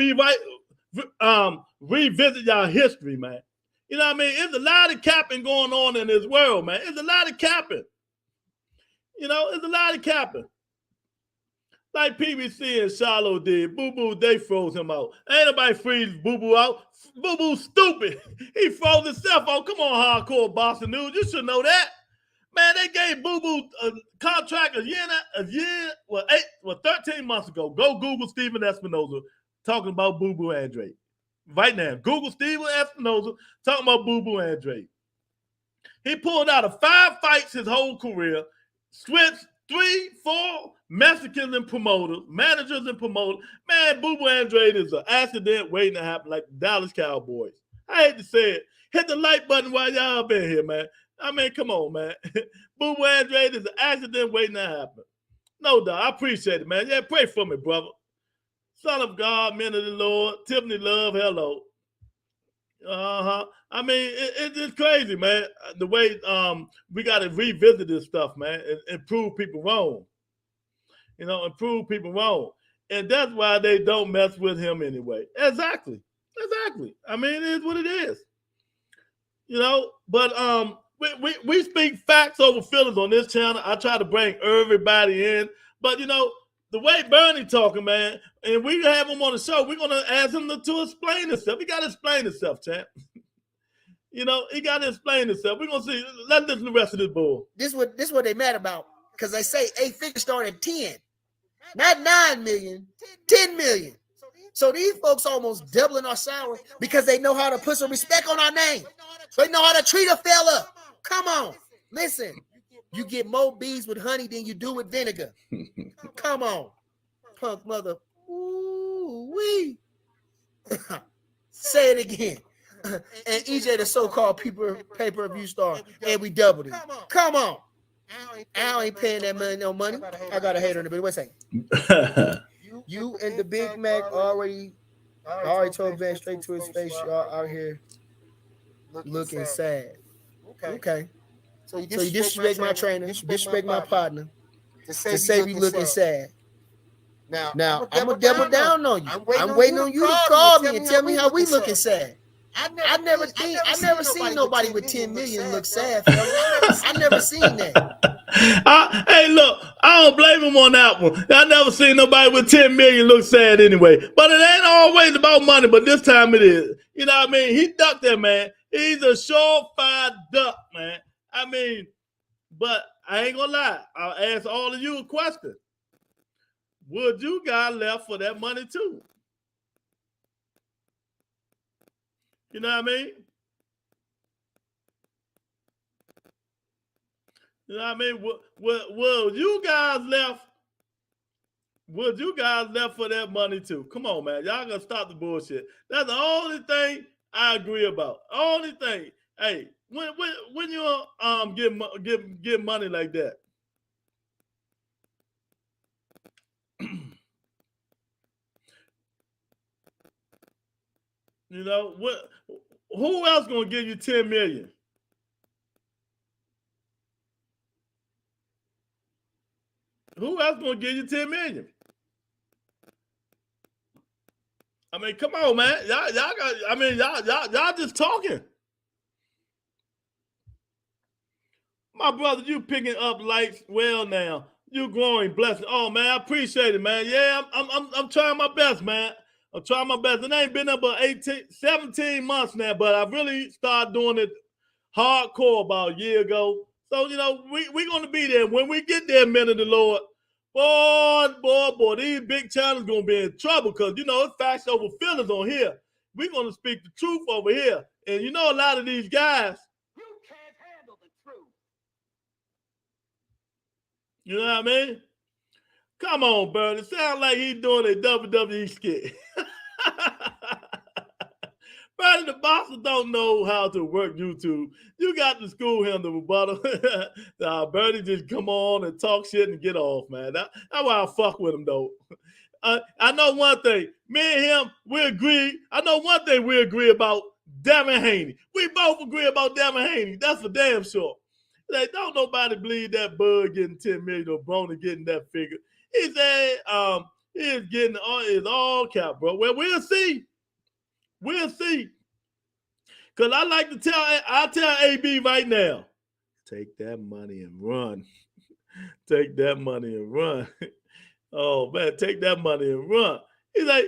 revisit y'all history, man. You know what I mean? There's a lot of capping going on in this world, man. There's a lot of capping. There's a lot of capping. Like PBC and Shiloh did. Boo-Boo, they froze him out. Ain't nobody freeze Boo-Boo out. Boo-Boo stupid. He froze himself out. Come on, hardcore Boston News. You should know that. Man, they gave Boo Boo a contract a year, 13 months ago. Go Google Steven Espinoza talking about Boo Boo Andrade. Right now, Google Steven Espinoza talking about Boo Boo Andrade. He pulled out of 5 fights his whole career, switched 3, 4 Mexicans and promoters, managers and promoters. Man, Boo Boo Andrade is an accident waiting to happen like the Dallas Cowboys. I hate to say it. Hit the like button while y'all been here, man. I mean, come on, man. Boo Boo Andrade is an accident waiting to happen. No doubt. I appreciate it, man. Yeah, pray for me, brother. Son of God, men of the Lord, Tiffany Love, hello. I mean, it's crazy, man. The way we got to revisit this stuff, man, and prove people wrong. You know, and prove people wrong. And that's why they don't mess with him anyway. Exactly. I mean, it is what it is. You know, but we speak facts over feelings on this channel. I try to bring everybody in. But, you know, the way Bernie talking, man, and we have him on the show, we're going to ask him to explain himself. He got to explain himself, champ. You know, he got to explain himself. We're going to see. Let's listen to the rest of this bull. This what they mad about, because they say 8 figures start at 10. Not 9 million, 10 million. So these folks almost doubling our salary because they know how to put some respect on our name. They know how to treat a fella. Come on. Listen, you get more bees with honey than you do with vinegar. Come on. Punk mother. Ooh-wee. Say it again. And EJ, the so-called pay-per-view star, and we doubled it. Come on. Al ain't paying that money, no money. I got a hater in the bit. Wait a second. You and the Big Mac already told Van straight to his face, y'all out here looking sad. Okay. So you disrespect my trainer, you disrespect my partner to say we looking sad. Now I'm gonna double down on you. I'm waiting on you to call me and tell me how we looking sad. I never seen nobody with 10 million look sad. I never seen that. Hey, look, I don't blame him on that one. I never seen nobody with 10 million look sad anyway. But it ain't always about money, but this time it is. You know what I mean? He ducked that, man. He's a surefire duck, man. I mean, but I ain't gonna lie. I'll ask all of you a question. Would you guys left for that money too? You know what I mean? You know what I mean? Would you guys left? Would you guys left for that money too? Come on, man. Y'all gotta stop the bullshit. That's the only thing I agree about. Only thing. Hey, when you give money like that. You know what? Who else gonna give you 10 million? Who else gonna give you 10 million? I mean, come on, man. Y'all got. I mean, y'all just talking. My brother, you picking up lights well now. You growing, blessing. Oh man, I appreciate it, man. Yeah, I'm trying my best, man. I'm trying my best. It ain't been up about 17 months now, but I really started doing it hardcore about a year ago. So, you know, we're going to be there. When we get there, men of the Lord, boy, these big channels going to be in trouble because, you know, it's facts over feelings on here. We're going to speak the truth over here. And, you know, a lot of these guys, you can't handle the truth. You know what I mean? Come on, Bird. It sounds like he's doing a WWE skit. Bernie the Boxer don't know how to work YouTube. You got to school him to rebuttal. Bernie just come on and talk shit and get off, man. That's why I fuck with him, though. I know one thing. Me and him, we agree. I know one thing we agree about, Devin Haney. We both agree about Devin Haney. That's for damn sure. Like, don't nobody believe that Bud getting 10 million or Brony getting that figure. He said he's getting all cap, bro. Well, we'll see. We'll see. Because I tell AB right now, take that money and run. Take that money and run. Oh, man, take that money and run. He's like,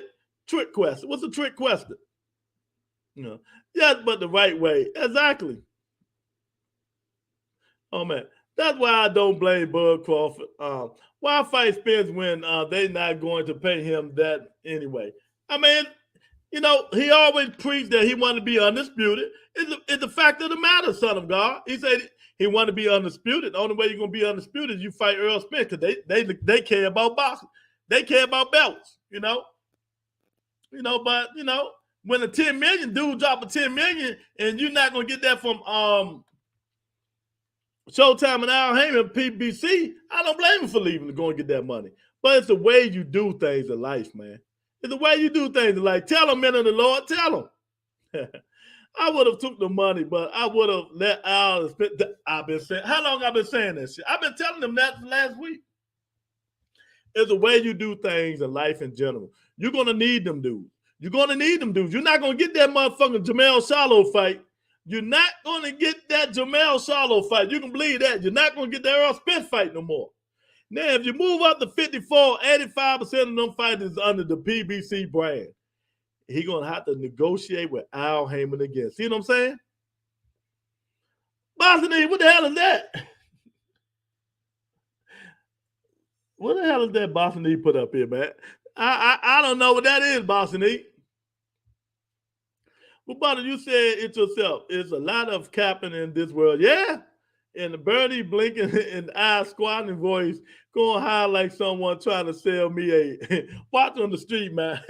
trick question. What's a trick question? You know, yes, but the right way. Exactly. Oh, man. That's why I don't blame Bud Crawford. Why fight Spence when they're not going to pay him that anyway? I mean, you know, he always preached that he wanted to be undisputed. It's the fact of the matter, son of God. He said he wanted to be undisputed. The only way you're going to be undisputed is you fight Errol Spence because they care about boxing. They care about belts, you know. But, you know, when a 10 million dude drop a 10 million and you're not going to get that from Showtime and Al Heyman, PBC, I don't blame him for leaving to go and get that money. But it's the way you do things in life, man. It's the way you do things in life. Tell them, men of the Lord, tell them. I would have took the money, but I would have let Al spit. I've been saying, how long I've been saying that shit? I've been telling them that last week. It's the way you do things in life in general. You're going to need them dudes. You're going to need them dudes. You're not going to get that motherfucking Jamel Charlo fight. You're not going to get that Jamel Charlo fight. You can believe that. You're not going to get that Errol Spence fight no more. Now, if you move up to 54, 85% of them fighters under the PBC brand. He's going to have to negotiate with Al Heyman again. See what I'm saying? Boston, what the hell is that? What the hell is that Boston put up here, man? I don't know what that is, Boston. Well, Butter, you said it yourself. It's a lot of capping in this world. Yeah. And the Bernie blinking and eye squatting voice going high like someone trying to sell me a watch on the street, man.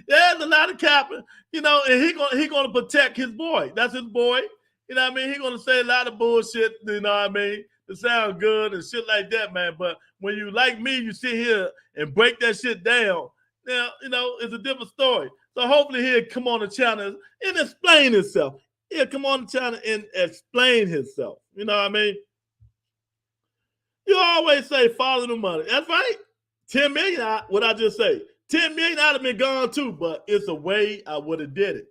There's a lot of capping, you know, and he gonna protect his boy. That's his boy. You know what I mean? He's gonna say a lot of bullshit, you know what I mean, to sound good and shit like that, man. But when you like me, you sit here and break that shit down. Now, you know, it's a different story. So hopefully he'll come on the channel and explain himself. He'll come on the channel and explain himself. You know what I mean? You always say follow the money. That's right. 10 million, what I just say. 10 million, I'd have been gone too, but it's a way I would have did it.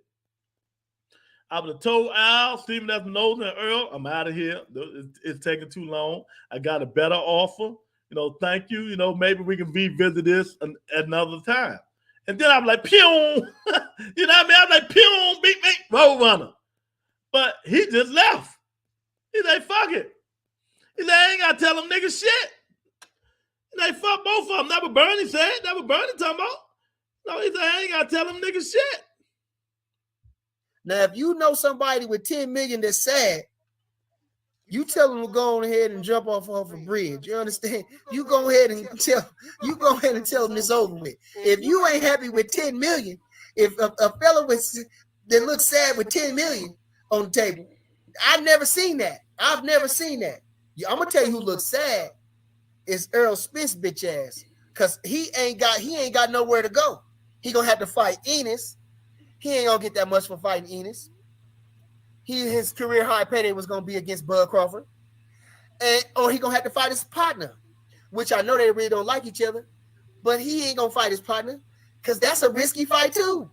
I would have told Al, Stephen F. Knowles and Earl, I'm out of here. It's taking too long. I got a better offer. You know, thank you. You know, maybe we can revisit this another time. And then I'm like, pew. You know what I mean? I'm like, pew, beat me, road runner. But he just left. He's like, fuck it. He's like, I ain't got to tell them niggas shit. He's like, fuck both of them. That what Bernie said. That what Bernie talking about. No, he said, I ain't got to tell them niggas shit. Now, if you know somebody with 10 million that's sad, you tell them to go on ahead and jump off a bridge. You understand? You go ahead and tell them it's over with. If you ain't happy with 10 million, if a fella that looks sad with 10 million on the table, I've never seen that. I've never seen that. I'm gonna tell you who looks sad is Errol Spence bitch ass, because he ain't got nowhere to go. He gonna have to fight Enos. He ain't gonna get that much for fighting Enos. His career high payday was gonna be against Bud Crawford, or he gonna have to fight his partner, which I know they really don't like each other, but he ain't gonna fight his partner because that's a risky fight too.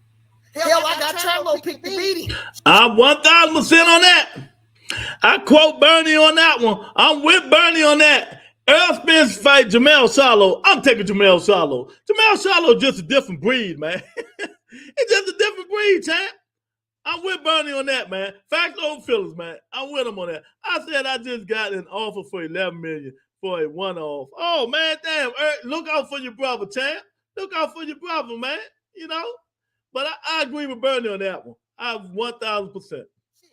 Hell, I got Charlo picked to beat him. I'm 1,000% on that. I quote Bernie on that one. I'm with Bernie on that. Errol Spence fight Jamel Charlo. I'm taking Jamel Charlo. Jamel Charlo just a different breed, man. It's just a different breed, champ. I'm with Bernie on that, man. Facts over feelings, man. I'm with him on that. I said I just got an offer for $11 million for a one-off. Oh, man, damn. Look out for your brother, champ. Look out for your brother, man. You know? But I agree with Bernie on that one. I'm 1,000%.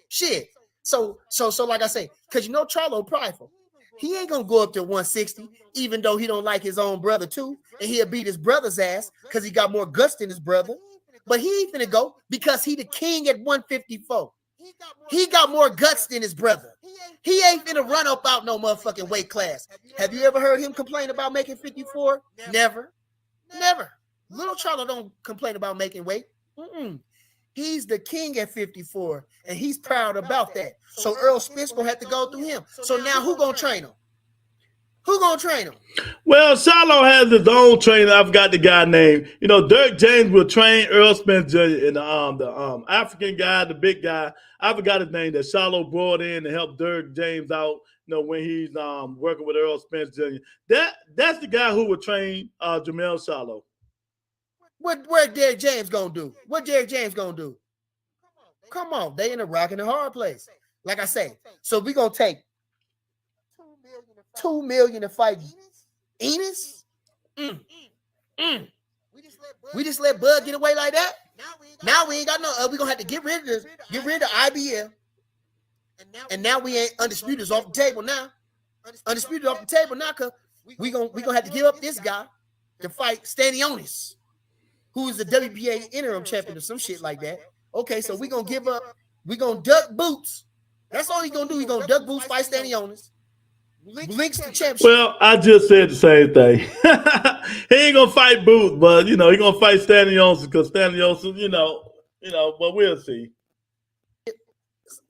Shit. So like I say, because you know Charlo prideful. He ain't gonna go up to 160, even though he don't like his own brother too, and he'll beat his brother's ass because he got more guts than his brother. But he ain't finna go because he the king at 154. He got more guts than his brother. He ain't finna run up out no motherfucking weight class. Have you ever heard him complain about making 54? Never. Little Charlo don't complain about making weight. He's the king at 54, and he's proud about that. So Errol Spence gonna have to go through him. So now who gonna train him? Who gonna train him? Well, Charlo has his own trainer. I forgot the guy name. You know, Dirk James will train Errol Spence Jr. and the African guy, the big guy. I forgot his name that Charlo brought in to help Dirk James out. You know, when he's working with Errol Spence Jr. That's the guy who would train Jamel Charlo. What Derek James gonna do? What Derek James gonna do? Come on, they in a rock and a hard place. Like I say, so we're gonna take $2 million to fight Enos. We just let Bud get away like that. Now we ain't got no. We're gonna have to get rid of this, get rid of IBL. And now we ain't undisputed off the table now. Undisputed off the table now, cause we gonna have to give up this guy to fight Stanionis, who is the WBA interim champion or some shit like that. Okay, so we gonna give up. We gonna duck Boots. That's all he's gonna do. He's gonna duck Boots, fight Stanionis. Links the championship. Well, I just said the same thing. He ain't gonna fight Boots, but you know he gonna fight Stanionis because Stanionis, you know, but we'll see.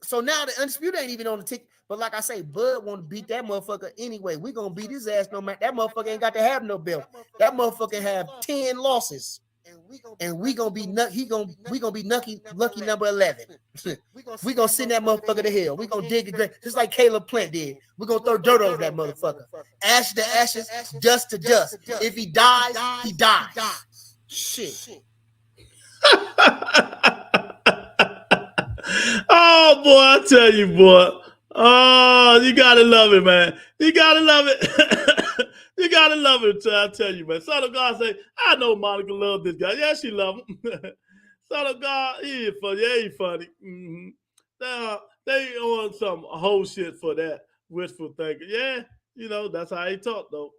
So now the undisputed ain't even on the ticket. But like I say, Bud want to beat that motherfucker anyway. We gonna beat his ass no matter. That motherfucker ain't got to have no belt. That motherfucker have 10 losses, and we gonna be we gonna be lucky number 11. We gonna send that motherfucker to hell. We gonna dig a grave just like Caleb Plant did. We gonna throw dirt over that motherfucker. Ash to ashes, dust to dust. If he dies, he dies. Shit. Oh boy, I tell you, boy. Oh, you gotta love it, man. You gotta love it. You gotta love it. I tell you, man. Son of God say, I know Monica love this guy. Yeah, she love him. Son of God, he is funny. Yeah, he funny. Mm-hmm. Now, they on some whole shit for that wishful thinking. Yeah, you know, that's how he talk, though.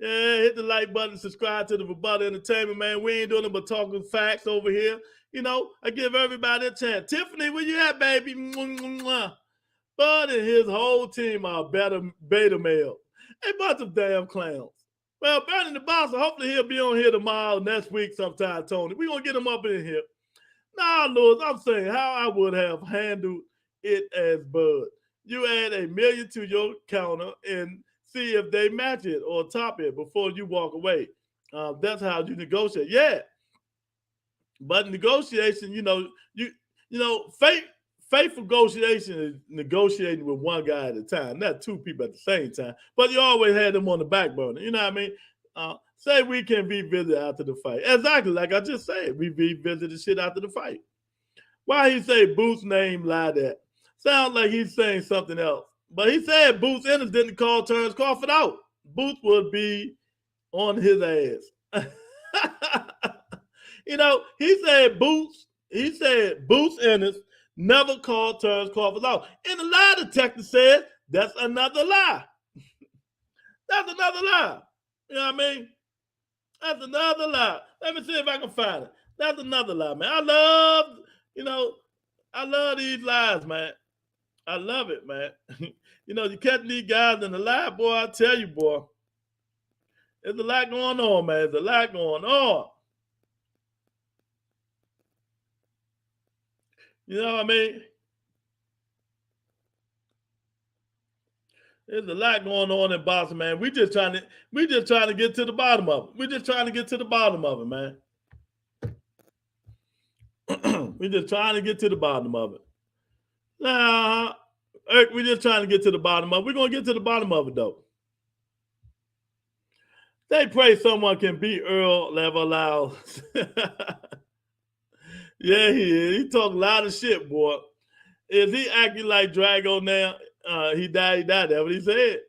Yeah, hit the like button, subscribe to the Rebuttal Entertainment, man. We ain't doing it but talking facts over here. You know, I give everybody a chance. Tiffany, where you at, baby? Bud and his whole team are beta male. A bunch of damn clowns. Well, Bernie the Boss, hopefully he'll be on here tomorrow, next week sometime, Tony. We're going to get him up in here. Nah, Lewis, I'm saying how I would have handled it as Bud. You add $1 million to your counter and see if they match it or top it before you walk away. That's how you negotiate. Yeah. But negotiation, you know, faithful negotiation is negotiating with one guy at a time, not two people at the same time. But you always had them on the back burner. You know what I mean? Say we can revisit after the fight. Exactly like I just said. We revisit the shit after the fight. Why he say Boots' name like that? Sounds like he's saying something else. But he said Boots Ennis didn't call Terrence Crawford out. Boots would be on his ass. You know, he said Boots Ennis never called Terrence Crawford out. And the lie detector said that's another lie. That's another lie. You know what I mean? That's another lie. Let me see if I can find it. That's another lie, man. I love these lies, man. I love it, man. You know, you catch these guys in the lie, boy, I tell you, boy. There's a lot going on, man. There's a lot going on. You know what I mean? There's a lot going on in boxing, man. We just trying to get to the bottom of it. We're just trying to get to the bottom of it, man. We're just trying to get to the bottom of it. Nah, we're just trying to get to the bottom of it. We're going to get to the bottom of it, though. They pray someone can beat Earl Leverlow. Yeah, he is. He talk a lot of shit, boy. Is he acting like Drago now? He died. That's what he said.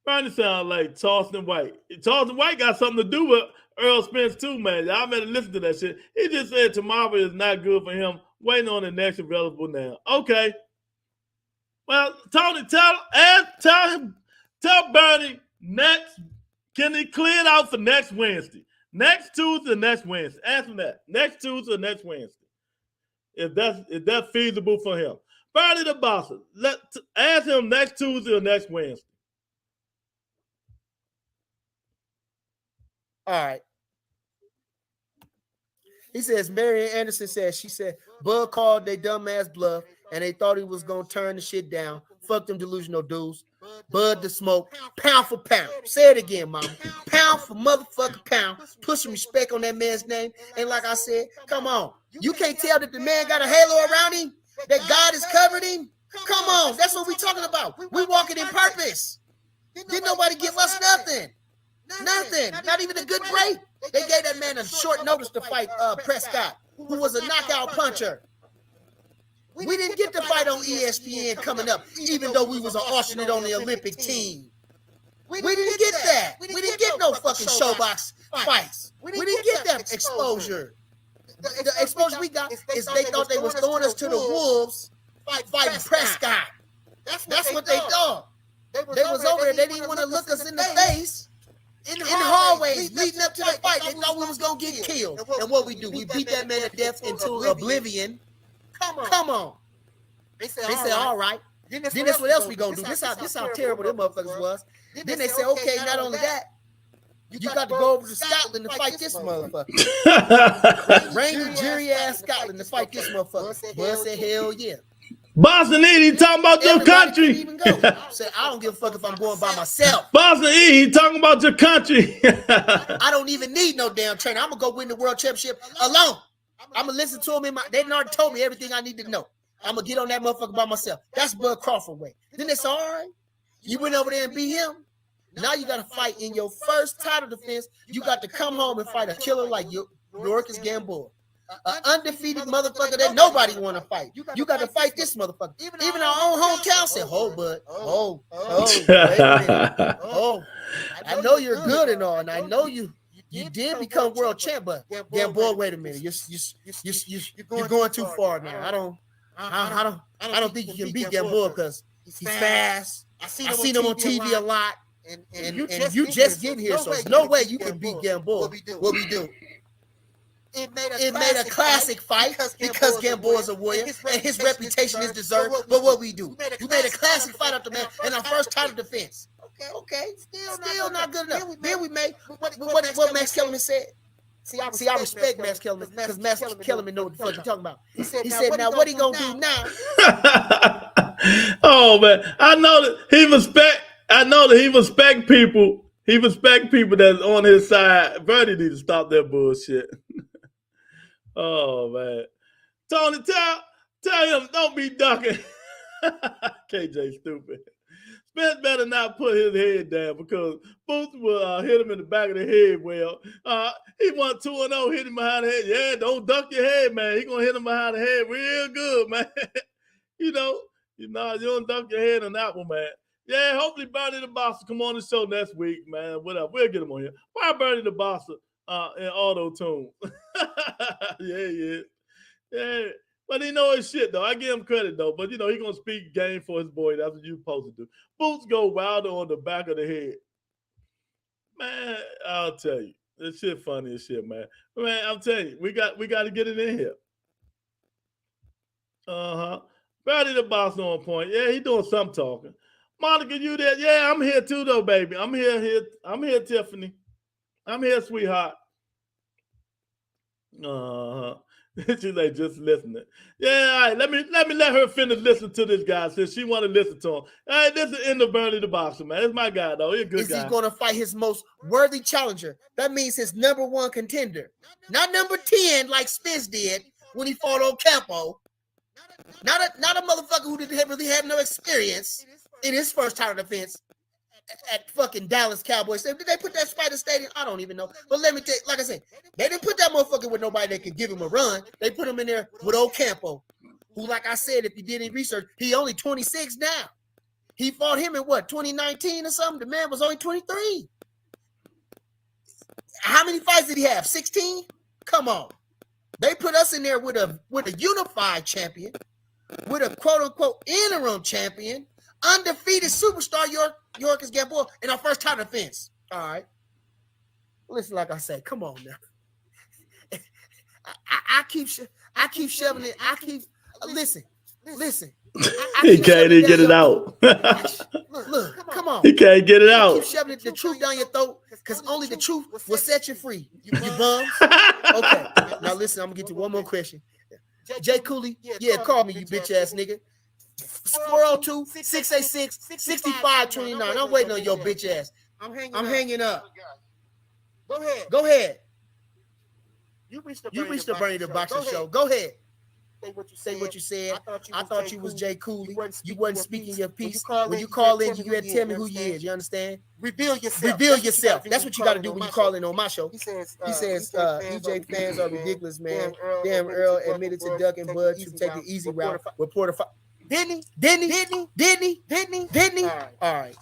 Bernie sounds like Charleston White. Charleston White got something to do with Errol Spence too, man. Y'all better listen to that shit. He just said tomorrow is not good for him. Waiting on the next available now. Okay. Well, Tony, tell Bernie next. Can he clear it out for next Wednesday? Next Tuesday or next Wednesday? Ask him that. Next Tuesday or next Wednesday? If that's feasible for him. Bernie the Boss, ask him next Tuesday or next Wednesday. All right. He says, Marian Anderson says, she said, Bud called they dumbass bluff and they thought he was going to turn the shit down. Fuck them delusional dudes. Bud the smoke, pound for pound. Say it again, mama. Pound for motherfucking pound. Put some respect on that man's name. And like I said, come on. You can't tell that the man got a halo around him? That God has covered him? Come on. That's what we're talking about. We walking in purpose. Didn't nobody give us nothing. Nothing. Not even a good break. They gave that man a short notice to fight Prescott, who was a knockout puncher. We didn't get to fight on ESPN coming up, even though we was an alternate on the Olympic team. We didn't get that. We didn't get no fucking showbox fights. We didn't get that exposure. The exposure we got is they thought they was throwing us to the wolves fighting Prescott. That's what they thought. They was over there. They didn't want to look us in the face in the hallways leading up to the fight. They thought we was going to get killed. And what we do? We beat that man to death into oblivion. Come on. They said, all right. Then that's what else we going to do. This how terrible them motherfuckers was. Then they said, okay, not only that, you got to go over to Scotland to fight this motherfucker. Ranger Jerry ass Scotland to fight this motherfucker. Bud said, hell yeah. Boston E, he talking about your country. Said, I don't give a fuck if I'm going by myself. Boston E, he talking about your country. I don't even need no damn trainer. I'm gonna go win the world championship alone. I'm gonna listen to him. They already told me everything I need to know. I'm gonna get on that motherfucker by myself. That's Bud Crawford way. Then it's all right. You went over there and beat him. Now you got to fight in your first title defense. You got to come home and fight a killer like Yorkis Gamboa, an undefeated motherfucker that nobody want to fight. You got to fight this motherfucker. Even our own hometown said, "Hold, Bud. Wait a minute. I know you're good and all, and I know you did become world champ, but Gamboa, wait a minute. You're going too far now. I don't think you can beat Gamboa because he's fast. I seen him on TV a lot." And you just get here, so there's no way you can beat Gamboa. What we do? It made a classic fight because Gamboa's a warrior and his reputation is deserved. But what we do? We made a classic fight up the man in our first title defense. Okay, still not good enough. Then we made what Max Kellerman said. See, I respect Max Kellerman because Max Kellerman know what the fuck you're talking about. He said, now what he gonna do now? Oh man, I know that he respect people. He respect people that's on his side. Bernie need to stop that bullshit. Oh man, Tony, tell him don't be ducking. KJ stupid. Spence better not put his head down because Boots will hit him in the back of the head. Well, he went 2-0, hit him behind the head. Yeah, don't duck your head, man. He gonna hit him behind the head real good, man. you don't duck your head on that one, man. Yeah, hopefully Bernie the Boxer come on the show next week, man. Whatever, we'll get him on here. Why Bernie the Boxer in auto-tune? Yeah. But he know his shit, though. I give him credit, though. But, he going to speak game for his boy. That's what you're supposed to do. Boots go wilder on the back of the head. Man, I'll tell you. This shit funny as shit, man. Man, I'm telling you, we got to get it in here. Bernie the Boxer on point. Yeah, he doing some talking. Monica, you there? Yeah, I'm here too, though, baby. I'm here. I'm here, Tiffany. I'm here, sweetheart. She's like just listening. Yeah, all right. Let me let her finish listening to this guy since she want to listen to him. All right, this is in the Bernie the Boxer, man. It's my guy, though. He's a good guy. Is he going to fight his most worthy challenger? That means his #1 contender, not number 10 like Spence did when he fought on Campo. Not a motherfucker who didn't really have no experience in his first title defense at fucking Dallas Cowboys. Did they put that Spider Stadium? I don't even know. But let me tell you, like I said, they didn't put that motherfucker with nobody that could give him a run. They put him in there with old Campo, who, like I said, if you did any research, he only 26 now. He fought him in what, 2019 or something? The man was only 23. How many fights did he have? 16? Come on. They put us in there with a unified champion, with a quote-unquote interim champion, undefeated superstar Yorkis Gamboa in our first title defense. All right. Listen, like I said, come on now. I keep shoving it. Listen. He can't even get it out. Look, come on. He can't get it out. Keep shoving the truth down your throat because only the truth will set you free. You bums. Okay. Now listen, I'm gonna get to one more question. Jay Cooley, yeah, call me, you bitch ass nigga. 402-686-6529. I'm waiting on your bitch ass. I'm hanging up. Go ahead. You reached the Bernie the Boxer show. Go ahead. say what you said. I thought you was Jay Cooley. You wasn't speaking your piece. When you call in, you gotta tell me who you is. You understand? Reveal yourself. That's what you got to do when you call in on my show. He says, EJ fans are ridiculous, man. Damn, Earl admitted to Duck and Bud to take the easy route. Reporter, didn't he? All right.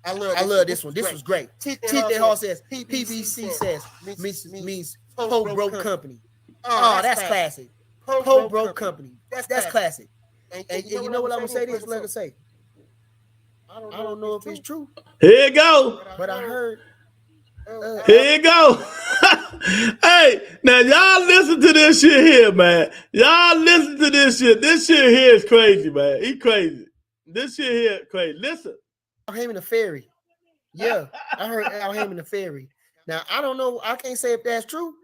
I love this one. This was great. T.J. Hall says, PBC says, means Po Broke Company. Oh, that's classic. Po Broke Company. That's classic. And you know what I'm going to say this? Let us say. I don't know if it's true. Here you go. But I heard. Here you go. Hey, now y'all listen to this shit here, man. Y'all listen to this shit. This shit here is crazy, man. He crazy. This shit here crazy. Listen. Al Hayman the Fairy. Yeah, I heard Al Hayman the Fairy. Now, I don't know. I can't say if that's true,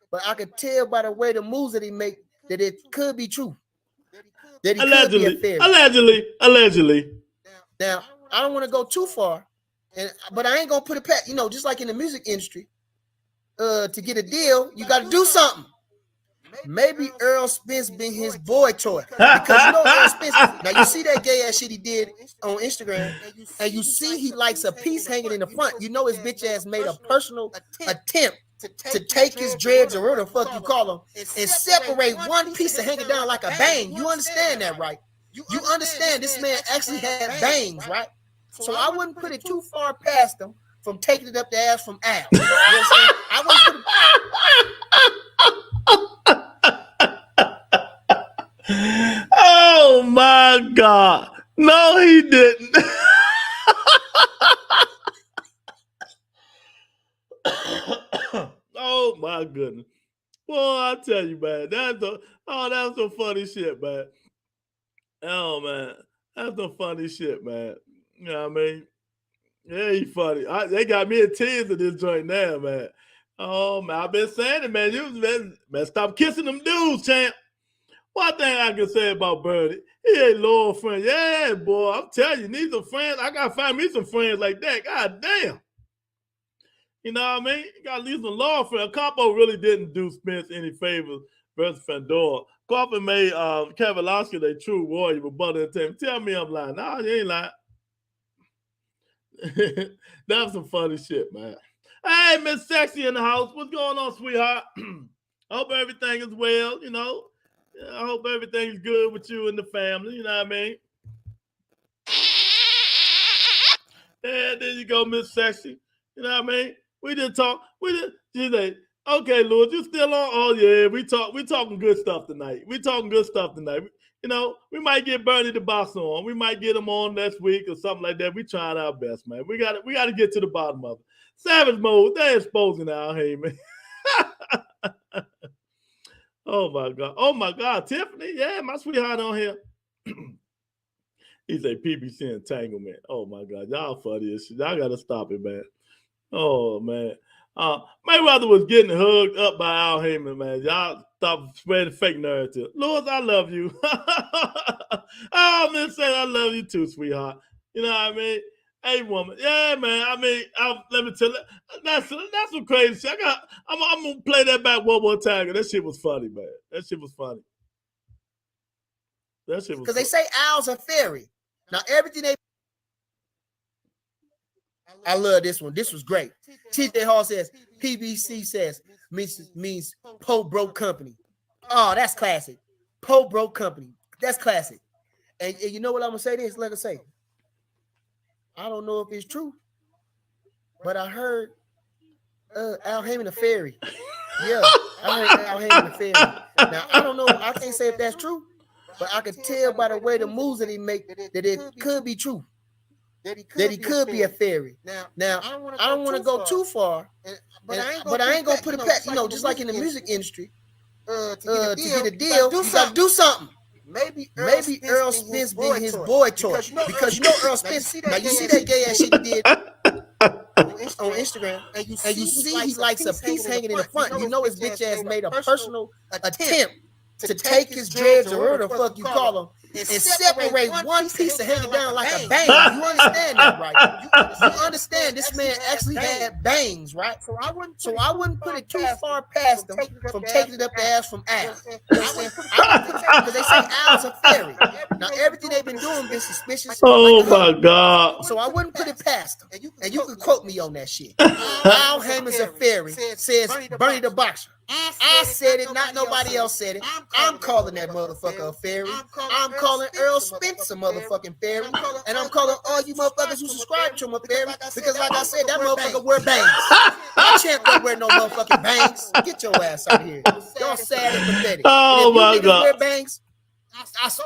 but I could tell by the way the moves that he make that it could be true. That he allegedly, could be a fairy. Allegedly. Now, I don't want to go too far, but I ain't gonna put it past. You know, just like in the music industry, to get a deal, you got to do something. Maybe Errol Spence been his boy toy, because you know Errol Spence. Now you see that gay ass shit he did on Instagram, and you see he likes a piece hanging in the front. You know his bitch ass made a personal attempt to take his dreads or whatever the fuck you call them and separate one piece and hang it down like a bang. You understand that, right? You understand this man actually had bangs, right? So I wouldn't put it too far past him from taking it up the ass from Al. You know what I'm saying? I wouldn't put it. Oh my God. No, he didn't. Oh my goodness. Boy, I tell you, man, that's some funny shit, man. Oh man, that's some funny shit, man. You know what I mean? Yeah, he funny. They got me in tears of this joint now, man. Oh man, I've been saying it, man. Man, stop kissing them dudes, champ. One thing I can say about Birdie, he ain't loyal friend. Yeah, boy, I'm telling you, need some friends. I gotta find me some friends like that. God damn. You know what I mean? You gotta leave some loyal friends. Capo really didn't do Spence any favors versus Fandora. Crawford made Kavalauskas a true warrior with Butter and Tim. Tell me I'm lying. No, you ain't lying. That's some funny shit, man. Hey, Miss Sexy in the house. What's going on, sweetheart? I hope everything is well, you know. I hope everything's good with you and the family, you know what I mean? Yeah, there you go, Miss Sexy. You know what I mean? We didn't talk. She's like, okay, Lewis, you still on? Oh, yeah, we talking good stuff tonight. You know, we might get Bernie the boss on. We might get him on next week or something like that. We trying our best, man. We got to get to the bottom of it. Savage Mode, they're exposing Al Hayman. Oh my God, Tiffany, yeah, my sweetheart on here. He said PBC entanglement. Oh my God, y'all funny as shit. Y'all gotta stop it, man. Oh man. Mayweather was getting hugged up by Al Hayman, man. Y'all stop spreading fake narrative. Lewis, I love you. Oh, man, say I love you too, sweetheart. You know what I mean? Hey, woman. Yeah, man. I mean, let me tell you, that's some crazy shit. I'm gonna play that back one more time. That shit was funny, man. That shit was funny. Because they say Al's a fairy. Now everything they. I love this one. This was great. T.J. Hall says PBC says means Po Broke Company. Oh, that's classic. Po Broke Company. That's classic. And you know what I'm gonna say? This, let us say. I don't know if it's true, but I heard Al Hayman the Fairy. Yeah, I heard Al Hayman the Fairy. Now, I don't know. I can't say if that's true, but I could tell by the way the moves that he make that it could be true. That he could be a fairy. Now, I don't want to go too far, but I ain't gonna put it past. You know, just like in the music industry, to get a deal, you got to do something. Maybe Errol Spence being his boy toy, because you know Errol Spence. Now you see that gay ass shit he did on Instagram, and you see he likes a piece hanging in the front. You know his bitch ass made a personal attempt to take his dreads or whatever the fuck you call them and separate one piece and hang it down like a bang. You understand that, right? You understand this man actually had bangs, right? So I wouldn't put it too far past them from taking it up the ass from Al. Because they say Al's a fairy. Now everything they've been doing been suspicious. Oh my God. So I wouldn't put it past them. And you can quote me on that shit. Al Heyman's a fairy, says Bernie the Boxer. I said it, not nobody else said it. I'm calling that motherfucker a fairy. I'm calling Errol Spence a motherfucking fairy. And I'm calling all you motherfuckers who subscribe to him a fairy. Because like I said, that motherfucker wear bangs. My champ don't wear no motherfucking bangs. Get your ass out of here. Y'all sad and pathetic. Oh and if my you God. wear bangs,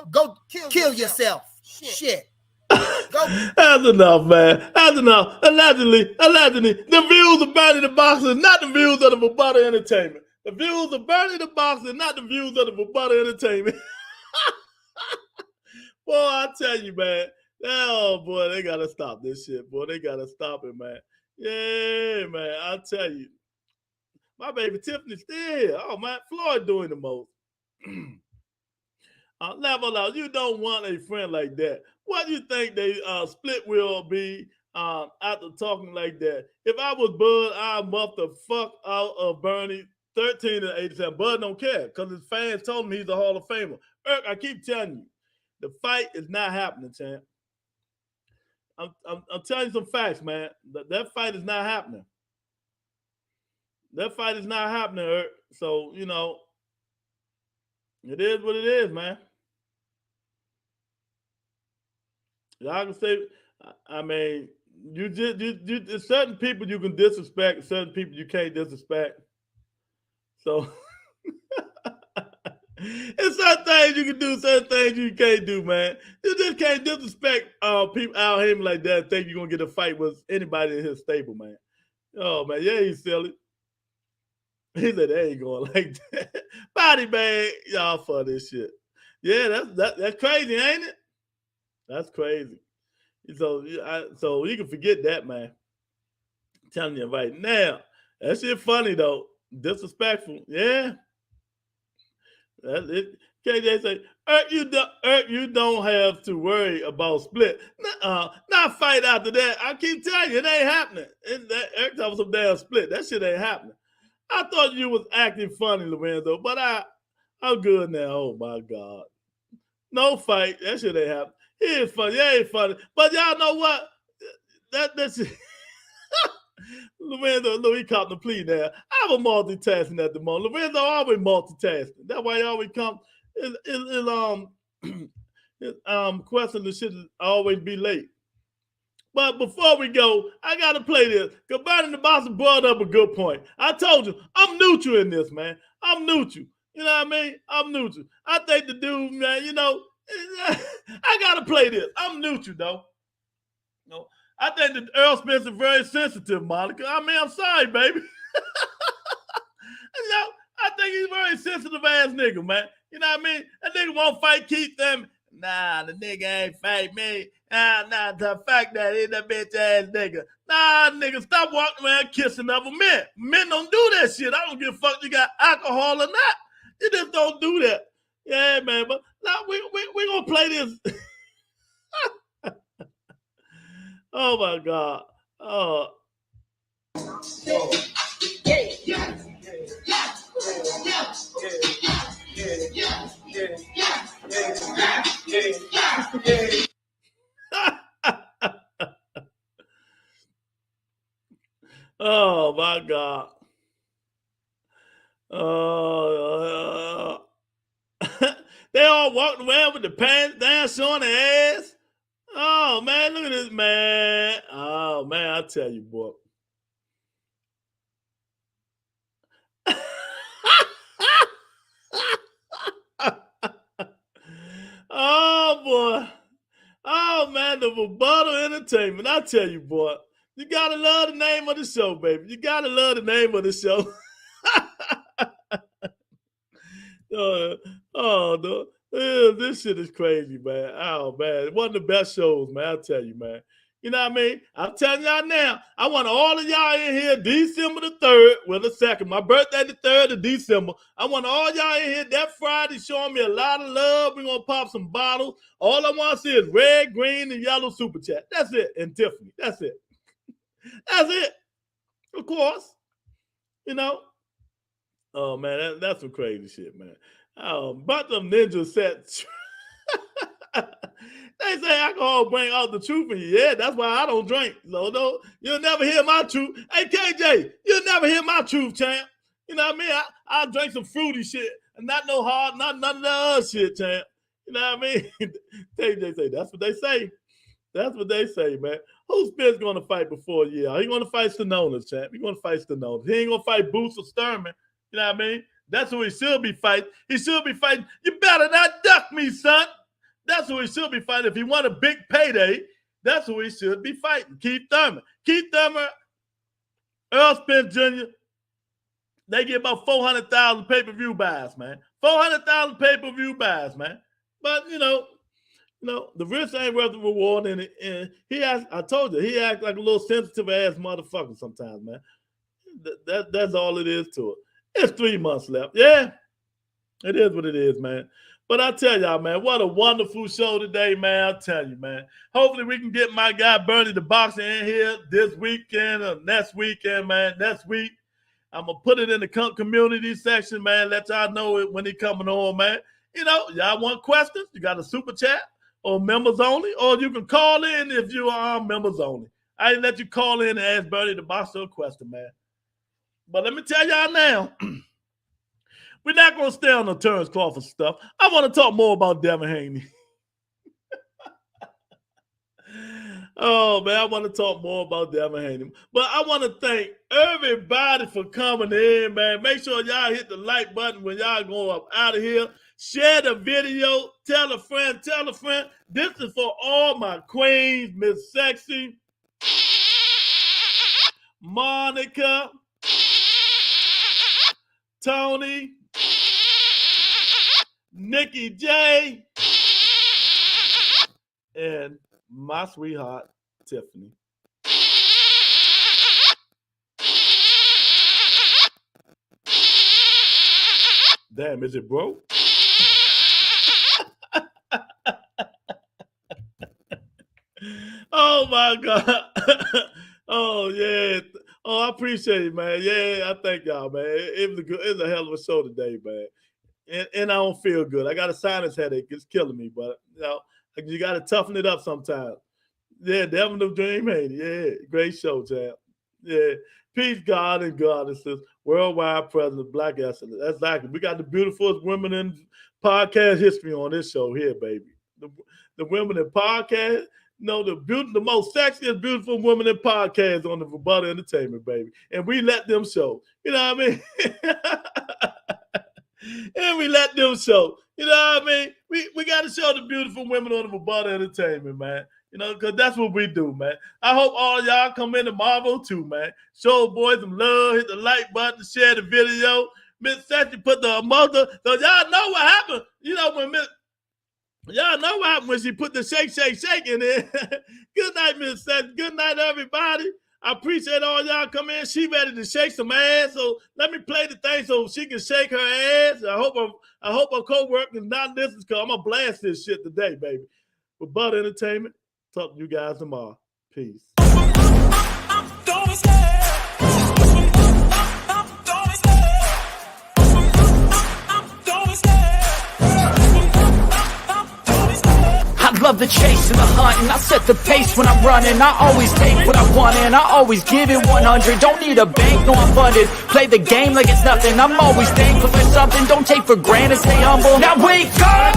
go kill yourself. Shit. That's enough, man. That's enough. Allegedly, the views of Bernie the Boxer, not the views of the Bubata Entertainment. The views of Bernie the Boxer, not the views of the Bubata Entertainment. Boy, I tell you, man. Oh, boy, they got to stop this shit, boy. They got to stop it, man. Yeah, man, I tell you. My baby Tiffany's still here. Oh, man, Floyd doing the most. Level out. You don't want a friend like that. What do you think they split will be after talking like that? If I was Bud, I'd muff the fuck out of Bernie 13 and 87. Bud don't care because his fans told him he's a Hall of Famer. Erk, I keep telling you, the fight is not happening, champ. I'm telling you some facts, man. That fight is not happening. That fight is not happening, Erk. So, you know, it is what it is, man. Y'all can say, I mean, you there's certain people you can disrespect, certain people you can't disrespect. So, it's certain things you can do, certain things you can't do, man. You just can't disrespect people out here like that and think you're going to get a fight with anybody in his stable, man. Oh, man, yeah, he's silly. He said, they ain't going like that. Body bag, y'all for this shit. Yeah, that's crazy, ain't it? That's crazy. So you can forget that, man. I'm telling you right now. That shit funny, though. Disrespectful. Yeah. That's it. KJ say, you don't have to worry about split. Not fight after that. I keep telling you, it ain't happening. Eric talking some damn split. That shit ain't happening. I thought you was acting funny, Lorenzo, but I'm good now. Oh, my God. No fight. That shit ain't happening. He is funny. Yeah, ain't funny. But y'all know what? That's Lorenzo, look, he caught the plea now. I'm multitasking at the moment. Lorenzo always multitasking. That's why he always come. Question the shit always be late. But before we go, I got to play this. Because Bernie the Boxer brought up a good point. I told you, I'm neutral in this, man. I'm neutral. You know what I mean? I'm neutral. I think the dude, man, you know, I got to play this. I'm neutral, though. You know, I think that Errol Spence is very sensitive, Monica. I mean, I'm sorry, baby. You know, I think he's a very sensitive ass nigga, man. You know what I mean? That nigga won't fight Keith Thurman. Nah, the nigga ain't fight me. Nah, the fact that he's a bitch ass nigga. Nah, nigga, stop walking around kissing other men. Men don't do that shit. I don't give a fuck you got alcohol or not. You just don't do that. Yeah, man, but now we gonna play this. Oh my God. Oh. Oh my God. They all walked around with the pants down, showing their ass. Oh man, look at this man. Oh man, I tell you, boy. Oh boy. Oh man, the Bubata Entertainment. I tell you, boy. You gotta love the name of the show, baby. You gotta love the name of the show. This shit is crazy, man. Oh man, one of the best shows, man. I tell you, man. You know what I mean? I'm telling y'all now, I want all of y'all in here December the 3rd, well, the 2nd. My birthday the 3rd of December. I want all y'all in here that Friday showing me a lot of love. We're going to pop some bottles. All I want to see is red, green, and yellow super chat. That's it. And Tiffany. That's it. That's it. Of course. You know? Oh, man, that's some crazy shit, man. Bunch of ninja sets. They say alcohol bring out the truth in you. Yeah, that's why I don't drink. No, you'll never hear my truth. Hey, KJ, you'll never hear my truth, champ. You know what I mean? I'll drink some fruity shit and not no hard, not none of the other shit, champ. You know what I mean? KJ say, that's what they say. That's what they say, man. Who's Spence going to fight before a year? He going to fight Stanonis, champ. He going to fight Stanonis. He ain't going to fight Boots or Sturman. You know what I mean? That's who he should be fighting. He should be fighting. You better not duck me, son. That's who he should be fighting. If he want a big payday, that's who he should be fighting. Keith Thurman. Keith Thurman, Errol Spence Jr., they get about 400,000 pay-per-view buys, man. 400,000 pay-per-view buys, man. But, you know, the risk ain't worth the reward. And he acts, I told you, he acts like a little sensitive-ass motherfucker sometimes, man. That's all it is to it. It's 3 months left. Yeah, it is what it is, man. But I tell y'all, man, what a wonderful show today, man. I tell you, man. Hopefully we can get my guy Bernie the Boxer in here this weekend or next weekend, man. Next week, I'm going to put it in the community section, man. Let y'all know it when he coming on, man. You know, y'all want questions? You got a super chat or members only, or you can call in if you are members only. I didn't let you call in and ask Bernie the Boxer a question, man. But let me tell y'all now, we're not going to stay on the Terrence Crawford stuff. I want to talk more about Devin Haney. Oh, man, I want to talk more about Devin Haney. But I want to thank everybody for coming in, man. Make sure y'all hit the like button when y'all go up out of here. Share the video. Tell a friend. Tell a friend. This is for all my queens, Miss Sexy, Monica, Tony, Nikki J, and my sweetheart, Tiffany. Damn, is it broke? Oh, my God. Oh, yeah. Oh, I appreciate it, man. Yeah, I thank y'all, man. It was a hell of a show today, man. And I don't feel good. I got a sinus headache. It's killing me, but you know, you got to toughen it up sometimes. Yeah, Devin the Dream Haney. Yeah, great show, champ. Yeah, peace, God and goddesses, worldwide president, Black excellence. That's exactly. We got the beautifulest women in podcast history on this show here, baby. The women in podcast. No, the most sexiest, beautiful women in podcasts on the Rebuttal Entertainment, baby. And we let them show. You know what I mean? And we let them show. You know what I mean? We got to show the beautiful women on the Rebuttal Entertainment, man. You know, because that's what we do, man. I hope all y'all come into Marvel too, man. Show boys some love, hit the like button, share the video. Miss Sexy put the mother. So y'all know what happened. You know, y'all know what happened when she put the shake in there. Good night, Miss Sexy. Good night, everybody. I appreciate all y'all come in. She ready to shake some ass. So let me play the thing so she can shake her ass. I hope her co-worker is not listening because I'm going to blast this shit today, baby. With Bud Entertainment, talk to you guys tomorrow. Peace. I love the chase and the hunt, and I set the pace when I'm running. I always take what I want and I always give it 100. Don't need a bank, no I'm funded. Play the game like it's nothing. I'm always thankful for something. Don't take for granted, stay humble. Now wake up!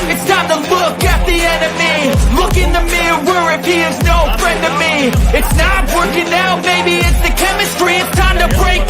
It's time to look at the enemy. Look in the mirror if he is no friend to me. It's not working out, maybe it's the chemistry. It's time to break